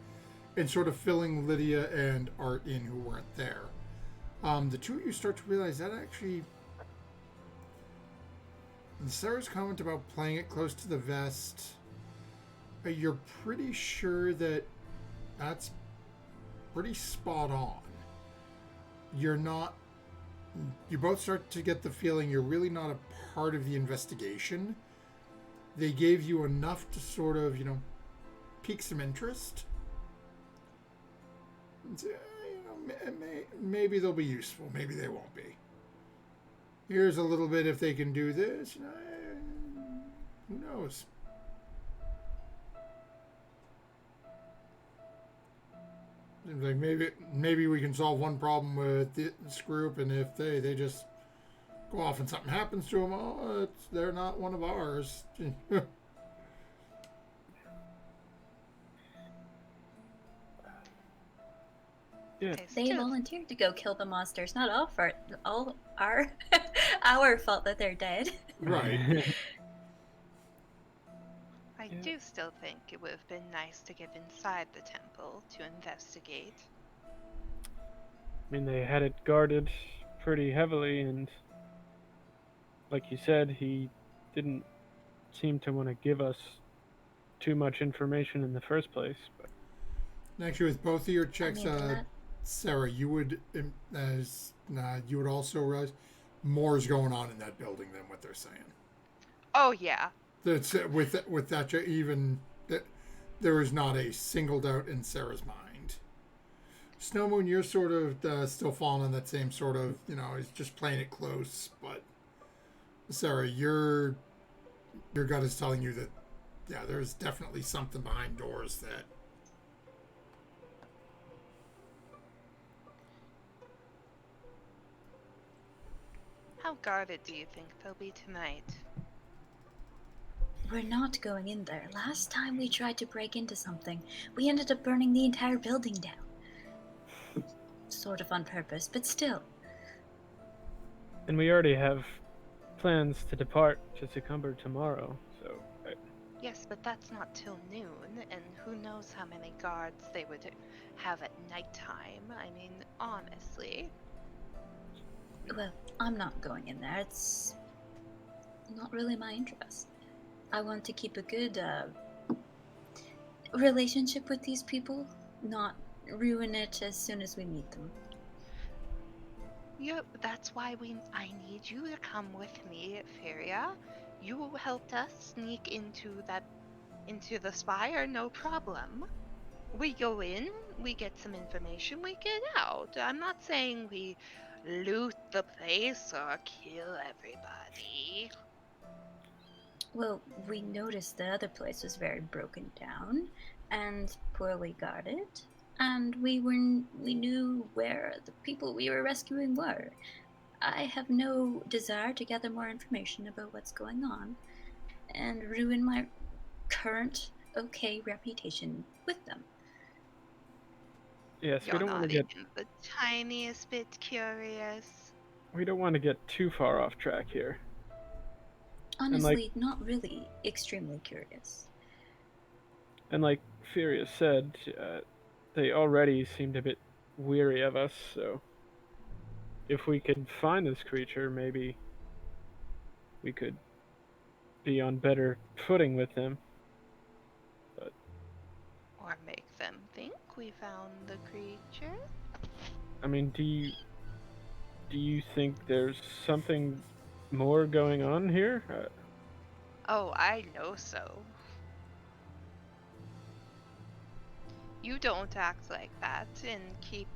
and sort of filling Lydia and Art in who weren't there. The two of you start to realize that actually... Sarah's comment about playing it close to the vest, you're pretty sure that that's pretty spot on. You're not... You both start to get the feeling you're really not a part of the investigation. They gave you enough to sort of, pique some interest. Maybe they'll be useful. Maybe they won't be. Here's a little bit if they can do this. Who knows? Seems like maybe we can solve one problem with this group, and if they just go off and something happens to them, they're not one of ours. Yeah. Okay, They still- volunteered to go kill the monsters. Not all our our fault that they're dead. Right. I Yeah. do still think it would have been nice to get inside the temple to investigate. I mean, they had it guarded pretty heavily, and like you said, he didn't seem to want to give us too much information in the first place. But Actually, with both of your checks, that- Sarah, you would also realize more's going on in that building than what they're saying. Oh, yeah. That's with that even that there is not a single doubt in Sarah's mind. Snow Moon, you're sort of still falling on that same sort of, he's just playing it close. But Sarah, your gut is telling you that, yeah, there's definitely something behind doors that. How guarded do you think they'll be tonight? We're not going in there. Last time we tried to break into something, we ended up burning the entire building down. Sort of on purpose, but still. And we already have plans to depart to Succumber tomorrow, so. Yes, but that's not till noon, and who knows how many guards they would have at nighttime. I mean, honestly. Well, I'm not going in there. It's not really my interest. I want to keep a good relationship with these people, not ruin it as soon as we meet them. Yep, that's why I need you to come with me, Feria. You helped us sneak into the spire, no problem. We go in, we get some information, we get out. I'm not saying we loot the place or kill everybody. Well, we noticed the other place was very broken down and poorly guarded, and we knew where the people we were rescuing were. I have no desire to gather more information about what's going on and ruin my current okay reputation with them. Yes, we You're don't want to not get even the tiniest bit curious. too far off track here. Honestly, not really extremely curious. And like Furious said, they already seemed a bit weary of us, so if we could find this creature, maybe we could be on better footing with them. But Or make them think we found the creature. I mean, do you think there's something more going on here? Oh, I know so. You don't act like that and keep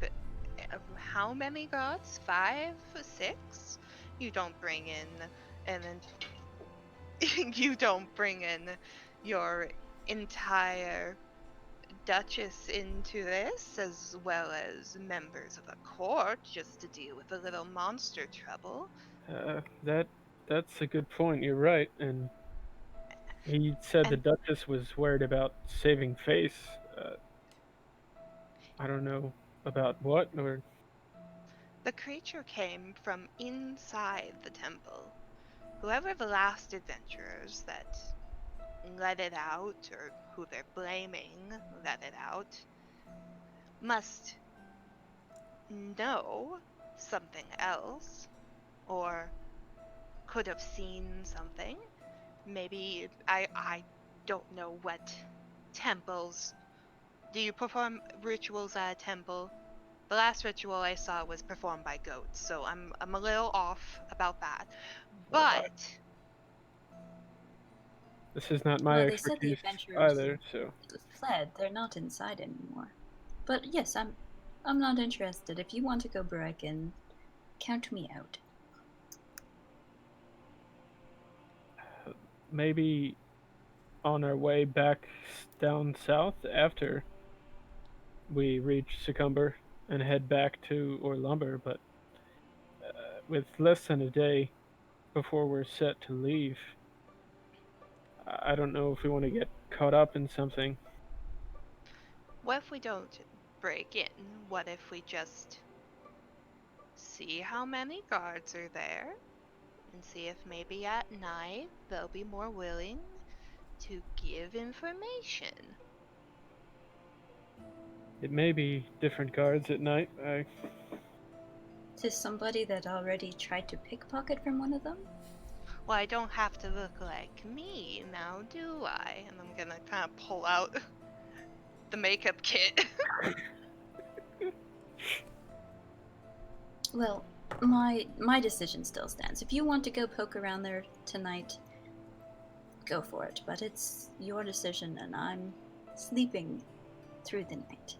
how many gods? 5, 6? You don't bring in and then you don't bring in your entire duchess into this, as well as members of the court, just to deal with a little monster trouble. That's a good point. You're right, and he said the And Duchess was worried about saving face. I don't know about what, or the creature came from inside the temple. Whoever the last adventurers that let it out, or who they're blaming let it out, must know something else, or could have seen something. Maybe I don't know what temples. Do you perform rituals at a temple? The last ritual I saw was performed by goats, so I'm a little off about that. But this is not my Well, they said the expertise adventurers either. So fled. They're not inside anymore. But yes, I'm not interested. If you want to go break in, count me out. maybe on our way back down south after we reach Succumber and head back to Orlumber, but with less than a day before we're set to leave, I don't know if we want to get caught up in something. what if we don't break in? What if we just see how many guards are there and see if maybe at night they'll be more willing to give information? It may be different guards at night. To somebody that already tried to pickpocket from one of them? Well, I don't have to look like me now, do I? And I'm gonna kind of pull out the makeup kit. Well, my decision still stands. If you want to go poke around there tonight, go for it. But it's your decision, and I'm sleeping through the night.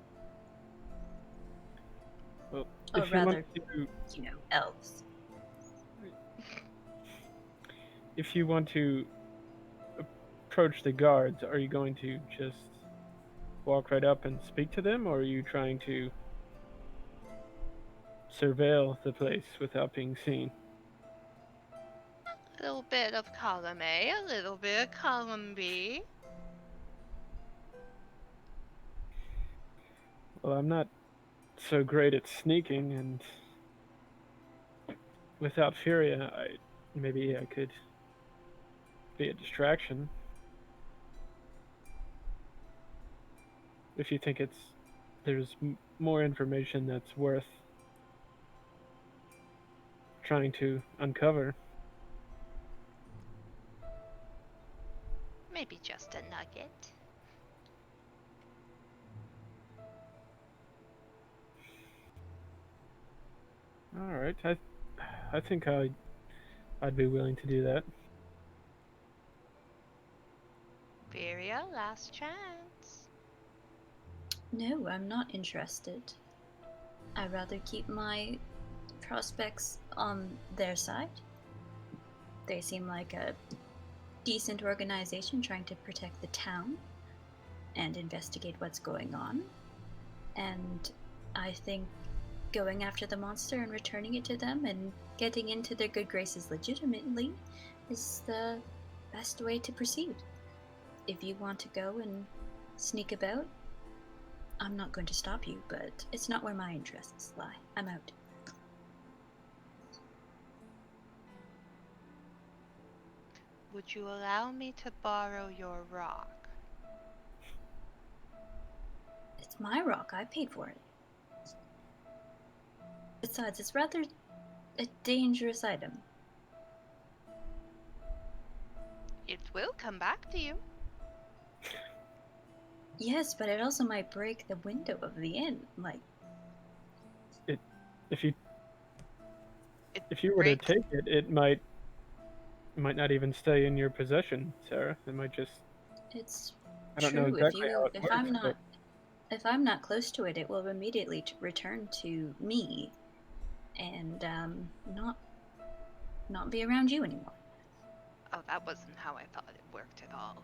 Well, Or if you want rather, to, elves. if you want to approach the guards, are you going to just walk right up and speak to them, or are you trying to surveil the place without being seen? A little bit of column A, a little bit of column B. Well, I'm not so great at sneaking, and without Furia, maybe I could be a distraction. If you think there's more information that's worth trying to uncover. Maybe just a nugget. All right, I think I'd be willing to do that. Viria, last chance. No, I'm not interested. I'd rather keep my prospects on their side. They seem like a decent organization trying to protect the town and investigate what's going on. And I think going after the monster and returning it to them and getting into their good graces legitimately is the best way to proceed. If you want to go and sneak about, I'm not going to stop you, but it's not where my interests lie. I'm out. Would you allow me to borrow your rock? It's my rock. I paid for it. Besides, it's rather a dangerous item. It will come back to you. Yes, but it also might break the window of the inn. Like, If you It if you were to breaks- take it, it might not even stay in your possession, Sarah. It might just. it's I don't true. know exactly how it If works, I'm not but if I'm not close to it, it will immediately return to me, and not be around you anymore. Oh, that wasn't how I thought it worked at all.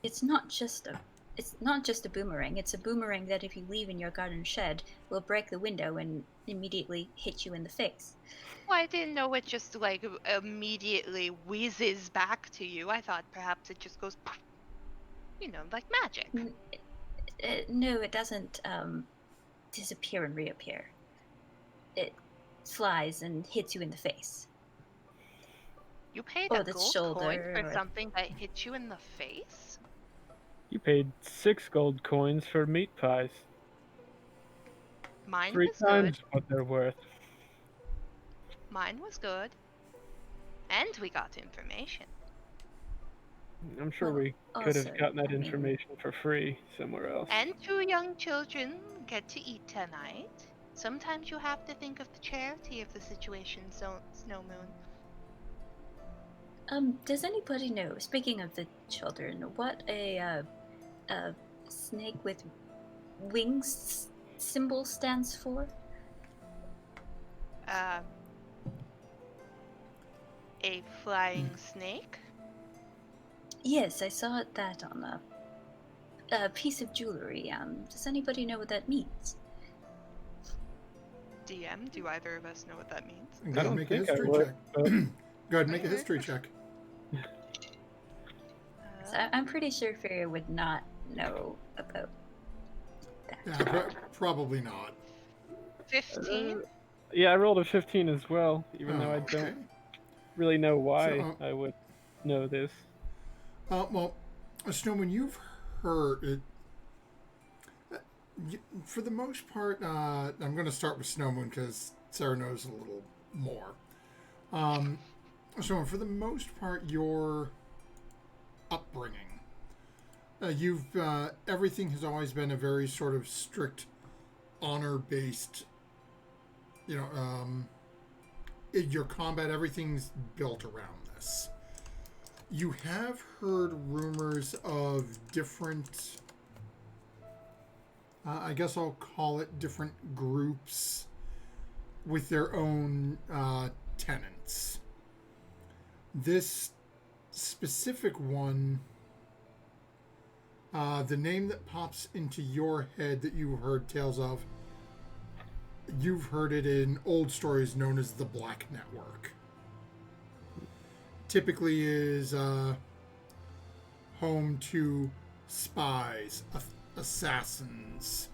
It's not just a boomerang. It's a boomerang that if you leave in your garden shed will break the window and immediately hit you in the face. Well, I didn't know it just like immediately whizzes back to you. I thought perhaps it just goes, poof, like magic. No, it doesn't disappear and reappear. It flies and hits you in the face. You paid Or a the gold coin shoulder, for or something that hit you in the face? you paid 6 gold coins for meat pies. Mine 3 was times good. what they're worth. Mine was good. And we got information. I'm sure well, we could also, have gotten that I mean, information for free somewhere else. And 2 young children get to eat tonight. Sometimes you have to think of the charity of the situation, Snow Moon. does anybody know? Speaking of the children, what a snake with wings symbol stands for? A flying snake? Yes, I saw that on a piece of jewelry. Does anybody know what that means? DM, do either of us know what that means? Go I ahead don't and make a think I history would, check. but Go ahead and make a history check. So I'm pretty sure Furia would not know about that. Yeah, probably not. 15? yeah, I rolled a 15 as well, even though I Okay. don't really know why So, I would know this. Well, Snowman, you've heard it. For the most part, I'm going to start with Snowman because Sarah knows a little more. So, for the most part, your upbringing, everything has always been a very sort of strict, honor-based. Your combat, everything's built around this. You have heard rumors of different I guess I'll call it different groups with their own tenants. This specific one, the name that pops into your head that you heard tales of, you've heard it in old stories known as the Black Network. Typically is home to spies, assassins.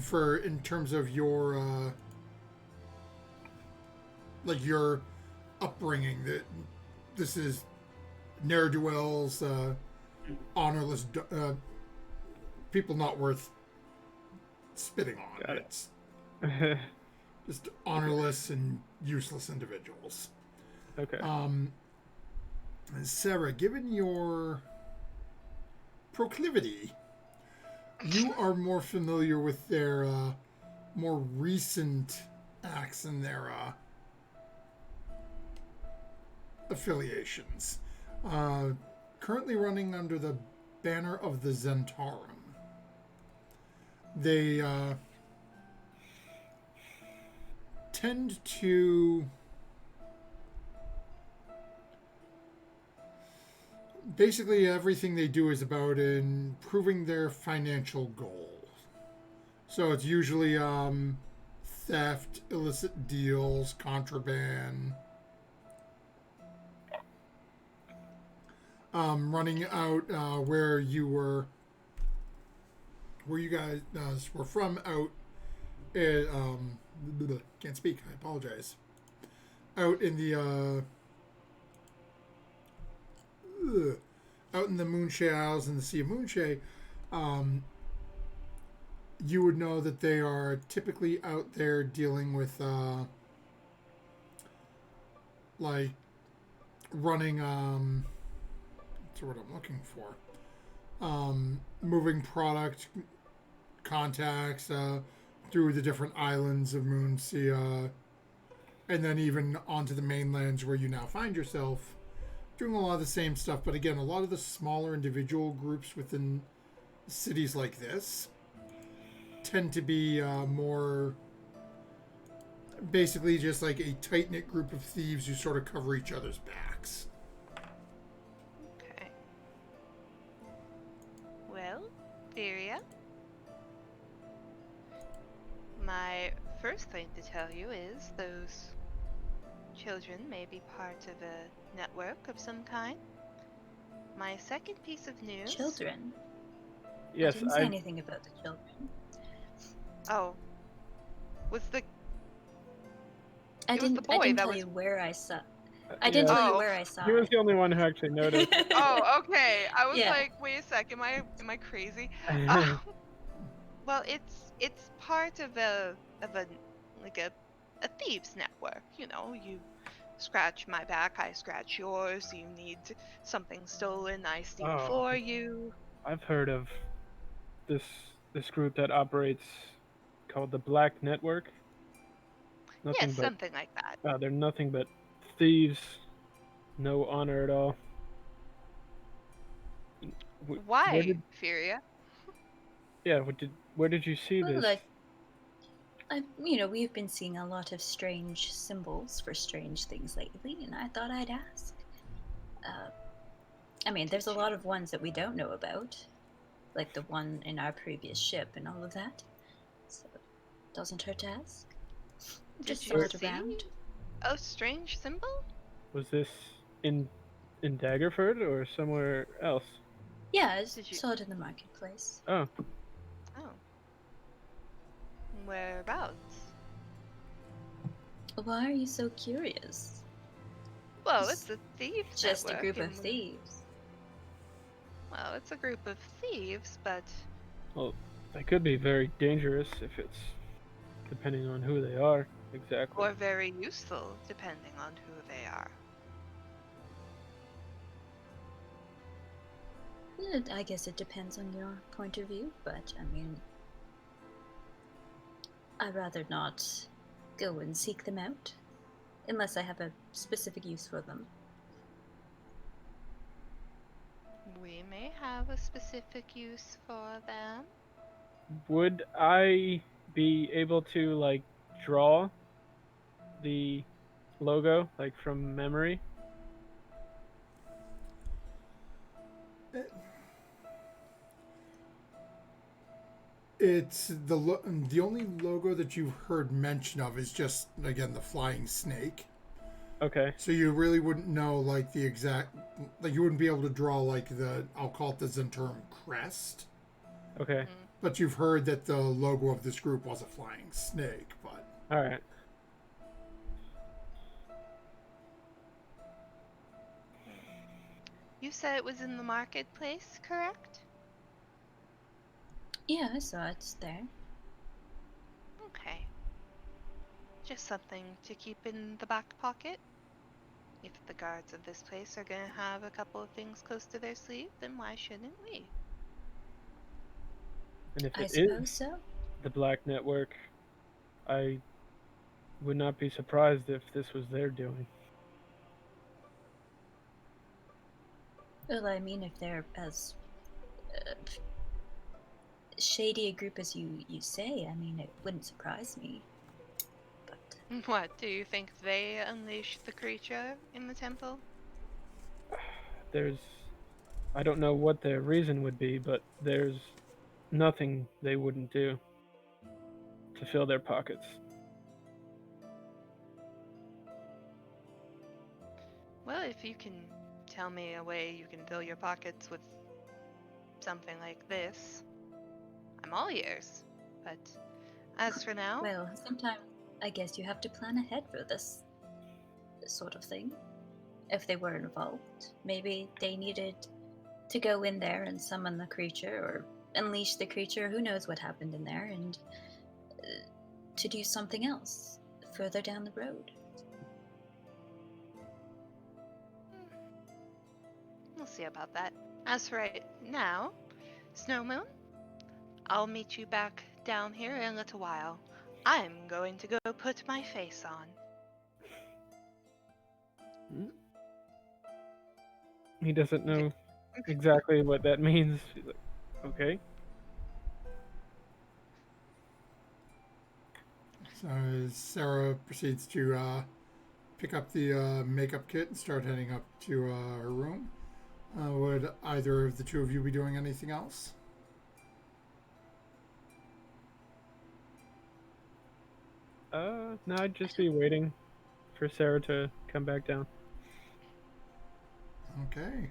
For in terms of your like your upbringing, that this is ne'er-do-wells, honorless people not worth spitting on. Got it. It's just honorless and useless individuals. Okay. Sarah, given your proclivity, you are more familiar with their more recent acts and their affiliations. Currently running under the banner of the Zentarum. They tend to basically everything they do is about improving their financial goals. So it's usually theft, illicit deals, contraband. Running out where you guys were from out at, can't speak, I apologize. Out in the out in the Moonshay Isles and the Sea of Moonshay, you would know that they are typically out there dealing with like running that's what I'm looking for. Moving product contacts through the different islands of Moonsea, and then even onto the mainlands where you now find yourself, doing a lot of the same stuff. But again, a lot of the smaller individual groups within cities like this tend to be more basically just like a tight-knit group of thieves who sort of cover each other's backs. Okay. Well, Theria, my first thing to tell you is those children may be part of a network of some kind. My second piece of news... Children? Yes, I didn't say anything about the children. Oh. Was the... I It was didn't the boy that tell was... you where I saw... I didn't tell you where I saw He was it. the only one who actually noticed. Oh, okay. I was Yeah. like, wait a sec, am I crazy? Well, it's part of a like a thieves network. You know, you scratch my back, I scratch yours. You need something stolen, I steal Oh. for you. I've heard of this group that operates called the Black Network. Yes, something like that. They're nothing but thieves, no honor at all. Why, Furia? Where did you see Well, this? we've been seeing a lot of strange symbols for strange things lately, and I thought I'd ask. There's a lot of ones that we don't know about, like the one in our previous ship and all of that. So, it doesn't hurt to ask. Just saw it around. A strange symbol? Was this in Daggerford or somewhere else? Yeah, I saw it in the marketplace. Oh. Oh. Whereabouts? Why are you so curious? Well, it's a thieves Just a network, group of thieves. Well, it's a group of thieves, but... Well, they could be very dangerous if it's depending on who they are, exactly. Or very useful, depending on who they are. I guess it depends on your point of view, but I'd rather not go and seek them out, unless I have a specific use for them. We may have a specific use for them. Would I be able to like draw the logo like from memory? It's the only logo that you've heard mention of is just, again, the flying snake. Okay. So you really wouldn't know like the exact, like you wouldn't be able to draw like the, I'll call it the Zenturm crest. Okay. But you've heard that the logo of this group was a flying snake. But All right. You said it was in the marketplace, correct? Yeah, I saw it's there. Okay. Just something to keep in the back pocket. If the guards of this place are going to have a couple of things close to their sleeve, then why shouldn't we? And if I it is suppose so. the Black Network, I would not be surprised if this was their doing. Well, I mean, if they're as shady a group as you say, I mean, it wouldn't surprise me. But What, do you think they unleashed the creature in the temple? I don't know what their reason would be, but there's nothing they wouldn't do to fill their pockets. Well, if you can tell me a way you can fill your pockets with something like this, I'm all ears. But as for now, well, sometimes I guess you have to plan ahead for this sort of thing. If they were involved, maybe they needed to go in there and summon the creature or unleash the creature. Who knows what happened in there, and to do something else further down the road. we'll see about that. As for right now, Snow Moon, I'll meet you back down here in a little while. I'm going to go put my face on. He doesn't know exactly what that means. He's like, okay. so Sarah proceeds to pick up the makeup kit and start heading up to her room. Would either of the two of you be doing anything else? No, I'd just be waiting for Sarah to come back down. Okay.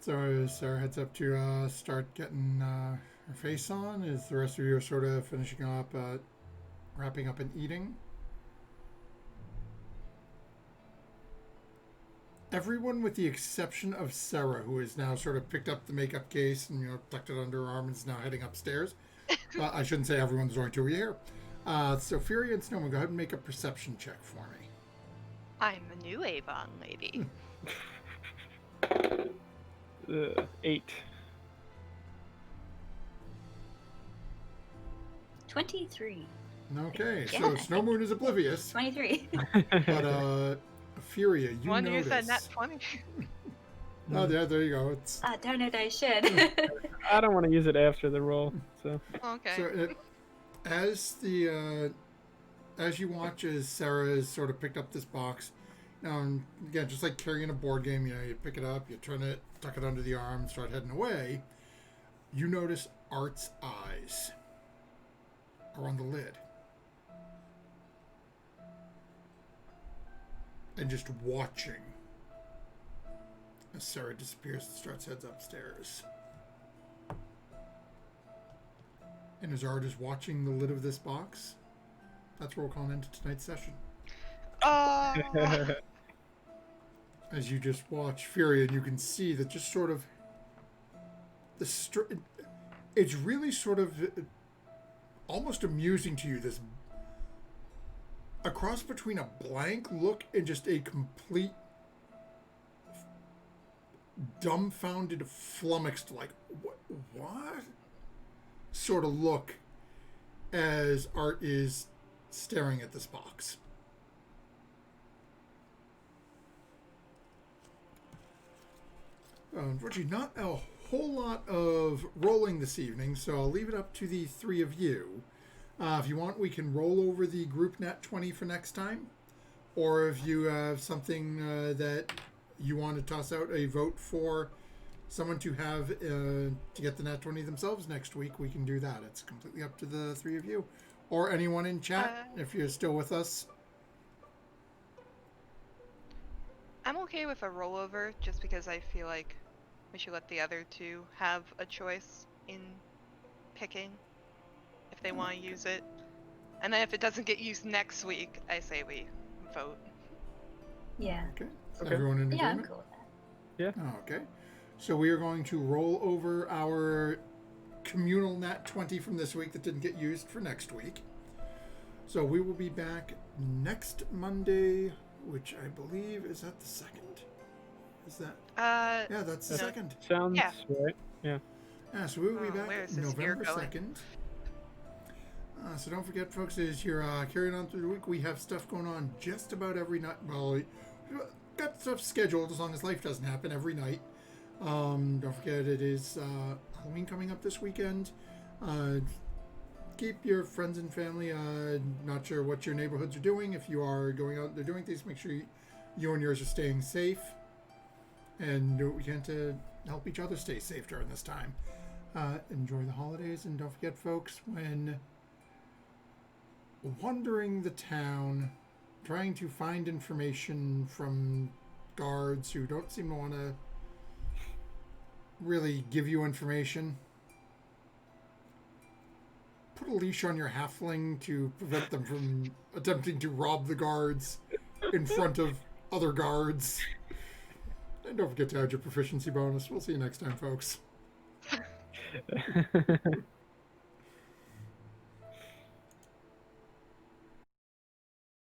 So as Sarah heads up to start getting her face on, is the rest of you are sort of finishing up, wrapping up and eating? Everyone with the exception of Sarah, who has now sort of picked up the makeup case and tucked it under her arm and is now heading upstairs. I shouldn't say everyone's going to. We're here. So Fury and Snowman, go ahead and make a perception check for me. I'm a new Avon lady. 8. 23. Okay, Yeah. so Snow Moon is oblivious, 23. but Furia, you One notice. you said nat 20. Oh, yeah, there you go. It's Darn it, I should. I don't want to use it after the roll, so. Okay. so as you watch as Sarah has sort of picked up this box. Now, again, just like carrying a board game, you pick it up, you turn it, tuck it under the arm, start heading away. You notice Art's eyes are on the lid. And just watching as Sarah disappears and starts heads upstairs. And as Art is watching the lid of this box, that's where we'll call an end to tonight's session. Oh, As you just watch Fury, and you can see that just sort of it's really sort of almost amusing to you, this a cross between a blank look and just a complete dumbfounded, flummoxed, like what sort of look as Art is staring at this box. Unfortunately, not a whole lot of rolling this evening, so I'll leave it up to the three of you. If you want, we can roll over the group nat 20 for next time. Or if you have something that you want to toss out a vote for someone to have to get the nat 20 themselves next week, we can do that. It's completely up to the three of you. Or anyone in chat, if you're still with us. I'm okay with a rollover just because I feel like we should let the other two have a choice in picking if they want to use it. And then if it doesn't get used next week, I say we vote. Yeah. Okay. Okay. Everyone in Yeah, I'm agreement? cool with that. Yeah. Okay. So we are going to roll over our communal nat 20 from this week that didn't get used for next week. So we will be back next Monday, which I believe is that the 2nd. Is that? Yeah, that's the No. 2nd. Sounds Yeah. right. Yeah. Yeah, so we will be back where is this year November going? 2nd. So don't forget, folks, as you're carrying on through the week, we have stuff going on just about every night. Well, we've got stuff scheduled as long as life doesn't happen every night. Don't forget, it is Halloween coming up this weekend. Keep your friends and family. Not sure what your neighborhoods are doing. If you are going out there doing things, make sure you and yours are staying safe. And do what we can to help each other stay safe during this time. Enjoy the holidays, and don't forget, folks, when wandering the town, trying to find information from guards who don't seem to want to really give you information, put a leash on your halfling to prevent them from attempting to rob the guards in front of other guards. And don't forget to add your proficiency bonus. We'll see you next time, folks.